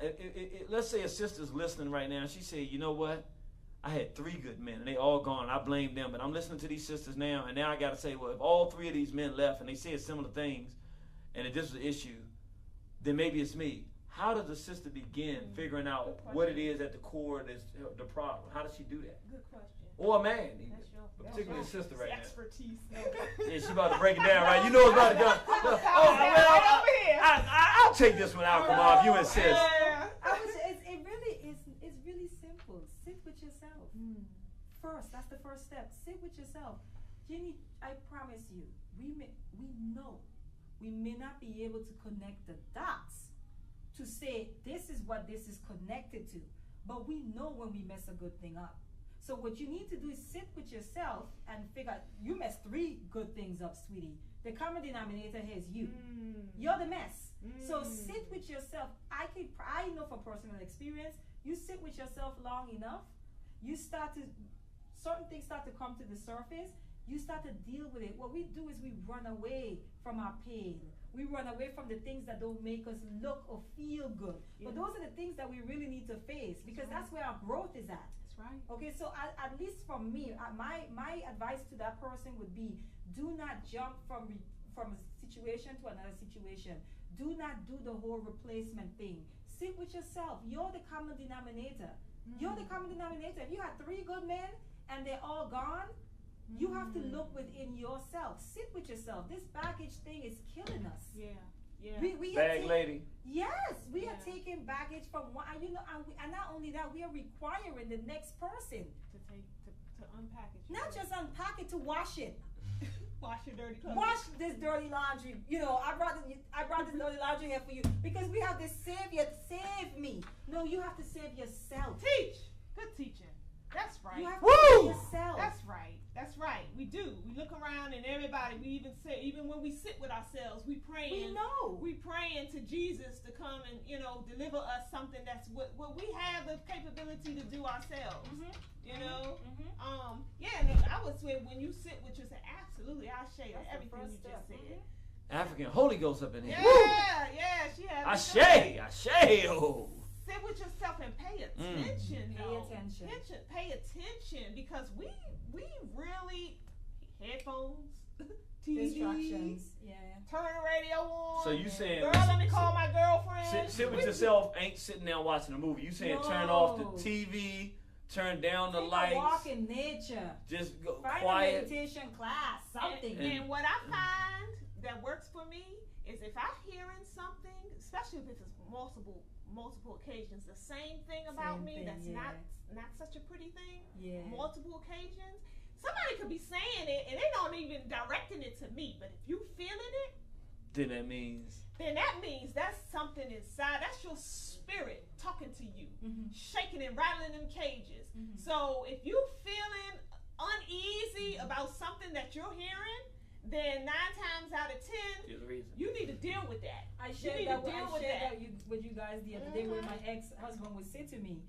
were do saying. Let's say a sister's listening right now. She said, you know what? I had 3 good men, and they all gone. I blame them, but I'm listening to these sisters now, and now I got to say, well, if all 3 of these men left and they said similar things, and if this was an issue, then maybe it's me. How does the sister begin figuring out Good what it question. is at the core of the problem? How does she do that? Good question. Or a man, even. That's your But particularly a sister right now. expertise. Yeah, she about to break it down, right? You know it's about to go. Right over here. I'll take this one out, Kamal, if you insist. Yeah. It's really simple. Sit with yourself. First, that's the first step. Sit with yourself. Jenny, I promise you, we know we may not be able to connect the dots to say this is what this is connected to, but we know when we mess a good thing up. So what you need to do is sit with yourself and figure out, you messed 3 good things up, sweetie. The common denominator here is you. You're the mess. So sit with yourself. I know from personal experience, you sit with yourself long enough, certain things start to come to the surface, you start to deal with it. What we do is we run away from our pain. We run away from the things that don't make us look or feel good. But those are the things that we really need to face, because that's where our growth is at. That's right. Okay, so at least from me, my advice to that person would be, do not jump from a situation to another situation. Do not do the whole replacement thing. Sit with yourself. You're the common denominator. You're the common denominator. If you had 3 good men and they're all gone, you have to look within yourself. Sit with yourself. This baggage thing is killing us. Yeah. Yeah. We Bag lady. Yes, we are Yeah. taking baggage from one, and and not only that, we are requiring the next person To unpack it. not just unpack it, to wash it. wash your dirty clothes. Wash this dirty laundry. I brought this dirty laundry here for you because we have this savior. Save me. No, you have to save yourself. Teach. Good teaching. That's right. You have Woo! to save yourself. That's right. That's right. We do. We look around and everybody. We even say, even when we sit with ourselves, we praying. We know. We praying to Jesus to come and deliver us something that's what we have the capability to do ourselves. You know. Yeah. And I would say when you sit with yourself, absolutely, I share That's the everything first you just step. said. African Holy Ghost up in here. Yeah. She had. Ashe. Oh. Sit with yourself and pay attention. Pay though. attention. Pay attention, because we really headphones, TV, Distractions. Yeah. turn the radio on. So you saying, girl, let me call my girlfriend. sit with yourself ain't sitting down watching a movie. You saying turn off the TV, turn down the Take lights. a walk in nature. Just go Find quiet. a meditation class. Something. And what I find that works for me is if I'm hearing something, especially if it's multiple occasions, the same thing about Same me thing, that's yeah. not such a pretty thing. Yeah. Multiple occasions. Somebody could be saying it and they don't even directing it to me, but if you feeling it, Then that means then that means that's something inside. That's your spirit talking to you, shaking and rattling them cages. So if you feeling uneasy about something that you're hearing, then 9 times out of 10, there's a reason. you need to deal with that. I You shared need that, to deal with that. with you guys the other day, where my ex-husband would say to me,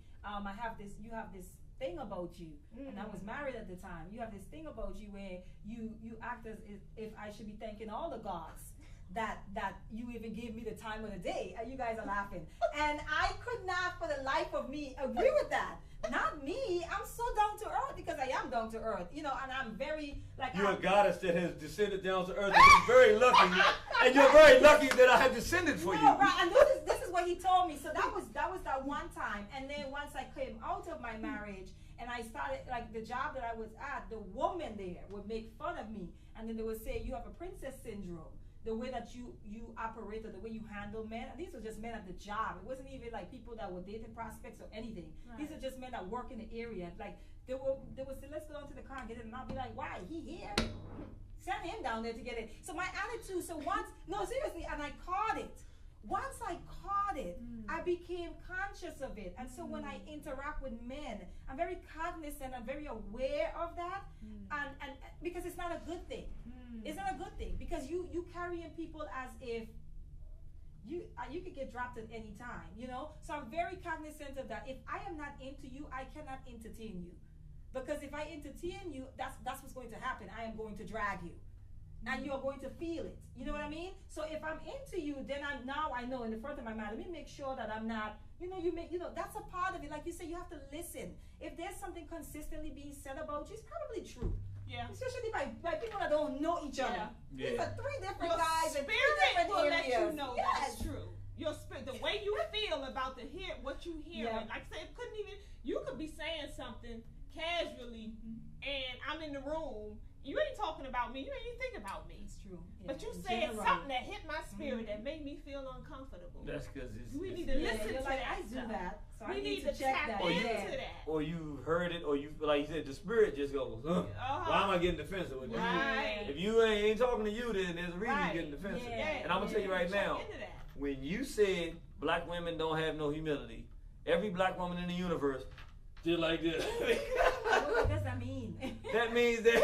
you have this thing about you, and I was married at the time. You have this thing about you where you act as if I should be thanking all the gods that you even gave me the time of the day. And you guys are laughing, and I could not for the life of me agree with that. Not me. I'm so down to earth because I am down to earth, and I'm very like. You're a goddess that has descended down to earth, and you're very lucky. And you're very lucky that I have descended for you. Right, and this is what he told me. So that was that one time, and then once I came out of my marriage and I started, like, the job that I was at, the woman there would make fun of me, and then they would say, you have a princess syndrome. The way that you operate, or the way you handle men. And these were just men at the job. It wasn't even like people that were dating prospects or anything. Right. These are just men that work in the area. Like they would say, let's go down to the car and get it, and I'll be like, why? He here? Send him down there to get it. So my attitude, no, seriously, and I caught it. Once I caught it, I became conscious of it. And so when I interact with men, I'm very cognizant, I'm very aware of that. And because it's not a good thing. It's not a good thing, because you carrying people as if you could get dropped at any time, you know? So I'm very cognizant of that. If I am not into you, I cannot entertain you. Because if I entertain you, that's what's going to happen. I am going to drag you. And you're going to feel it. You know what I mean? So if I'm into you, then I know in the front of my mind, let me make sure that I'm not, that's a part of it. Like you said, you have to listen. If there's something consistently being said about you, it's probably true. Yeah. Especially by people that don't know each other. Yeah. These are three different Your guys and three spirit different will areas. let you know Yes. that it's true. Your spirit, the way you feel about what you hear. Yeah. Like I said, you could be saying something casually, and I'm in the room. You ain't talking about me. You ain't even thinking about me. It's true. But you In said general. something that hit my spirit that made me feel uncomfortable. That's because We need to listen you're to like, that I do stuff. that. So We I need to to check tap that. into Yeah. that. Or you heard it, or you, like you said, the spirit just goes, huh? Why am I getting defensive with you? Right. If you ain't talking to you, then there's a reason Right. you're getting defensive. Yeah. And I'm going to tell you right Check now, into that. when you said black women don't have no humility, every black woman in the universe did like this. What does that mean? That means that,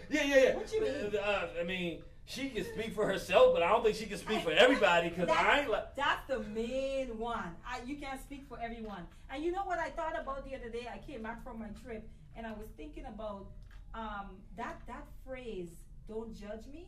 yeah. What you mean? I mean, she can speak for herself, but I don't think she can speak for everybody, because I ain't like. That's the main one. You can't speak for everyone. And you know what I thought about the other day? I came back from my trip, and I was thinking about that phrase, "Don't judge me."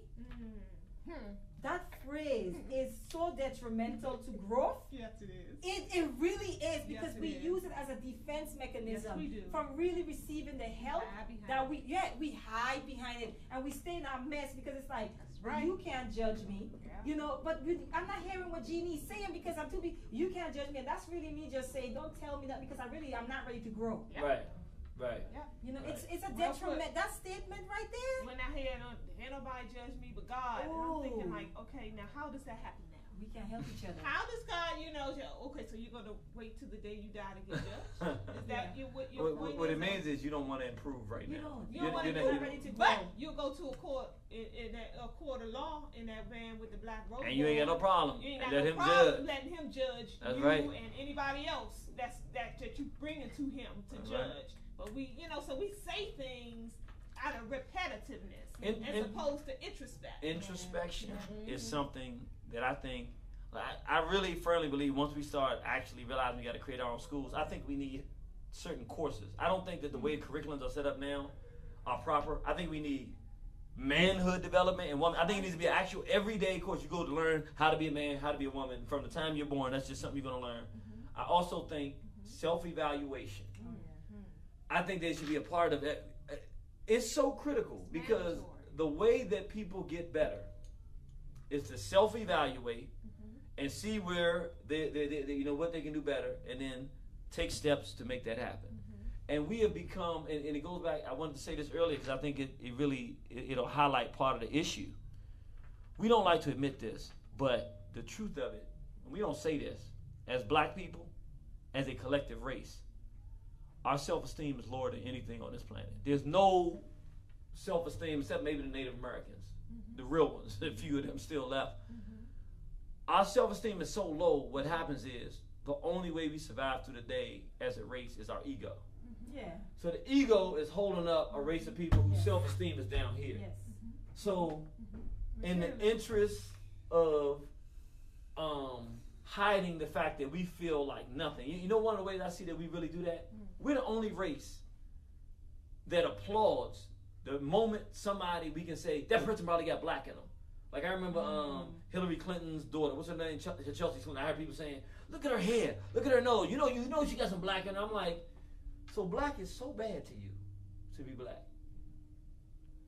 That phrase is so detrimental to growth. Yes, it is. It really is, because Yes, it we is. use it as a defense mechanism Yes, we do. from really receiving the help hide behind that it. we hide behind it, and we stay in our mess because it's like, right. you can't judge me, Yeah. but I'm not hearing what Jeannie's saying because I'm too big. You can't judge me, and that's really me just saying, don't tell me that, because I'm not ready to grow. Right. It's a Well detriment. put. That statement right there. When I hear ain't nobody judge me but God, and I'm thinking like, okay, now how does that happen now? We can't help each other. How does God, okay, so you're gonna wait till the day you die to get judged? Is that what your point What is? it means is you don't want to improve right You now. don't. You don't want to you're not ready to grow. But you'll go to a court in a court of law in that van with the black robe. And you ain't got no problem. You ain't got Let no him problem judge. letting him judge That's you right. and anybody else that you bringing to him to That's judge. right. But so we say things out of repetitiveness And as opposed to introspect. Introspection is something that I think, I really firmly believe once we start actually realizing we got to create our own schools, I think we need certain courses. I don't think that the way curriculums are set up now are proper. I think we need manhood development and woman. I think it needs to be an actual everyday course you go to learn how to be a man, how to be a woman from the time you're born. That's just something you're going to learn. I also think self-evaluation. I think they should be a part of it. It's so critical because the way that people get better is to self-evaluate and see where they what they can do better, and then take steps to make that happen. And we have become, and it goes back, I wanted to say this earlier because I think it'll highlight part of the issue. We don't like to admit this, but the truth of it, and we don't say this, as black people, as a collective race, our self-esteem is lower than anything on this planet. There's no self-esteem except maybe the Native Americans, the real ones, a few of them still left. Our self-esteem is so low, what happens is the only way we survive through the day as a race is our ego. Yeah. So the ego is holding up a race of people whose self-esteem is down here. Yes. So in the interest of hiding the fact that we feel like nothing, you know one of the ways I see that we really do that? We're the only race that applauds the moment somebody, we can say, that person probably got black in them. Like I remember Hillary Clinton's daughter, what's her name? Chelsea Clinton. I heard people saying, look at her hair, look at her nose. You know she got some black in her. I'm like, so black is so bad to you to be black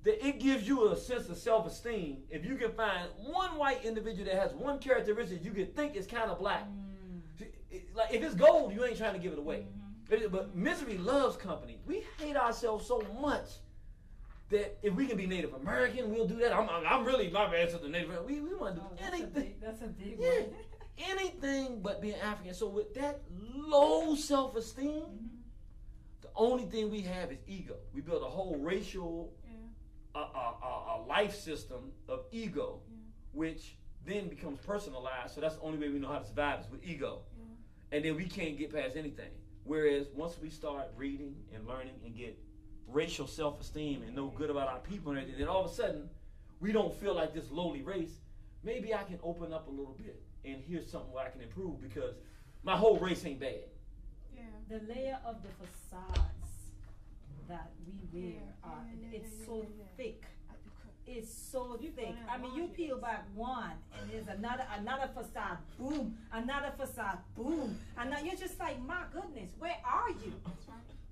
that it gives you a sense of self-esteem if you can find one white individual that has one characteristic you can think is kind of black. Like if it's gold, you ain't trying to give it away. But misery loves company. We hate ourselves so much that if we can be Native American, we'll do that. I'm really my bad to the Native American. We want to do anything. That's a big Yeah, one. anything but being African. So with that low self-esteem, the only thing we have is ego. We build a whole racial, a life system of ego, which then becomes personalized. So that's the only way we know how to survive is with ego. and then we can't get past anything. Whereas once we start reading and learning and get racial self-esteem and know good about our people and everything, then all of a sudden we don't feel like this lowly race. Maybe I can open up a little bit and here's something where I can improve because my whole race ain't bad. Yeah. The layer of the facades that we wear it's so thick. It's so thick. I mean, you peel back one, and there's another facade, boom, another facade, boom, and now you're just like, my goodness, where are you?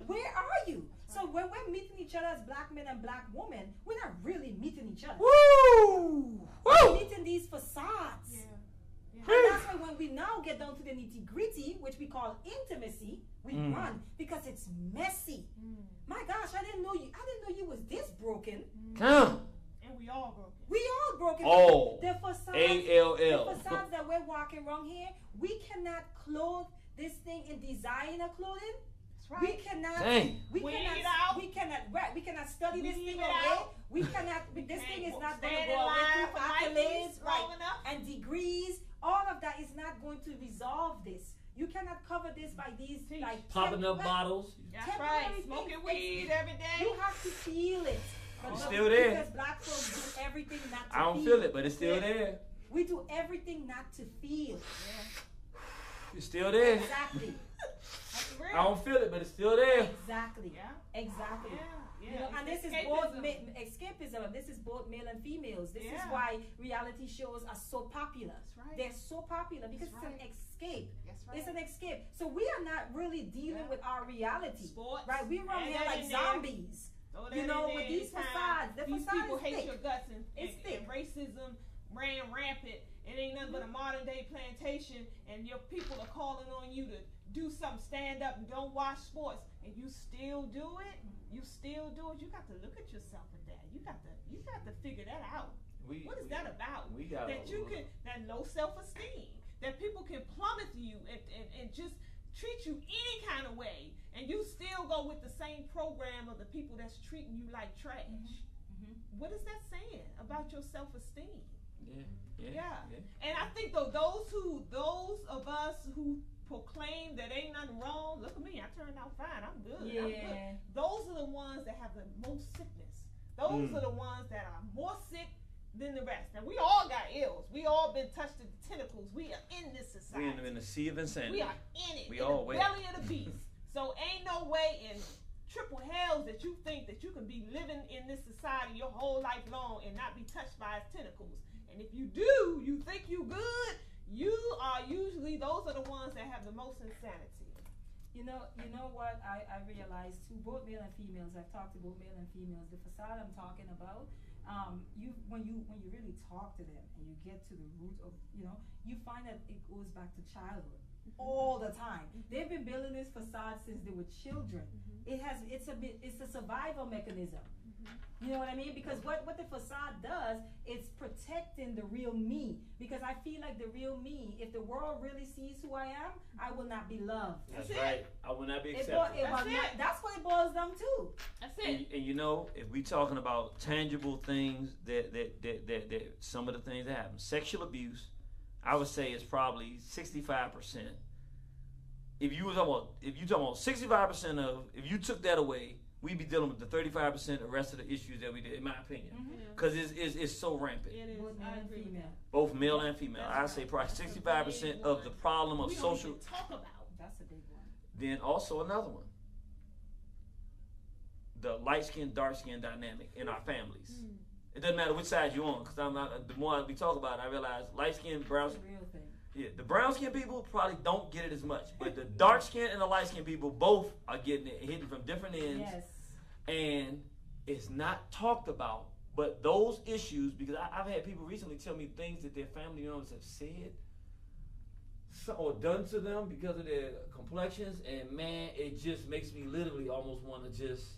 Where are you? So when we're meeting each other as black men and black women, we're not really meeting each other. Woo! We're meeting these facades. Yeah. And that's why when we now get down to the nitty gritty, which we call intimacy, we run because it's messy. My gosh, I didn't know you was this broken. Come. And we all broken. We all broken. Oh. The facades, A-L-L. the facades that we're walking around here, we cannot clothe this thing in designer clothing. That's right. We cannot. Dang. We Weed cannot. it out. We cannot. Right. We cannot study this Weed thing it away. out. We cannot. This thing is not going to stand go in away line through for accolades, Nikes long right? enough. And degrees. All of that is not going to resolve this. You cannot cover this by these like Popping up bottles. That's right. temporary Smoking things. weed every day. You have to feel it. But It's no, still there. Because black folks do everything not to I don't feel. feel it, but it's still there. We do everything not to feel. It's still there. Exactly. That's real. I don't feel it, but it's still there. Exactly. Yeah. Exactly. Yeah. You know, and this is both escapism. This is both male and females. This is why reality shows are so popular. That's right. They're so popular because That's it's an escape. That's right. It's an escape. So we are not really dealing with our reality, Sports. right? We run Add here that like in there. zombies. You know, with these facades. The These facade people is hate thick. your guts and It's thick. racism ran rampant. It ain't nothing but a modern day plantation, and your people are calling on you to do something, stand up, and don't watch sports, and you still do it. You still do it. You got to look at yourself with that. You got to figure that out. What is that about? That you can, that low self-esteem, that people can plummet you and just treat you any kind of way, and you still go with the same program of the people that's treating you like trash. What is that saying about your self-esteem? Yeah. And I think those of us who proclaim that ain't nothing wrong, look at me, I turned out fine, I'm good. I'm good. Those are the ones that have the most sickness. Those are the ones that are more sick than the rest. And we all got ills. We all been touched to the tentacles. We are in this society. We're in the sea of insanity. We are in it. We in all the belly of the beast. So ain't no way in triple hells that you think that you can be living in this society your whole life long and not be touched by its tentacles. And if you do, you think you good, you are usually, those are the ones that have the most insanity. You know what I realized too, both male and females, I've talked to both male and females, the facade I'm talking about, when you really talk to them and you get to the root of, you find that it goes back to childhood all the time. They've been building this facade since they were children. It's a survival mechanism. You know what I mean? Because what the facade does is protecting the real me. Because I feel like the real me, if the world really sees who I am, I will not be loved. That's right. I will not be accepted. That's what it boils down to. That's it. And if we talking about tangible things that some of the things that happen, sexual abuse, I would say is probably 65%. If you talking about 65% of, if you took that away, we'd be dealing with the 35% the rest of the issues that we did, in my opinion, because it's so rampant. It is. Both male I and agree with female. that. Both male and female. I say probably 65% of the problem of We don't social. even talk about. That's a big one. Then also another one, the light skin, dark skin dynamic in our families. It doesn't matter which side you're on, because I'm not. The more we talk about it, I realize light skin, brown That's skin. a real thing. Yeah, the brown skin people probably don't get it as much, but the dark skin and the light skin people both are getting it, hitting from different ends. Yes. And it's not talked about, but those issues, because I've had people recently tell me things that their family members have said or done to them because of their complexions, and man, it just makes me literally almost want to just,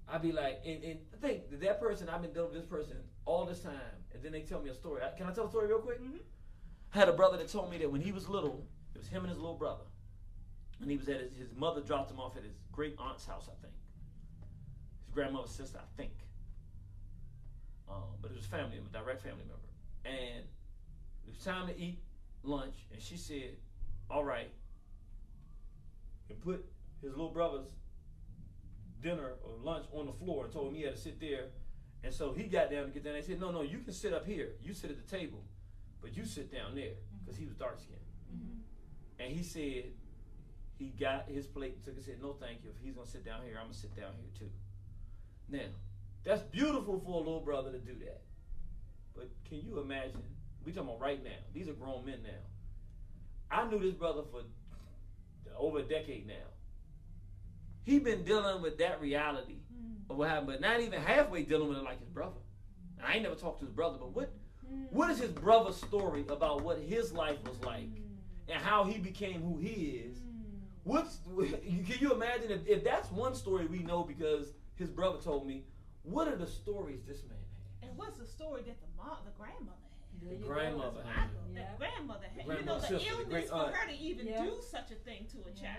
I'd be like, and think that person, I've been dealing with this person all this time, and then they tell me a story. Can I tell a story real quick? I had a brother that told me that when he was little, it was him and his little brother, and he was at his mother dropped him off at his great aunt's house, I think. His grandmother's sister, I think. But it was family, a direct family member. And it was time to eat lunch, and she said, all right, and put his little brother's dinner or lunch on the floor and told him he had to sit there. And so he got down to get down. They said, no, you can sit up here. You sit at the table, but you sit down there, because he was dark skinned. And he said he got his plate and took it and said, no, thank you. If he's going to sit down here, I'm going to sit down here too. Now, that's beautiful for a little brother to do that. But can you imagine? We talking about right now. These are grown men now. I knew this brother for over a decade now. He been dealing with that reality of what happened, but not even halfway dealing with it like his brother. And I ain't never talked to his brother, but what is his brother's story about what his life was like and how he became who he is? Can you imagine if that's one story we know because his brother told me, what are the stories this man had? And what's the story that the grandmother had? The grandmother had. The grandmother had. The grandmother, the sister, the illness great for aunt. her to even do such a thing to a child.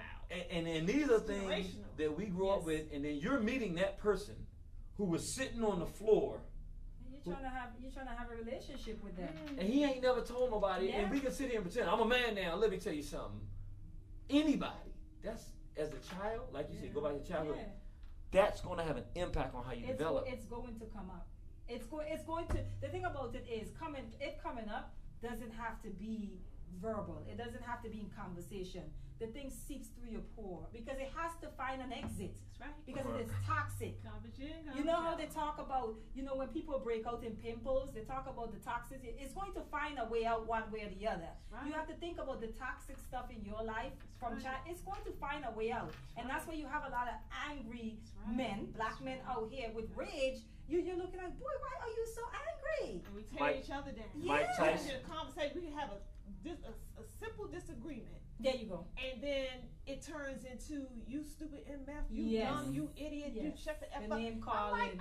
And these are things that we grew up with, and then you're meeting that person who was sitting on the floor. And you're trying to have a relationship with them. And he ain't never told nobody. And we can sit here and pretend, I'm a man now. Let me tell you something. Anybody, that's as a child, like you said, go back to childhood. That's going to have an impact on how you develop. It's going to come up. It's going to. The thing about it is coming up doesn't have to be verbal. It doesn't have to be in conversation. The thing seeps through your pore because it has to find an exit. That's right. Because it is toxic. Garbage in, garbage You know how out. they talk about, when people break out in pimples, they talk about the toxicity. It's going to find a way out one way or the other. Right. You have to think about the toxic stuff in your life from child. It's going to find a way out. And that's why you have a lot of angry men, black men out here with rage. You're looking like, boy, why are you so angry? And we tear each other down. Mike Tyson. We can have a simple disagreement. There you go. And then it turns into, you stupid MF, you dumb, you idiot, you shut the F The up. name calling,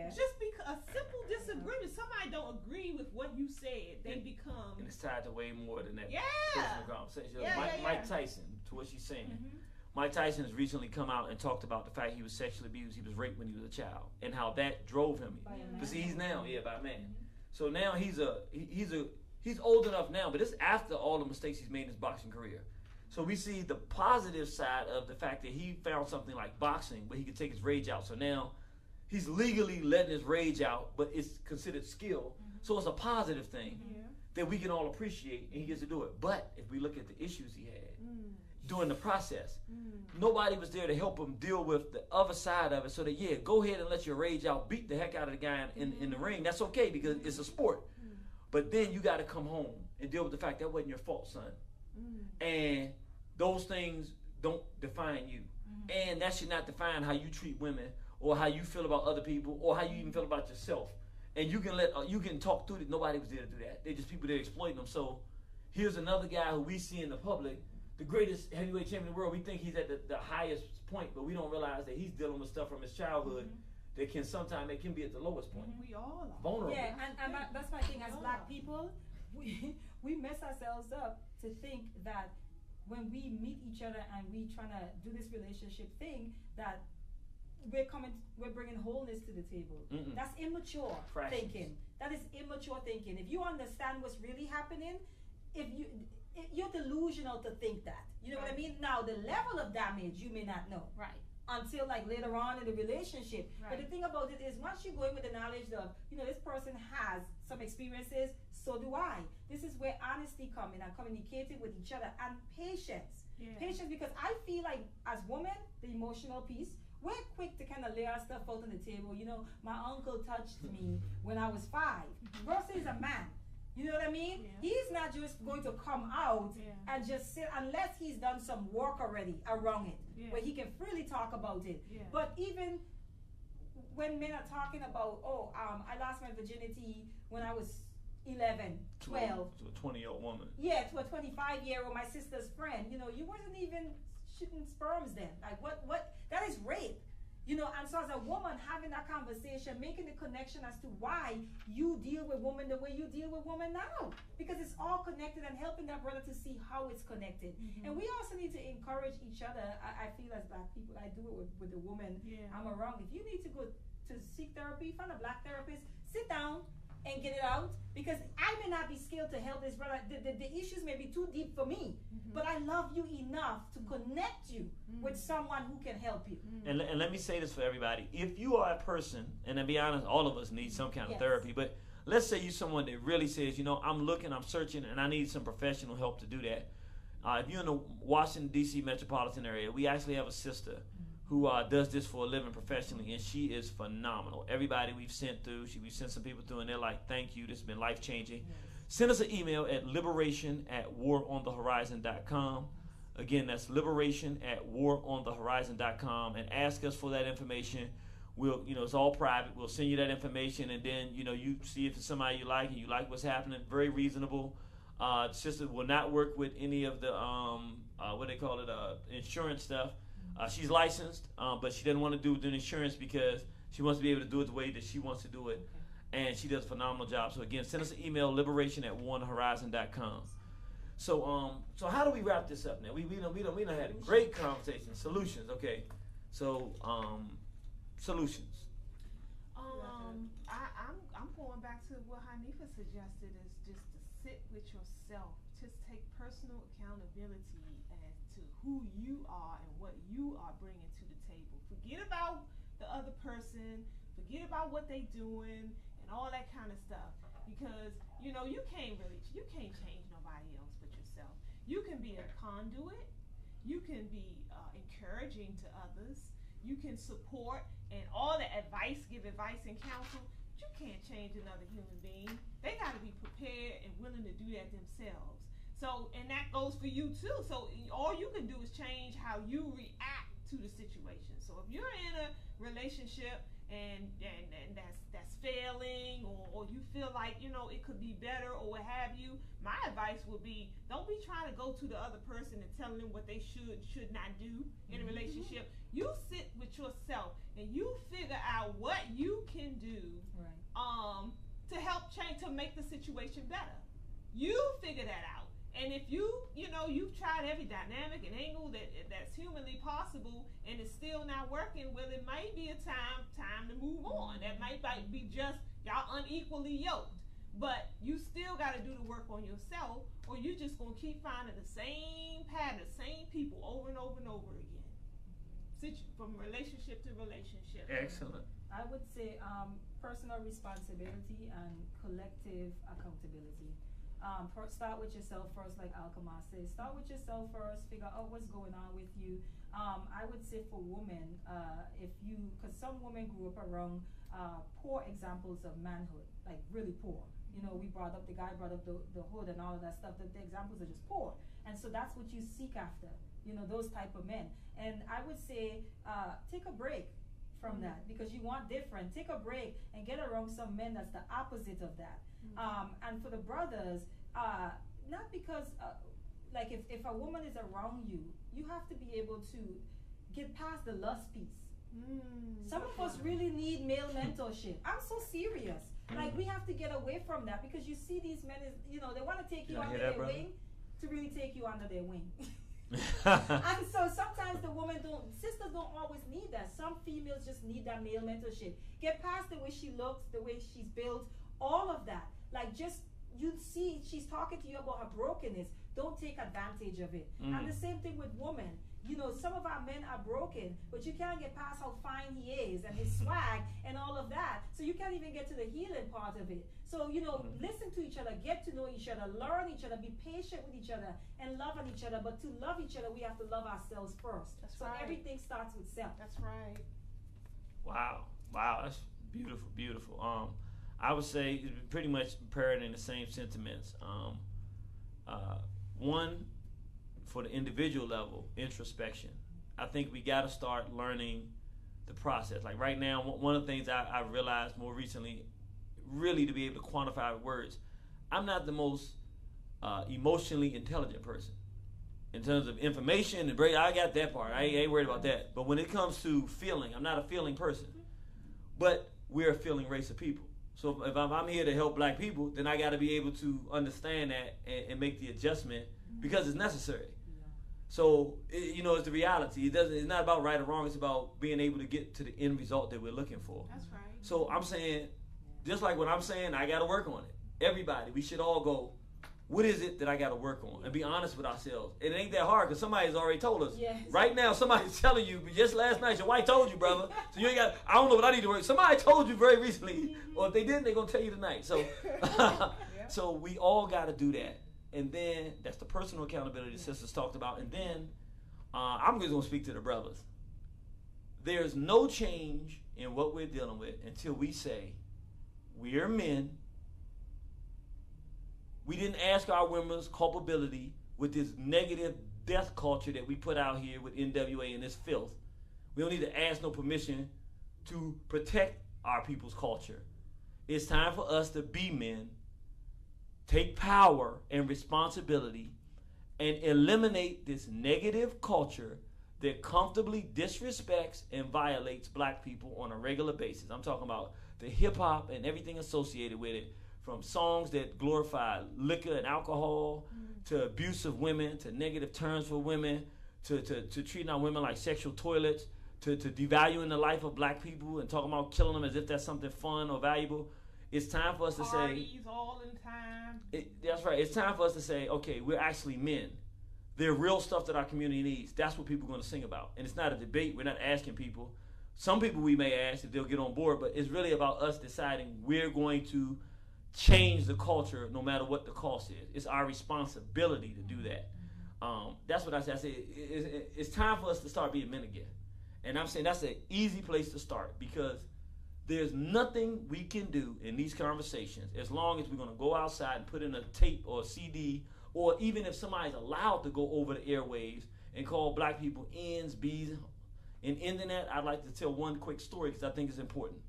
Just because a simple disagreement, somebody don't agree with what you said, they become. And it's tied to way more than that. Yeah. Personal conversation. Yeah, Mike Tyson, to what she's saying. Mike Tyson has recently come out and talked about the fact he was sexually abused, he was raped when he was a child, and how that drove him. But see, he's now, by a man. So now he's old enough now, but it's after all the mistakes he's made in his boxing career. So we see the positive side of the fact that he found something like boxing where he could take his rage out. So now he's legally letting his rage out, but it's considered skill. So it's a positive thing that we can all appreciate, and he gets to do it. But if we look at the issues he had during the process, nobody was there to help him deal with the other side of it. So that, go ahead and let your rage out, beat the heck out of the guy in the ring. That's okay because it's a sport. But then you got to come home and deal with the fact that wasn't your fault, son. And those things don't define you. And that should not define how you treat women or how you feel about other people or how you even feel about yourself. And you can talk through it. Nobody was there to do that. They're just people that are exploiting them. So here's another guy who we see in the public, the greatest heavyweight champion in the world. We think he's at the highest point, but we don't realize that he's dealing with stuff from his childhood that can sometimes it can be at the lowest point. We all are. Vulnerable. Yeah, and that's my thing as black people. We mess ourselves up to think that when we meet each other and we trying to do this relationship thing, that we're bringing wholeness to the table. That's immature thinking. That is immature thinking. If you understand what's really happening, you're delusional to think that. You know what I mean? Now, the level of damage you may not know. Right. Until like later on in the relationship. Right. But the thing about it is once you go in with the knowledge of, this person has some experiences, so do I. This is where honesty comes in and communicating with each other and patience. Yeah. Patience, because I feel like as women, the emotional piece, we're quick to kind of lay our stuff out on the table. My uncle touched me when I was 5 versus a man. You know what I mean? Yeah. He's not just going to come out and just sit unless he's done some work already around it, where he can freely talk about it. Yeah. But even when men are talking about, I lost my virginity when I was 11, 12. To a 20-year-old woman. Yeah, to a 25-year-old, my sister's friend. You wasn't even shooting sperms then. Like, what? That is rape. And so as a woman, having that conversation, making the connection as to why you deal with women the way you deal with women now. Because it's all connected and helping that brother to see how it's connected. And we also need to encourage each other. I feel as black people, I do it with the woman I'm around. If you need to go to seek therapy, find a black therapist, sit down, and get it out, because I may not be skilled to help this brother. The issues may be too deep for me, but I love you enough to connect you with someone who can help you. And let me say this for everybody. If you are a person, and to be honest, all of us need some kind of therapy, but let's say you're someone that really says, you know, I'm looking, I'm searching, and I need some professional help to do that. If you're in the Washington, D.C. metropolitan area, we actually have a sister who does this for a living professionally, and she is phenomenal. Everybody we've sent through, we've sent some people through, and they're like, thank you, this has been life-changing. Yes. Send us an email at liberation@waronthehorizon.com. Again, that's liberation@waronthehorizon.com, and ask us for that information. We'll, you know, it's all private. We'll send you that information, and then, you know, you see if it's somebody you like and you like what's happening. Very reasonable. Sister will not work with any of the, what they call it, insurance stuff. She's licensed, but she doesn't want to do the insurance because she wants to be able to do it the way that she wants to do it. And she does a phenomenal job. So again, send us an email, liberation@waronthehorizon.com. So how do we wrap this up now? We done had a great conversation. Solutions, okay. So solutions. I'm going back to what Hanifa suggested, is just to sit with yourself. Just take personal accountability as to who you are and what you are bringing to the table. Forget about the other person. Forget about what they doing and all that kind of stuff. Because, you know, you can't change nobody else but yourself. You can be a conduit. You can be encouraging to others. You can support and all the give advice and counsel. But you can't change another human being. They got to be prepared and willing to do that themselves. So, and that goes for you too. So all you can do is change how you react to the situation. So if you're in a relationship and that's failing, or you feel like, you know, it could be better or what have you, my advice would be, don't be trying to go to the other person and telling them what they should not do in a relationship. You sit with yourself and you figure out what you can do to help change, to make the situation better. You figure that out. And if you've tried every dynamic and angle that's humanly possible and it's still not working, well, it might be a time to move on. That might be just y'all unequally yoked. But you still got to do the work on yourself, or you're just going to keep finding the same pattern, the same people over and over and over again. From relationship to relationship. Excellent. I would say personal responsibility and collective accountability. Start with yourself first, like Alkama says. Start with yourself first, figure out what's going on with you. I would say for women, because some women grew up around poor examples of manhood, like really poor. You know, the guy brought up the hood and all of that stuff. The examples are just poor. And so that's what you seek after, you know, those type of men. And I would say take a break from that, because you want different. Take a break and get around some men that's the opposite of that. And for the brothers, not because, like if a woman is around you, you have to be able to get past the lust piece. Some of us really need male mentorship. I'm so serious. Like, we have to get away from that, because you see these men, they want to take you under their wing to really take you under their wing. And so sometimes sisters don't always need that. Some females just need that male mentorship. Get past the way she looks, the way she's built, all of that. Like, just, you see, she's talking to you about her brokenness. Don't take advantage of it. And the same thing with women. You know, some of our men are broken, but you can't get past how fine he is and his swag and all of that. So you can't even get to the healing part of it. So, listen to each other, get to know each other, learn each other, be patient with each other, and love on each other. But to love each other, we have to love ourselves first. That's right. Everything starts with self. That's right. Wow, that's beautiful, beautiful. I would say pretty much paired in the same sentiments. One, for the individual level, introspection. I think we got to start learning the process. Like right now, one of the things I realized more recently, really to be able to quantify with words, I'm not the most emotionally intelligent person. In terms of information and I got that part. I ain't worried about that. But when it comes to feeling, I'm not a feeling person. But we're a feeling race of people. So if I'm here to help black people, then I got to be able to understand that and make the adjustment because it's necessary. So, it's the reality. It's not about right or wrong. It's about being able to get to the end result that we're looking for. That's right. So I'm saying, Just like what I'm saying, I got to work on it. Everybody, we should all go, what is it that I got to work on? And be honest with ourselves. It ain't that hard because somebody's already told us. Yes. Right now, somebody's telling you, just last night, your wife told you, brother. So you ain't got, I don't know what I need to work. Somebody told you very recently. Or if they didn't, they're going to tell you tonight. So, so we all got to do that. And then that's the personal accountability the sisters talked about. And then I'm just going to speak to the brothers. There's no change in what we're dealing with until we say, we are men. We didn't ask our women's culpability with this negative death culture that we put out here with NWA and this filth. We don't need to ask no permission to protect our people's culture. It's time for us to be men, take power and responsibility, and eliminate this negative culture that comfortably disrespects and violates black people on a regular basis. I'm talking about the hip hop and everything associated with it. From songs that glorify liquor and alcohol, to abuse of women, to negative terms for women, to treating our women like sexual toilets, to devaluing the life of black people and talking about killing them as if that's something fun or valuable. It's time for us to Parties say, all in time. that's right. It's time for us to say, okay, we're actually men. They're real stuff that our community needs. That's what people are going to sing about. And it's not a debate. We're not asking people. Some people we may ask if they'll get on board, but it's really about us deciding we're going to change the culture no matter what the cost is. It's our responsibility to do that. That's what I said. I said it's time for us to start being men again. And I'm saying that's an easy place to start because there's nothing we can do in these conversations as long as we're going to go outside and put in a tape or a CD, or even if somebody's allowed to go over the airwaves and call black people N's, B's. In ending that, I'd like to tell one quick story because I think it's important.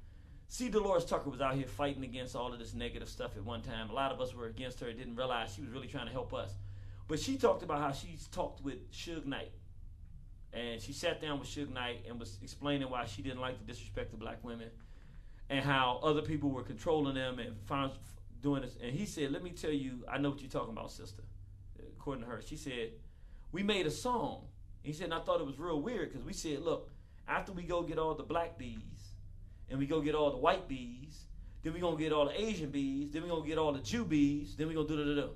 See, Dolores Tucker was out here fighting against all of this negative stuff at one time. A lot of us were against her and didn't realize she was really trying to help us. But she talked about how she's talked with Suge Knight. And she sat down with Suge Knight and was explaining why she didn't like to disrespect the black women and how other people were controlling them and doing this. And he said, let me tell you, I know what you're talking about, sister. According to her, she said, we made a song. He said, and I thought it was real weird because we said, look, after we go get all the black bees, and we go get all the white bees, then we gonna get all the Asian bees, then we gonna get all the Jew bees, then we gonna do.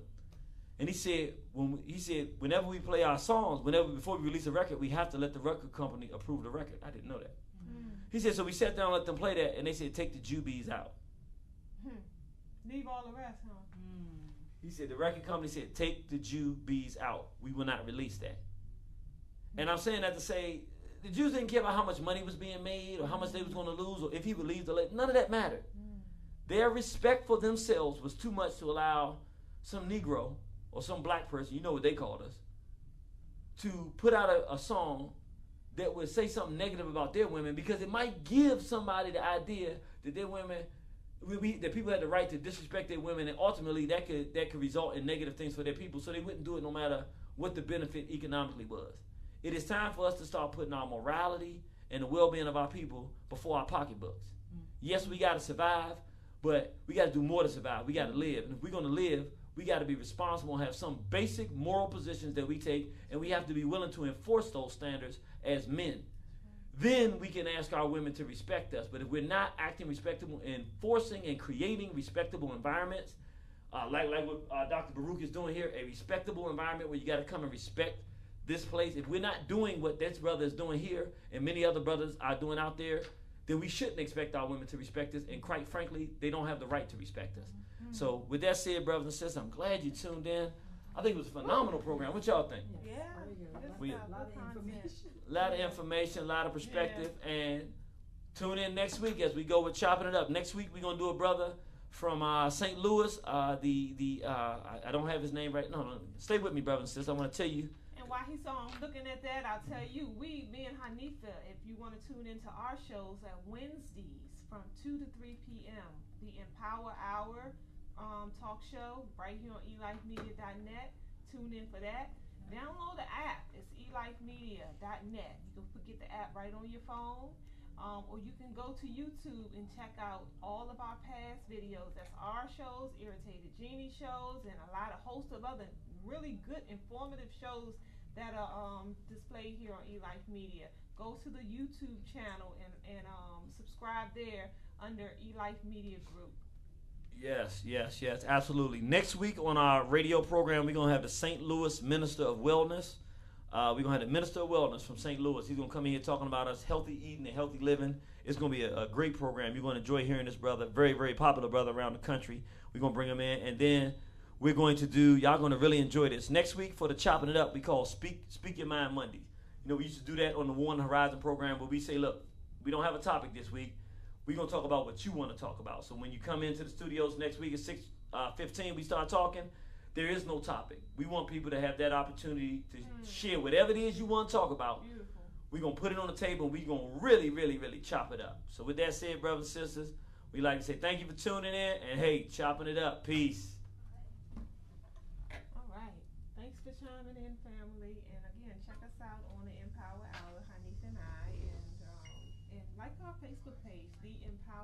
And he said, whenever we play our songs, before we release a record, we have to let the record company approve the record. I didn't know that. He said, so we sat down and let them play that, and they said, take the Jew bees out. Leave all the rest, huh? He said, the record company said, take the Jew bees out. We will not release that. And I'm saying that to say, the Jews didn't care about how much money was being made or how much they was going to lose or if he would leave the lake. None of that mattered. Their respect for themselves was too much to allow some Negro or some black person, you know what they called us, to put out a song that would say something negative about their women because it might give somebody the idea that their women, that people had the right to disrespect their women, and ultimately that could result in negative things for their people, so they wouldn't do it no matter what the benefit economically was. It is time for us to start putting our morality and the well-being of our people before our pocketbooks. Yes, we got to survive, but we got to do more to survive. We got to live. And if we're going to live, we got to be responsible and have some basic moral positions that we take, and we have to be willing to enforce those standards as men. Then we can ask our women to respect us. But if we're not acting respectable, enforcing and creating respectable environments, like what Dr. Baruch is doing here, a respectable environment where you got to come and respect this place, if we're not doing what this brother is doing here and many other brothers are doing out there, then we shouldn't expect our women to respect us, and quite frankly, they don't have the right to respect us. So with that said, brothers and sisters, I'm glad you tuned in. I think it was a phenomenal program. What y'all think? Yeah. We- A lot of information. A lot of information, a lot of perspective, and tune in next week as we go with Chopping It Up. Next week we're gonna do a brother from St. Louis. I don't have his name right. No, stay with me, brothers and sisters. I want to tell you. And while he's looking at that, I'll tell you, me and Hanifa, if you want to tune into our shows at Wednesdays from 2 to 3 p.m., the Empower Hour talk show right here on elifemedia.net. Tune in for that. Download the app. It's elifemedia.net. You can get the app right on your phone. Or you can go to YouTube and check out all of our past videos. That's our shows, Irritated Genie shows, and a lot of hosts of other really good, informative shows that are displayed here on Elife Media. Go to the YouTube channel and subscribe there under Elife Media Group. Yes, absolutely. Next week on our radio program, we're going to have the St. Louis Minister of Wellness. We're going to have the Minister of Wellness from St. Louis. He's going to come in here talking about us healthy eating and healthy living. It's going to be a great program. You're going to enjoy hearing this brother, very, very popular brother around the country. We're going to bring him in. And then we're going to do, y'all going to really enjoy this. Next week for the Chopping It Up, we call Speak Your Mind Monday. You know, we used to do that on the One Horizon program where we say, look, we don't have a topic this week. We're going to talk about what you want to talk about. So when you come into the studios next week at 6:15, we start talking. There is no topic. We want people to have that opportunity to share whatever it is you want to talk about. Beautiful. We're going to put it on the table, and we're going to really, really, really chop it up. So with that said, brothers and sisters, we like to say thank you for tuning in, and hey, chopping it up. Peace. All right. Thanks for chiming in, family. And again, check us out on the Empower Hour, Hanif and I, and like our Facebook page, The Empower.